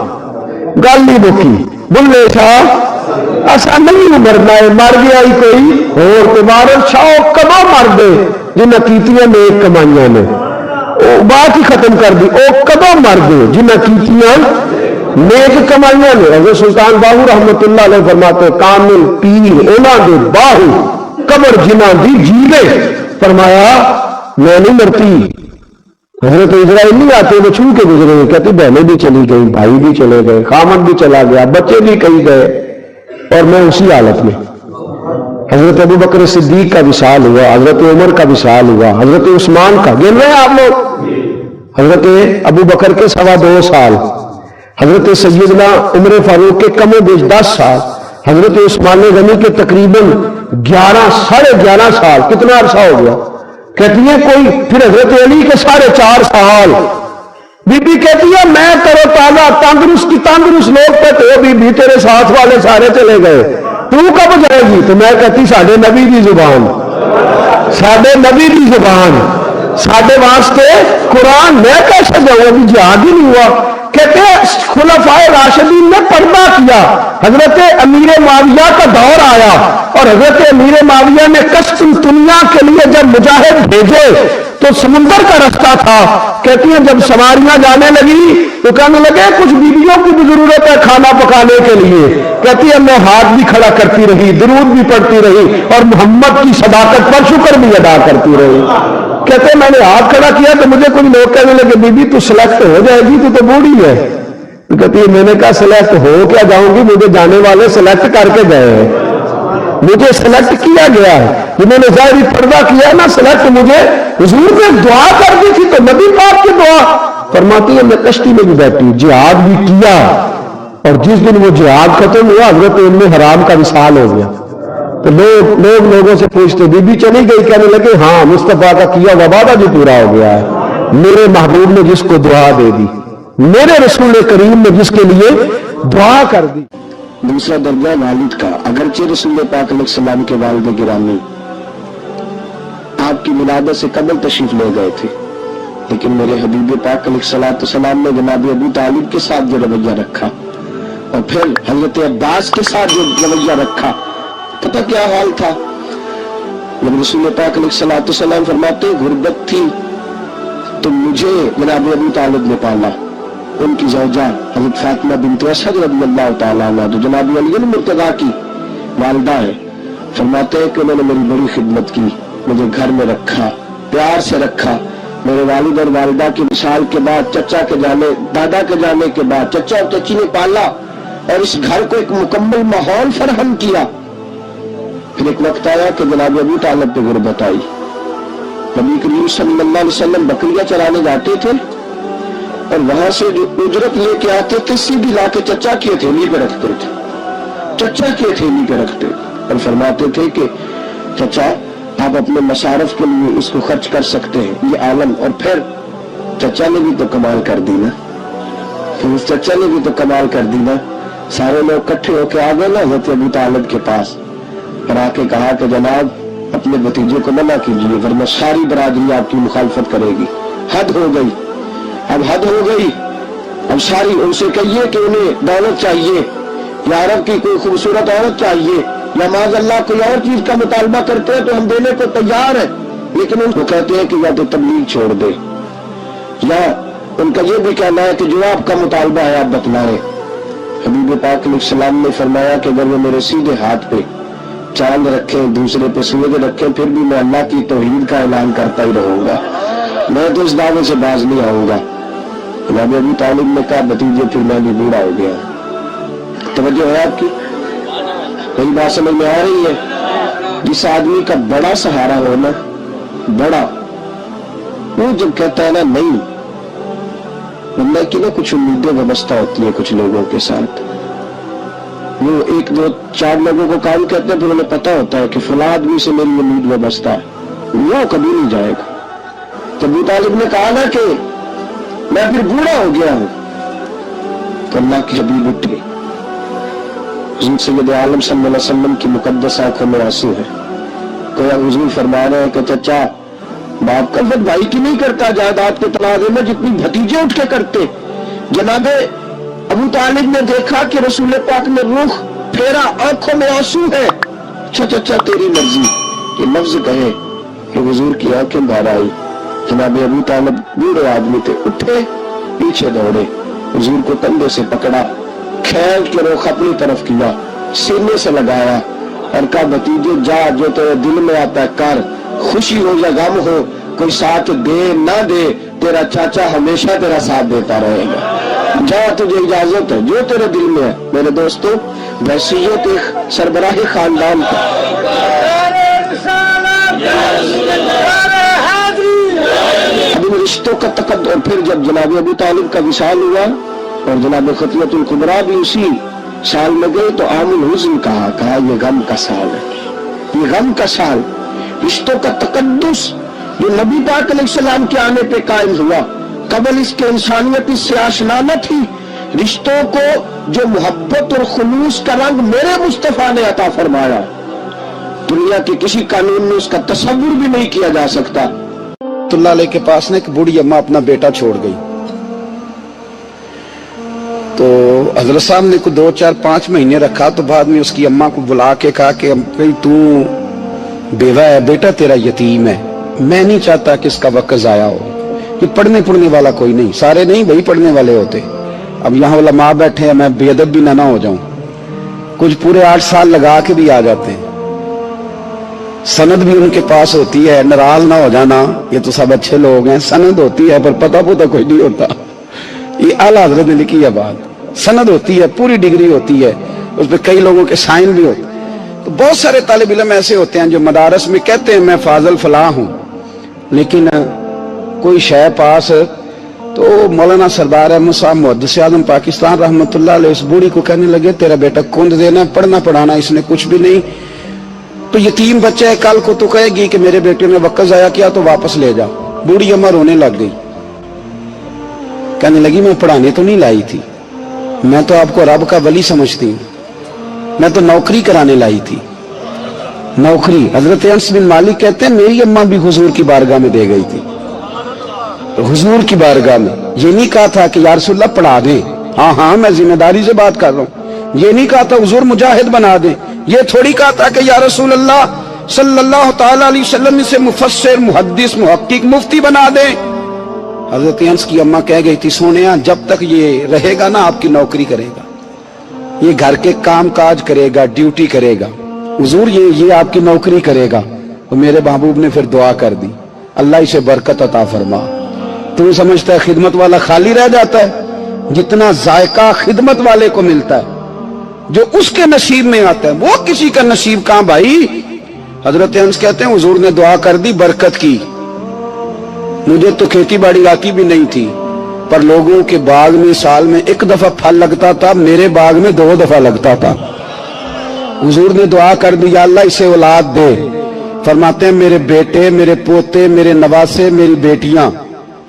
گل نہیں بکی، بلے شاہ ایسا نہیں مرنا ہے، مر گیا ہی کوئی اور تمہارے شاہ کدوں مر دے جنہیں کیتیاں نیک کمائیاں نے، بات ہی ختم کر دی، او کدوں مر دے جنہیں کیتیاں نیک کمائیاں نے۔ حضرت سلطان باہو رحمت اللہ علیہ فرماتے کامل پیر اونا دے باہو قبر جنہ دی جیوے، فرمایا میں نہیں مرتی۔ حضرت اسرائیل نہیں آتے وہ چھو کے گزرے ہوئے، کہتے بہنیں بھی چلی گئی، بھائی بھی چلے گئے، خامن بھی چلا گیا، بچے بھی کہیں گئے، اور میں اسی حالت میں۔ حضرت ابو بکر صدیق کا وصال ہوا، حضرت عمر کا وصال ہوا، حضرت عثمان کا، گن رہے ہیں آپ لوگ؟ حضرت ابو بکر کے 2.25 سال، حضرت سیدنا عمر فاروق کے کم و بیش 10 سال، حضرت عثمان غنی کے تقریباً 11 سال، کتنا عرصہ ہو گیا؟ کہتی ہے کوئی، پھر حضرت علی کے 4.5 سال۔ بی بی کہتی ہے میں ترو تازہ تندرست لوگ پہ تو بی بی تیرے ساتھ والے سارے چلے گئے، تو کب جائے گی؟ تو میں کہتی ساڈے نبی دی زبان، ساڈے واسطے قرآن، میں کیسے جاؤں؟ ابھی جہاد ہی نہیں ہوا۔ کہتے ہیں خلفائے راشدین نے پردہ کیا، حضرت امیر معاویہ کا دور آیا اور حضرت امیر معاویہ نے قسطنطنیہ کے لیے جب مجاہد بھیجے تو سمندر کا رستہ تھا، کہتی ہیں جب سواریاں جانے لگی تو کہنے لگے کچھ بیویوں کی بھی ضرورت ہے کھانا پکانے کے لیے، کہتی ہے میں ہاتھ بھی کھڑا کرتی رہی، درود بھی پڑھتی رہی اور محمد کی صداقت پر شکر بھی ادا کرتی رہی۔ کہتے ہیں میں نے ہاتھ کھڑا کیا تو مجھے کچھ لوگ کہنے لگے بی بی تو سلیکٹ ہو جائے گی، تو بوڑھی ہے۔ تو کہتی ہے میں نے کہا سلیکٹ ہو کیا جاؤں گی، مجھے جانے والے سلیکٹ کر کے گئے ہیں، مجھے سلیکٹ کیا گیا ہے، جنہوں نے ظاہری پردہ کیا نا سلیکٹ مجھے، حضور نے دعا کر دی تھی تو نبی پاک کی دعا۔ فرماتی ہے میں کشتی میں بھی بیٹھی، جہاد بھی کیا، اور جس دن وہ جہاد ختم ہوا حضرت ام حرام کا وصال ہو گیا، تو لوگوں سے پوچھتے بی بی چلی گئی؟ کہنے لگے ہاں مصطفیٰ کا کیا ہوا وعدہ جو پورا ہو گیا ہے، میرے محبوب نے جس کو دعا دے دی، میرے رسول کریم نے جس کے لیے دعا کر دی۔ دوسرا درجہ والد کا، اگرچہ رسول پاک علیہ السلام کے والد گرامی آپ کی ولادت سے قبل تشریف لے گئے تھے، لیکن میرے حبیب پاک علیہ السلام نے جناب ابو طالب کے ساتھ جو رویہ رکھا اور پھر حضرت عباس کے ساتھ جو رویہ رکھا، پتہ کیا حال تھا؟ جب رسول پاک علیہ السلام فرماتے غربت تھی تو مجھے جناب ابو طالب نے پالا، ان کی زوجہ حضرت فاطمہ بنت اسد رضی اللہ تعالیٰ عنہ جو جناب علی المرتضیٰ کی والدہ ہے، فرماتے ہیں کہ انہوں نے میری بڑی خدمت کی، مجھے گھر میں رکھا، پیار سے رکھا۔ میرے والد اور والدہ کی وصال کے بعد، چچا کے جانے، دادا کے جانے کے بعد چچا اور چچی نے پالا اور اس گھر کو ایک مکمل ماحول فراہم کیا۔ پھر ایک وقت آیا کہ جناب ابو طالب پہ غربت آئی، نبی کریم صلی اللہ علیہ وسلم بکریاں چرانے جاتے تھے اور وہاں سے جو اجرت لے کے آتے تھے سیدھی لا کے چچا کی ہتھیلی پہ رکھتے تھے، اور فرماتے تھے کہ چچا آپ اپنے مصارف کے لیے اس کو خرچ کر سکتے ہیں، یہ عالم۔ اور پھر چچا نے بھی تو کمال کر دی نا، سارے لوگ اکٹھے ہو کے آ گئے نا حضرت ابو طالب کے پاس اور آ کے کہا کہ جناب اپنے بھتیجے کو منع کیجیے ورنہ ساری برادری آپ کی مخالفت کرے گی، حد ہو گئی، اب ساری ان سے کہیے کہ انہیں دولت چاہیے یا عرب کی کوئی خوبصورت عورت چاہیے یا معاذ اللہ کوئی اور چیز کا مطالبہ کرتے ہیں تو ہم دینے کو تیار ہیں، لیکن ان کو کہتے ہیں کہ یا تو تبلیغ چھوڑ دے، یا ان کا یہ بھی کہنا ہے کہ جو آپ کا مطالبہ ہے آپ بتلائیں۔ حبیب پاک علیہ السلام نے فرمایا کہ اگر وہ میرے سیدھے ہاتھ پہ چاند رکھیں، دوسرے پہ سورج رکھیں، پھر بھی میں اللہ کی توحید کا اعلان کرتا ہی رہوں گا، میں تو اس دعوے سے باز نہیں آؤں گا۔ جناب ابو طالب نے کہا بھتیجے پھر میں بھی بوڑھا ہو گیا۔ توجہ ہے آپ کی؟ میری بات سمجھ میں آ رہی ہے؟ جس آدمی کا بڑا سہارا ہونا، بڑا، وہ جب کہتا ہے نا نہیں، بندہ کی نا کچھ امیدیں وابستہ ہوتی ہیں کچھ لوگوں کے ساتھ، وہ ایک دو چار لوگوں کو کام کرتے ہیں، پھر انہیں پتا ہوتا ہے کہ فلاں آدمی سے میری امید وابستہ ہے، وہ کبھی نہیں جائے گا۔ تو ابو طالب نے کہا نا کہ میں پھر بوڑھا ہو گیا ہوں، تو اللہ کے حبیب اٹھے، حضور سید عالم صلی اللہ علیہ وسلم کی مقدس آنکھوں میں آنسو ہے۔ کوئی حضور فرما رہے ہیں کہ چچا باپ کا خود بھائی کی نہیں کرتا جائیداد کے تنازع میں جتنی بھتیجے اٹھ کے کرتے۔ جناب ابو طالب نے دیکھا کہ رسول پاک نے رخ پھیرا، آنکھوں میں آنسو ہے، چچا تیری مرضی، یہ لفظ کہے کہ حضور کی آنکھیں باہر آئی۔ جناب ابو طالب بوڑھے آدمی تھے، اٹھے، پیچھے دوڑے، حضور کو کندھے سے پکڑا، کھیل کے رخ اپنی طرف کیا، سینے سے لگایا اور کہا بھتیجے جا، جو تیرے دل میں آتا ہے کر، خوشی ہو یا غم ہو، کوئی ساتھ دے نہ دے، تیرا چاچا ہمیشہ تیرا ساتھ دیتا رہے گا، جا تجھے اجازت ہے، جو تیرے دل میں ہے۔ میرے دوستو، بحیثیت ایک سربراہ خاندان کا اب ان رشتوں کا تقدم، پھر جب جناب ابو طالب کا وصال ہوا اور جناب خطیۃ الکبریٰ بھی اسی سال میں گئے تو عام الحزن کہا یہ غم کا سال ہے، یہ غم کا سال۔ رشتوں کا تقدس جو نبی پاک علیہ السلام کے آنے پہ قائم ہوا، قبل اس کے انسانیت اس سے آشنا نہ تھی۔ رشتوں کو جو محبت اور خلوص کا رنگ میرے مصطفیٰ نے عطا فرمایا، دنیا کے کسی قانون میں اس کا تصور بھی نہیں کیا جا سکتا۔ اللہ علیہ کے پاس نے ایک بوڑھی اماں اپنا بیٹا چھوڑ گئی، تو حضرت صاحب نے کوئی 2 4 5 مہینے رکھا، تو بعد میں اس کی اماں کو بلا کے کہا کہ تو بیوہ ہے، بیٹا تیرا یتیم ہے، میں نہیں چاہتا کہ اس کا وقت ضائع ہو، یہ پڑھنے والا کوئی نہیں، سارے نہیں بھائی پڑھنے والے ہوتے، اب یہاں علماء بیٹھے ہیں، میں بے ادب بھی نہ ہو جاؤں، کچھ پورے 8 سال لگا کے بھی آ جاتے ہیں، سند بھی ان کے پاس ہوتی ہے، ناراض نہ ہو جانا، یہ تو سب اچھے لوگ ہیں، سند ہوتی ہے پر پتہ کوئی نہیں ہوتا، یہ اعلیٰ حضرت نے لکھی ہے بات، سند ہوتی ہے، پوری ڈگری ہوتی ہے، اس پہ کئی لوگوں کے سائن بھی ہوتے ہیں۔ تو بہت سارے طالب علم ایسے ہوتے ہیں جو مدارس میں کہتے ہیں میں فاضل فلاں ہوں، لیکن کوئی شے پاس، تو مولانا سردار احمد صاحب محدث اعظم پاکستان رحمۃ اللہ علیہ اس بوڑھی کو کہنے لگے تیرا بیٹا کند دینا، پڑھنا پڑھانا اس نے کچھ بھی نہیں، تو یتیم بچہ ہے، کل کو تو کہے گی کہ میرے بیٹے نے وقت ضائع کیا تو واپس لے جا۔ بوڑھی اماں رونے لگ گئی، کہنے لگی میں پڑھانے تو نہیں لائی تھی، میں تو آپ کو رب کا ولی سمجھتی ہوں، میں تو نوکری کرانے لائی تھی، نوکری۔ حضرت انس بن مالک کہتے ہیں میری اماں بھی حضور کی بارگاہ میں دے گئی تھی، حضور کی بارگاہ میں یہ نہیں کہا تھا کہ یا رسول اللہ پڑھا دیں، ہاں میں ذمہ داری سے بات کر رہا ہوں، یہ نہیں کہا تھا حضور مجاہد بنا دیں، یہ تھوڑی کہا تھا کہ یا رسول اللہ صلی اللہ تعالی علیہ وسلم سے مفسر محدث محقق مفتی بنا دیں۔ حضرت انس کی اماں کہہ گئی تھی سونیا جب تک یہ رہے گا نا آپ کی نوکری کرے گا، یہ گھر کے کام کاج کرے گا، ڈیوٹی کرے گا، حضور یہ آپ کی نوکری کرے گا۔ تو میرے محبوب نے پھر دعا کر دی اللہ اسے برکت عطا فرما۔ تو سمجھتا ہے خدمت والا خالی رہ جاتا ہے؟ جتنا ذائقہ خدمت والے کو ملتا ہے، جو اس کے نصیب میں آتا ہے، وہ کسی کا نصیب کہاں بھائی۔ حضرت انس کہتے ہیں حضور نے دعا کر دی برکت کی، مجھے تو کھیتی باڑی آتی بھی نہیں تھی، پر لوگوں کے باغ میں سال میں 1 دفعہ پھل لگتا تھا، میرے باغ میں 2 دفعہ لگتا تھا۔ حضور نے دعا کر دی یا اللہ اسے اولاد دے، فرماتے ہیں میرے بیٹے، میرے پوتے، میرے نواسے، میری بیٹیاں،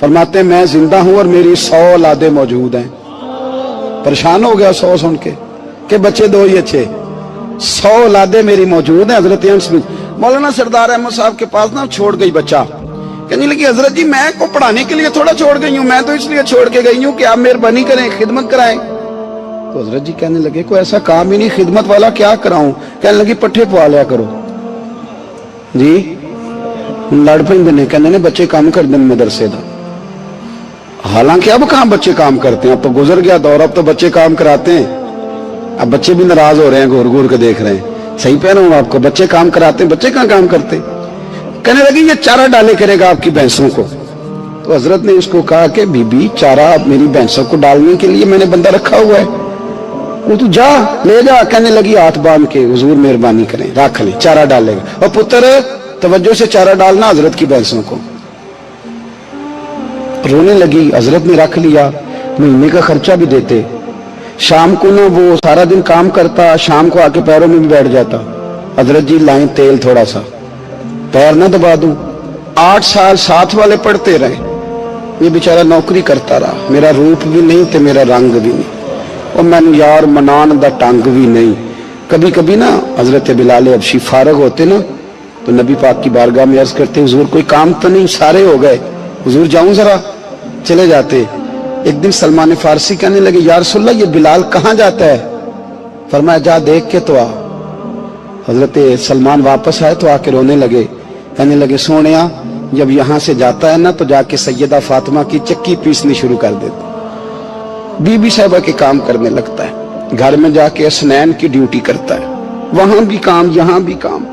فرماتے ہیں میں زندہ ہوں اور میری 100 اولادیں موجود ہیں۔ پریشان ہو گیا 100 سن کے کہ بچے 2 ہی اچھے، 100 اولادیں میری موجود ہیں۔ حضرت انس بن مولانا سردار احمد صاحب کے پاس نہ چھوڑ گئی بچہ، کہنے لگی حضرت جی میں کو پڑھانے کے لیے تھوڑا چھوڑ گئی ہوں، میں تو اس لیے چھوڑ کے گئی ہوں کہ آپ مہربانی کریں خدمت کرائیں۔ تو حضرت جی کہنے لگے کوئی ایسا کام ہی نہیں، خدمت والا کیا کراؤں؟ کہنے لگی پٹھے پوا لیا کرو جی، لڑ پہ کہنے نے بچے کام کر دیں مدرسے دا، حالانکہ اب کہاں بچے کام کرتے ہیں، اب تو گزر گیا دور، اب تو بچے کام کراتے ہیں، اب بچے بھی ناراض ہو رہے ہیں، گور گور کے دیکھ رہے ہیں، صحیح پہ رہا ہوں آپ کو، بچے کام کراتے ہیں، بچے کہاں کام کرتے؟ کہنے لگی یہ چارہ ڈالے کرے گا آپ کی بھینسوں کو۔ تو حضرت نے اس کو کہا کہ بی بی چارہ میری بھینسوں کو ڈالنے کے لیے میں نے بندہ رکھا ہوا ہے، وہ تو جا لے جا۔ کہنے لگی ہاتھ باندھ کے حضور مہربانی کریں رکھ لیں، چارہ ڈالے گا، اور پتر توجہ سے چارہ ڈالنا حضرت کی بھینسوں کو۔ رونے لگی، حضرت نے رکھ لیا، مہینے کا خرچہ بھی دیتے، شام کو نا وہ سارا دن کام کرتا, شام کو آ کے پیروں میں بھی بیٹھ جاتا, حضرت جی لائیں تیل تھوڑا سا, پیر نہ دبا دوں. 8 سال ساتھ والے پڑھتے رہے, یہ بیچارہ نوکری کرتا رہا, میرا روپ بھی نہیں تے میرا رنگ بھی نہیں, اور میں نے یار منان دا ٹنگ بھی نہیں. کبھی کبھی نا حضرت بلال حبشی فارغ ہوتے نا تو نبی پاک کی بارگاہ میں عرض کرتے, حضور کوئی کام تو نہیں, سارے ہو گئے, حضور جاؤں ذرا, چلے جاتے. ایک دن سلمان فارسی کہنے لگے, یا رسول اللہ یہ بلال کہاں جاتا ہے؟ فرمایا جا دیکھ کے تو آ. حضرت سلمان واپس آئے تو آ کے رونے لگے, کہنے لگے سونیا جب یہاں سے جاتا ہے نا تو جا کے سیدہ فاطمہ کی چکی پیسنی شروع کر دیتا, بی بی صاحبہ کے کام کرنے لگتا ہے, گھر میں جا کے اسنین کی ڈیوٹی کرتا ہے, وہاں بھی کام یہاں بھی کام.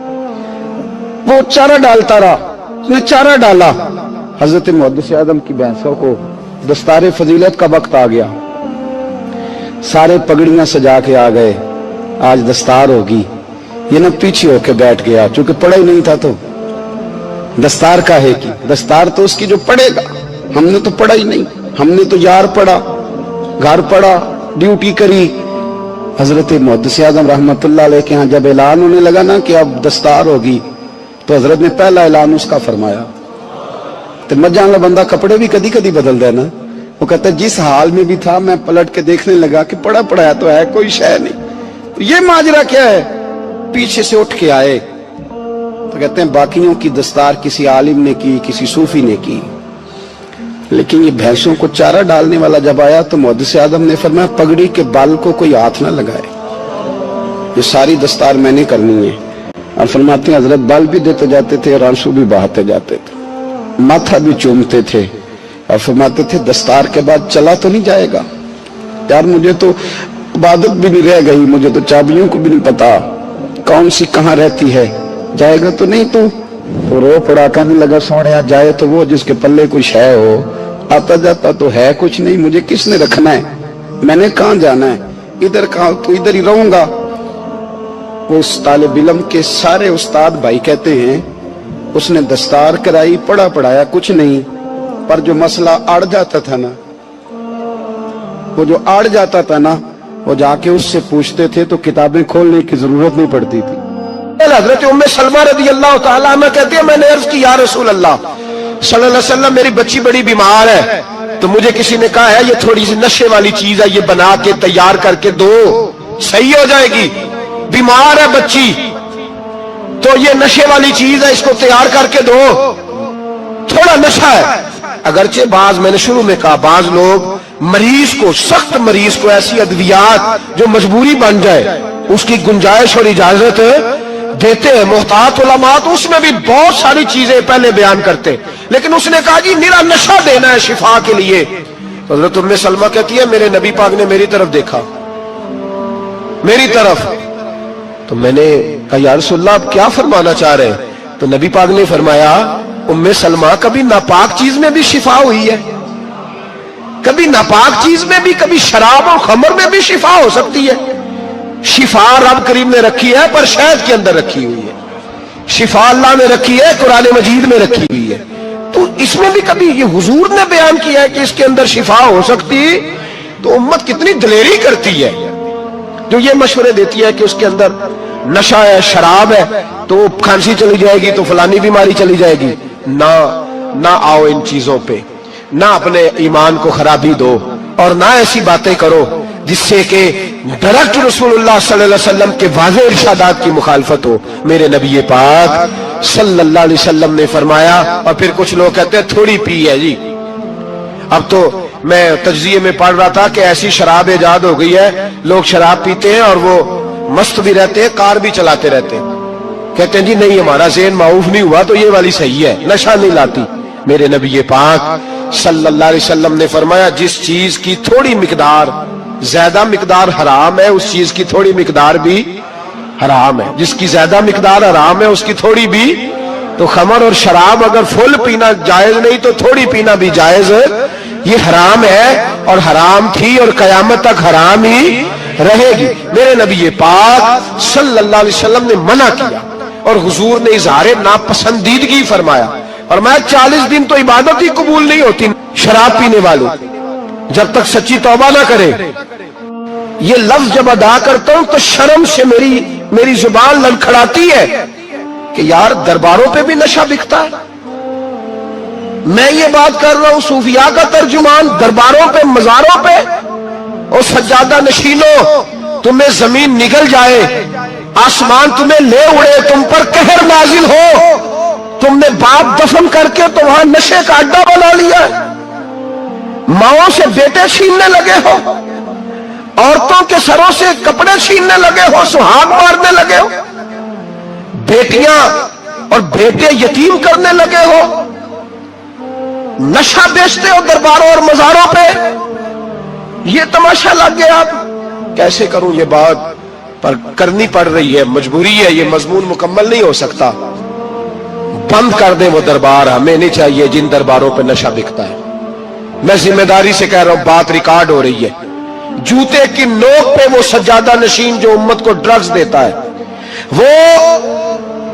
وہ چارہ ڈالتا رہا, اس نے چارہ ڈالا. حضرت محدث اعظم کی بھینسوں کو دستار فضیلت کا وقت آ گیا, سارے پگڑیاں سجا کے آ گئے, آج دستار ہوگی. یہ نہ پیچھے ہو کے بیٹھ گیا, چونکہ پڑھا ہی نہیں تھا تو دستار کاہے کی, دستار تو اس کی جو پڑھے گا, ہم نے تو پڑھا ہی نہیں, ہم نے تو یار پڑھا, گھر پڑھا, ڈیوٹی کری. حضرت محدث اعظم رحمت اللہ علیہ کے ہاں جب اعلان ہونے لگا نا کہ اب دستار ہوگی, تو حضرت نے پہلا اعلان اس کا فرمایا. تو مجھان والا بندہ کپڑے بھی کدی کدی بدل دے نا, وہ کہتا ہے جس حال میں بھی تھا میں پلٹ کے دیکھنے لگا کہ پڑھا پڑھایا تو ہے, کوئی شے نہیں, تو یہ ماجرا کیا ہے؟ پیچھے سے اٹھ کے آئے تو کہتے ہیں باقیوں کی دستار کسی عالم نے کی, کسی صوفی نے کی, لیکن یہ بھینسوں کو چارہ ڈالنے والا جب آیا تو محدث اعظم نے فرمایا پگڑی کے بال کو کوئی ہاتھ نہ لگائے, یہ ساری دستار میں نے کرنی ہے. اور فرماتے ہیں حضرت بال بھی دیتے جاتے تھے اور آنسو بھی بہاتے جاتے تھے, ماتھا بھی چومتے تھے, اور فرماتے تھے دستار کے بعد چلا تو نہیں جائے گا یار, مجھے تو عبادت بھی نہیں رہ گئی, مجھے تو چابیوں کو بھی نہیں پتا کون سی کہاں رہتی ہے, جائے گا تو نہیں تو رو پڑا. کہنے لگا سونیا جائے تو وہ جس کے پلے کوئی شے ہو, آتا جاتا تو ہے کچھ نہیں, مجھے کس نے رکھنا ہے, میں نے کہاں جانا ہے, ادھر کہاں تو ادھر ہی رہوں گا. اس طالب علم کے سارے استاد بھائی کہتے ہیں اس نے دستار کرائی, پڑھا پڑھایا کچھ نہیں, پر جو مسئلہ اڑ جاتا تھا نا, وہ جو اڑ جاتا تھا نا, وہ جا کے اس سے پوچھتے تھے تو کتابیں کھولنے کی ضرورت نہیں پڑتی تھی. حضرت ام سلمہ رضی اللہ تعالیٰ عنہ کہتے ہیں میں نے عرض کی یا رسول اللہ صلی اللہ علیہ وسلم میری بچی بڑی بیمار ہے, تو مجھے کسی نے کہا ہے یہ تھوڑی سی نشے والی چیز ہے, یہ بنا کے تیار کر کے دو صحیح ہو جائے گی, بیمار ہے بچی تو یہ نشے والی چیز ہے, اس کو تیار کر کے دو, تھوڑا نشہ ہے. اگرچہ بعض, میں نے شروع میں کہا, بعض لوگ مریض کو, سخت مریض کو ایسی ادویات جو مجبوری بن جائے اس کی گنجائش اور اجازت دیتے ہیں. محتاط علماء تو اس میں بھی بہت ساری چیزیں پہلے بیان کرتے, لیکن اس نے کہا جی میرا نشہ دینا ہے شفا کے لیے. حضرت ام سلمہ کہتی ہے میرے نبی پاک نے میری طرف دیکھا, میری طرف, تو میں نے کہا یا رسول اللہ آپ کیا فرمانا چاہ رہے ہیں؟ تو نبی پاک نے فرمایا ام سلمہ کبھی ناپاک چیز میں بھی شفا ہوئی ہے, کبھی ناپاک چیز میں بھی, کبھی شراب اور خمر میں بھی شفا ہو سکتی ہے. شفا رب کریم نے رکھی ہے پر شہد کے اندر رکھی ہوئی ہے, شفا اللہ نے رکھی ہے قرآن مجید میں رکھی ہوئی ہے, تو اس میں بھی کبھی یہ حضور نے بیان کیا ہے کہ اس کے اندر شفا ہو سکتی, تو امت کتنی دلیری کرتی ہے جو یہ مشورے دیتی ہے کہ اس کے اندر نشہ ہے, شراب ہے, تو کھانسی چلی جائے گی تو فلانی بیماری چلی جائے گی. نہ آؤ ان چیزوں پہ, نہ اپنے ایمان کو خرابی دو, اور نہ ایسی باتیں کرو جس سے کہ ڈائریکٹ رسول اللہ صلی اللہ علیہ وسلم کے واضح ارشادات کی مخالفت ہو. میرے نبی پاک صلی اللہ علیہ وسلم نے فرمایا, اور پھر کچھ لوگ کہتے ہیں تھوڑی پی ہے جی. اب تو میں تجزیے میں پڑھ رہا تھا کہ ایسی شراب ایجاد ہو گئی ہے, لوگ شراب پیتے ہیں اور وہ مست بھی رہتے ہیں, کار بھی چلاتے رہتے ہیں, کہتے ہیں جی نہیں ہمارا ذہن معاف نہیں ہوا تو یہ والی صحیح ہے, نشہ نہیں لاتی. میرے نبی پاک صلی اللہ علیہ وسلم نے فرمایا جس چیز کی تھوڑی مقدار, زیادہ مقدار حرام ہے اس چیز کی تھوڑی مقدار بھی حرام ہے, جس کی زیادہ مقدار حرام ہے اس کی تھوڑی بھی. تو خمر اور شراب اگر فل پینا جائز نہیں تو تھوڑی پینا بھی جائز, یہ حرام ہے اور حرام تھی اور قیامت تک حرام ہی رہے گی. میرے نبی پاک صلی اللہ علیہ وسلم نے منع کیا اور حضور نے اظہار ناپسندیدگی فرمایا, اور میں 40 دن تو عبادت ہی قبول نہیں ہوتی شراب پینے والوں جب تک سچی توبہ نہ کرے. یہ لفظ جب ادا کرتا ہوں تو شرم سے میری زبان لڑکھڑاتی ہے کہ یار درباروں پہ بھی نشہ بکتا ہے. میں یہ بات کر رہا ہوں صوفیاء کا ترجمان، درباروں پہ مزاروں پہ. اور سجادہ نشینوں، تمہیں زمین نگل جائے، آسمان تمہیں لے اڑے، تم پر قہر نازل ہو، تم نے باپ دفن کر کے تو وہاں نشے کا اڈا بنا لیا، ماؤں سے بیٹے چھیننے لگے ہو، عورتوں کے سروں سے کپڑے چھیننے لگے ہو، سہاگ مارنے لگے ہو، بیٹیاں اور بیٹے یتیم کرنے لگے ہو، نشہ بیچتے ہو درباروں اور مزاروں پہ. یہ تماشا لگ گیا. کیسے کروں یہ بات، پر کرنی پڑ رہی ہے، مجبوری ہے، یہ مضمون مکمل نہیں ہو سکتا. بند کر دیں وہ دربار، ہمیں نہیں چاہیے جن درباروں پہ نشہ بکتا ہے. میں ذمہ داری سے کہہ رہا ہوں، بات ریکارڈ ہو رہی ہے. جوتے کی نوک پہ وہ سجادہ نشین جو امت کو ڈرگز دیتا ہے،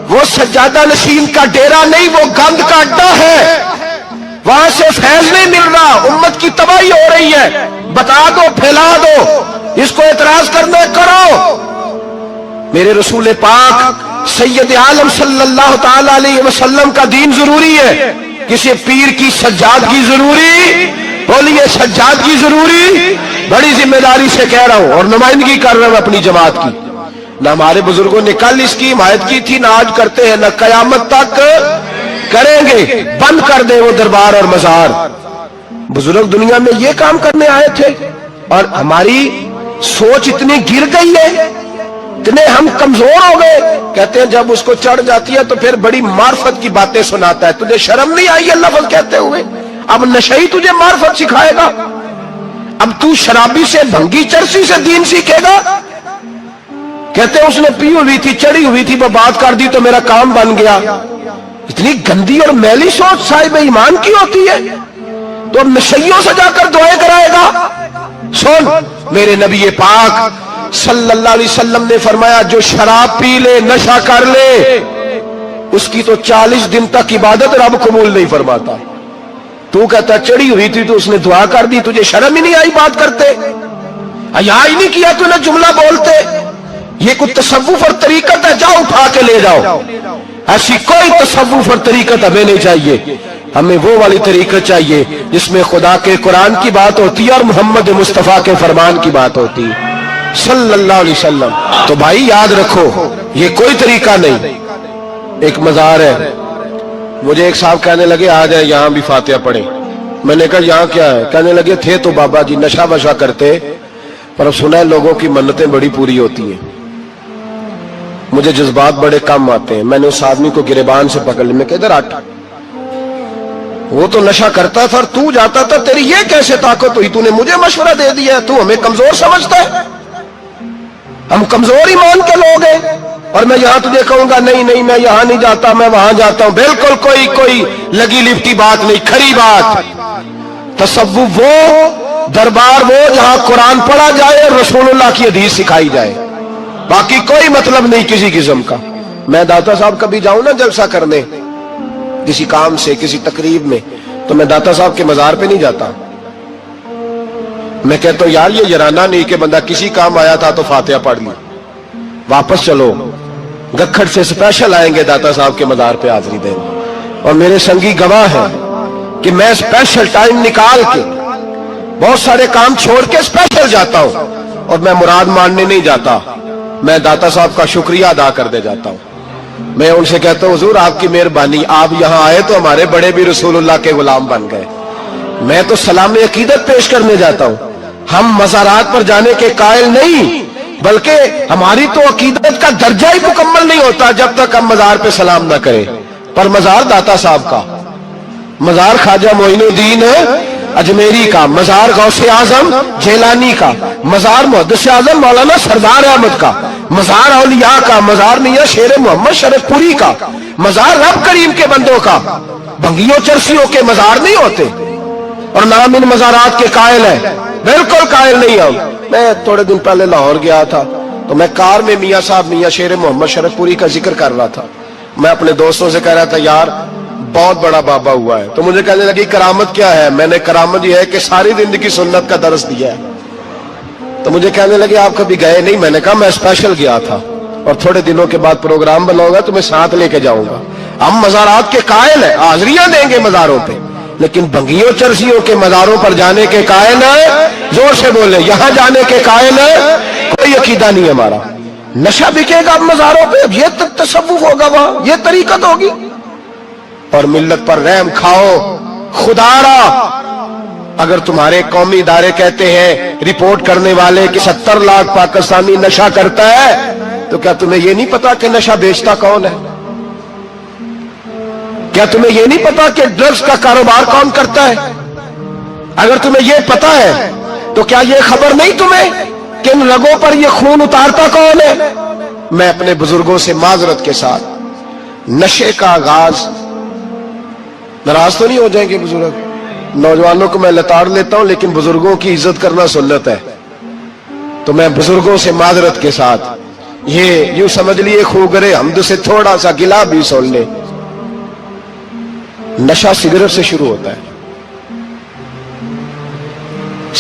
وہ سجادہ نشین کا ڈیرا نہیں، وہ گند کا اڈا ہے. وہاں سے فیض نہیں مل رہا، امت کی تباہی ہو رہی ہے. بتا دو، پھیلا دو. اس کو اعتراض کرنا کرو. میرے رسول پاک سید عالم صلی اللہ تعالی علیہ وسلم کا دین ضروری ہے، کسی پیر کی سجادگی ضروری؟ بولیے سجادگی ضروری؟ بڑی ذمہ داری سے کہہ رہا ہوں اور نمائندگی کر رہا ہوں اپنی جماعت کی. نہ ہمارے بزرگوں نے کل اس کی حمایت کی تھی، نہ آج کرتے ہیں، نہ قیامت تک کریں گے. بند کر دیں وہ دربار اور مزار. بزرگ دنیا میں یہ کام کرنے آئے تھے اور ہماری سوچ اتنی گر گئی ہے، اتنے ہم کمزور ہو گئے. کہتے ہیں جب اس کو چڑھ جاتی ہے تو پھر بڑی معرفت کی باتیں سناتا ہے. تجھے شرم نہیں آئی اللہ لفظ کہتے ہوئے؟ اب نشئی تجھے معرفت سکھائے گا؟ اب تو شرابی سے، بھنگی چرسی سے دین سیکھے گا؟ کہتے ہیں اس نے پی ہوئی تھی، چڑھی ہوئی تھی، وہ بات کر دی تو میرا کام بن گیا. اتنی گندی اور میلی سوچ صاحب ایمان کی ہوتی ہے. تو نشیوں سے جا کر دعائیں کرائے گا؟ سن، میرے نبی پاک صلی اللہ علیہ وسلم نے فرمایا جو شراب پی لے، نشہ کر لے، اس کی تو 40 دن تک عبادت رب قبول نہیں فرماتا. تو کہتا چڑھی ہوئی تھی تو اس نے دعا کر دی، تجھے شرم ہی نہیں آئی بات کرتے؟ حیا ہی نہیں کیا تو نے جملہ بولتے؟ یہ کوئی تصوف اور طریقت ہے؟ جاؤ اٹھا کے لے جاؤ. ایسی کوئی تصوف اور طریقت ہمیں نہیں چاہیے. ہمیں وہ والی طریقت چاہیے جس میں خدا کے قرآن کی بات ہوتی ہے اور محمد مصطفیٰ کے فرمان کی بات ہوتی ہے صلی اللہ علیہ وسلم. تو بھائی یاد رکھو، یہ کوئی طریقہ نہیں. ایک مزار ہے، مجھے ایک صاحب کہنے لگے آ جائے یہاں بھی فاتحہ پڑھیں. میں نے کہا یہاں کیا ہے؟ کہنے لگے تھے تو بابا جی نشہ وشہ کرتے، پر اب سنا ہے لوگوں کی منتیں بڑی پوری ہوتی ہیں. مجھے جذبات بڑے کم آتے ہیں. میں نے اس آدمی کو گریبان سے پکڑ لیا، میں کہ ادھر ہٹ، وہ تو نشہ کرتا تھا اور تو جاتا تھا، تیری یہ کیسے طاقت ہوئی؟ تو نے مجھے مشورہ دے دیا، تو ہمیں کمزور سمجھتا ہے؟ ہم کمزور ایمان کے لوگ ہیں. اور میں یہاں تجھے کہوں گا نہیں نہیں میں یہاں نہیں جاتا، میں وہاں جاتا ہوں. بالکل کوئی لگی لفٹی بات نہیں، کھری بات. تصوف وہ، دربار وہ جہاں قرآن پڑھا جائے اور رسول اللہ کی حدیث سکھائی جائے، باقی کوئی مطلب نہیں کسی قسم کا. میں داتا صاحب کبھی جاؤں نا جلسہ کرنے کسی کام سے، کسی تقریب میں، تو میں داتا صاحب کے مزار پہ نہیں جاتا. میں کہتا ہوں یار یہ یرانہ نہیں کہ بندہ کسی کام آیا تھا تو فاتحہ پڑھ لی، واپس چلو. گکھڑ سے سپیشل آئیں گے داتا صاحب کے مزار پہ حاضری دیں گے. اور میرے سنگی گواہ ہیں کہ میں سپیشل ٹائم نکال کے بہت سارے کام چھوڑ کے سپیشل جاتا ہوں. اور میں مراد ماننے نہیں جاتا، میں داتا صاحب کا شکریہ ادا کر دے جاتا ہوں. میں ان سے کہتا ہوں حضور آپ کی مہربانی، آپ یہاں آئے تو ہمارے بڑے بھی رسول اللہ کے غلام بن گئے. میں تو سلام عقیدت پیش کرنے جاتا ہوں. ہم مزارات پر جانے کے قائل نہیں، بلکہ ہماری تو عقیدت کا درجہ ہی مکمل نہیں ہوتا جب تک ہم مزار پہ سلام نہ کریں. پر مزار داتا صاحب کا، مزار خواجہ معین الدین اجمیری کا، مزار غوث اعظم جیلانی کا، مزار محدث اعظم مولانا سردار احمد کا، مزار اولیاء کا، مزار میاں شیر محمد شرف پوری کا، مزار رب کریم کے بندوں کا. بھنگیوں چرسیوں کے مزار نہیں ہوتے. اور نام ان مزارات کے قائل ہے؟ بالکل قائل نہیں ہم. میں تھوڑے دن پہلے لاہور گیا تھا تو میں کار میں میاں صاحب میاں شیر محمد شرف پوری کا ذکر کر رہا تھا. میں اپنے دوستوں سے کہہ رہا تھا یار بہت بڑا بابا ہوا ہے. تو مجھے کہنے لگی کرامت کیا ہے؟ میں نے کرامت یہ ہے کہ ساری زندگی سنت کا درس دیا ہے. تو مجھے کہنے لگے آپ کبھی گئے نہیں؟ میں نے کہا میں اسپیشل گیا تھا اور تھوڑے دنوں کے بعد پروگرام بناؤں گا تو میں ساتھ لے کے جاؤں گا. ہم مزارات کے قائل ہیں, حاضریاں دیں گے مزاروں پہ, لیکن بھنگیوں چرسیوں کے مزاروں پر جانے کے قائل ہیں. زور سے بولے, یہاں جانے کے قائل ہیں. کوئی عقیدہ نہیں ہمارا. نشہ بکے گا مزاروں پہ, یہ تصوف ہوگا وہاں, یہ طریقت ہوگی. اور ملت پر رحم کھاؤ. خدا را اگر تمہارے قومی ادارے کہتے ہیں رپورٹ کرنے والے کہ 70 لاکھ پاکستانی نشہ کرتا ہے, تو کیا تمہیں یہ نہیں پتا کہ نشہ بیچتا کون ہے؟ کیا تمہیں یہ نہیں پتا کہ ڈرگز کا کاروبار کون کرتا ہے؟ اگر تمہیں یہ پتا ہے تو کیا یہ خبر نہیں تمہیں کہ ان رگوں پر یہ خون اتارتا کون ہے؟ میں اپنے بزرگوں سے معذرت کے ساتھ, نشے کا آغاز, ناراض تو نہیں ہو جائیں گے بزرگ, نوجوانوں کو میں لتاڑ لیتا ہوں لیکن بزرگوں کی عزت کرنا سنت ہے, تو میں بزرگوں سے معذرت کے ساتھ, یہ یوں سمجھ لیے خوگرے حمد سے تھوڑا سا گلا بھی سن لے. نشہ سگریٹ سے شروع ہوتا ہے,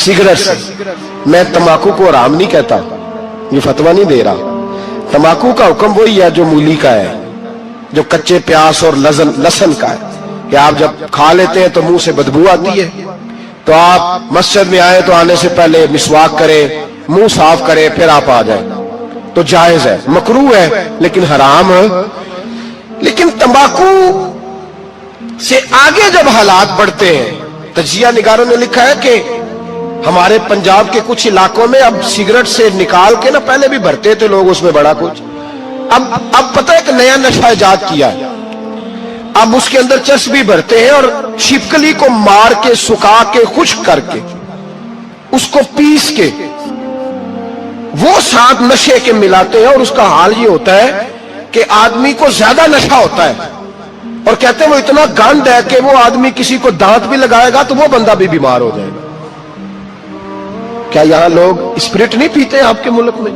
سگریٹ سے. میں تمباکو کو حرام نہیں کہتا, یہ فتویٰ نہیں دے رہا. تمباکو کا حکم وہی ہے جو مولی کا ہے, جو کچے پیاز اور لہسن کا ہے, کہ آپ جب کھا لیتے ہیں تو منہ سے بدبو آتی ہے, تو آپ مسجد میں آئے تو آنے سے پہلے مسواک کریں, منہ صاف کریں, پھر آپ آ جائیں, تو جائز ہے. مکروہ ہے لیکن حرام ہے. لیکن تمباکو سے آگے جب حالات بڑھتے ہیں, تجزیہ نگاروں نے لکھا ہے کہ ہمارے پنجاب کے کچھ علاقوں میں اب سگریٹ سے نکال کے نا, پہلے بھی بھرتے تھے لوگ اس میں بڑا کچھ, اب پتہ ہے کہ نیا نشہ ایجاد کیا ہے. اب اس کے اندر چسبی بھرتے ہیں اور چھپکلی کو مار کے, سکھا کے, خشک کر کے, اس کو پیس کے وہ ساتھ نشے کے ملاتے ہیں, اور اس کا حال یہ ہوتا ہے کہ آدمی کو زیادہ نشہ ہوتا ہے, اور کہتے ہیں وہ اتنا گند ہے کہ وہ آدمی کسی کو دانت بھی لگائے گا تو وہ بندہ بھی بیمار ہو جائے گا. کیا یہاں لوگ اسپرٹ نہیں پیتے ہیں آپ کے ملک میں؟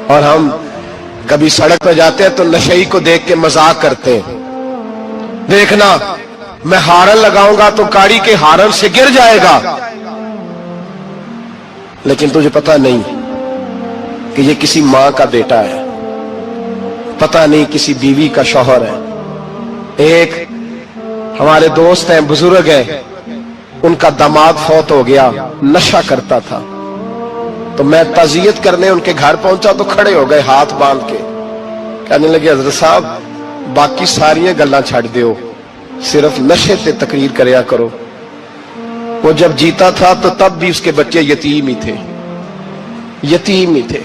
اور ہم کبھی سڑک پہ جاتے ہیں تو نشئی کو دیکھ کے مذاق کرتے ہیں, دیکھنا میں ہارن لگاؤں گا تو گاڑی کے ہارن سے گر جائے گا. لیکن تجھے پتہ نہیں کہ یہ کسی ماں کا بیٹا ہے, پتہ نہیں کسی بیوی کا شوہر ہے. ایک ہمارے دوست ہیں, بزرگ ہیں, ان کا داماد فوت ہو گیا, نشہ کرتا تھا. تو میں تعزیت کرنے ان کے گھر پہنچا تو کھڑے ہو گئے ہاتھ باندھ کے, کہنے لگے حضرت صاحب باقی ساری گلاں چھڑ دیو, صرف نشے تے تقریر کریا کرو. وہ جب جیتا تھا تو تب بھی اس کے بچے یتیم ہی تھے, یتیم ہی تھے.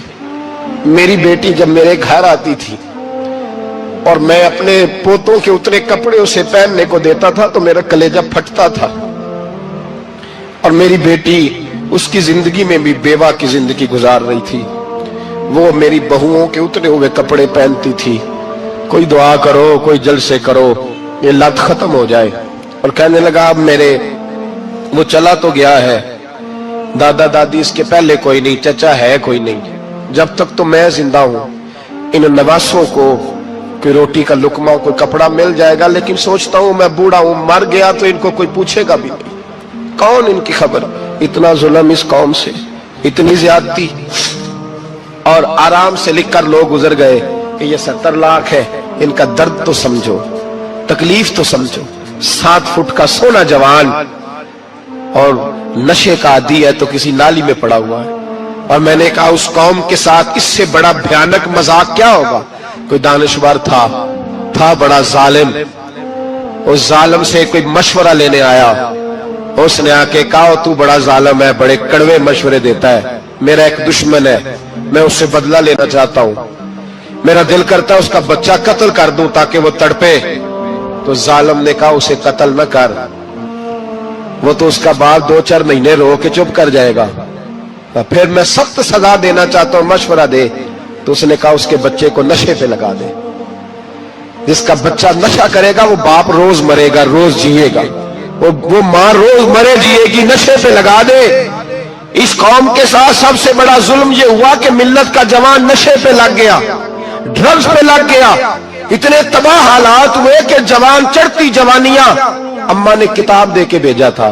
میری بیٹی جب میرے گھر آتی تھی اور میں اپنے پوتوں کے اترے کپڑے اسے پہننے کو دیتا تھا تو میرا کلیجہ پھٹتا تھا. اور میری بیٹی اس کی زندگی میں بھی بیوہ کی زندگی گزار رہی تھی, وہ میری بہوؤں کے اترے ہوئے کپڑے پہنتی تھی. کوئی دعا کرو, کوئی جلسے کرو, یہ لت ختم ہو جائے. اور کہنے لگا اب میرے وہ چلا تو گیا ہے, دادا دادی اس کے پہلے کوئی نہیں, چچا ہے کوئی نہیں, جب تک تو میں زندہ ہوں ان نواسوں کو کوئی روٹی کا لقمہ, کوئی کپڑا مل جائے گا. لیکن سوچتا ہوں میں بوڑھا ہوں, مر گیا تو ان کو کوئی پوچھے گا بھی نہیں, کون ان کی خبر. اتنا ظلم اس قوم سے, اتنی زیادتی. اور آرام سے لکھ کر لوگ گزر گئے کہ یہ 70 لاکھ ہے, ان کا درد تو سمجھو, تکلیف تو سمجھو. 7 فٹ کا سونا جوان اور نشے کا عادی ہے تو کسی نالی میں پڑا ہوا ہے. اور میں نے کہا اس قوم کے ساتھ اس سے بڑا بھیانک مذاق کیا ہوگا. کوئی دانشور تھا بڑا ظالم, اس ظالم سے کوئی مشورہ لینے آیا, اس نے آ کے کہا تو بڑا ظالم ہے, بڑے کڑوے مشورے دیتا ہے, میرا ایک دشمن ہے, میں اس سے بدلہ لینا چاہتا ہوں, میرا دل کرتا ہے اس کا بچہ قتل کر دوں تاکہ وہ تڑپے. تو ظالم نے کہا اسے قتل نہ کر, وہ تو اس کا باپ 2-4 مہینے رو کے چپ کر جائے گا. پھر میں سخت سزا دینا چاہتا ہوں, مشورہ دے. تو اس نے کہا اس کے بچے کو نشے پہ لگا دے. جس کا بچہ نشہ کرے گا وہ باپ روز مرے گا, روز جیے گا, وہ ماں روز مرے جیے گی, نشے پہ لگا دے. اس قوم کے ساتھ سب سے بڑا ظلم یہ ہوا کہ ملت کا جوان نشے پہ لگ گیا, ڈرگز پہ لگ گیا. اتنے تباہ حالات ہوئے کہ جوان چڑھتی جوانیاں, اماں نے کتاب دے کے بھیجا تھا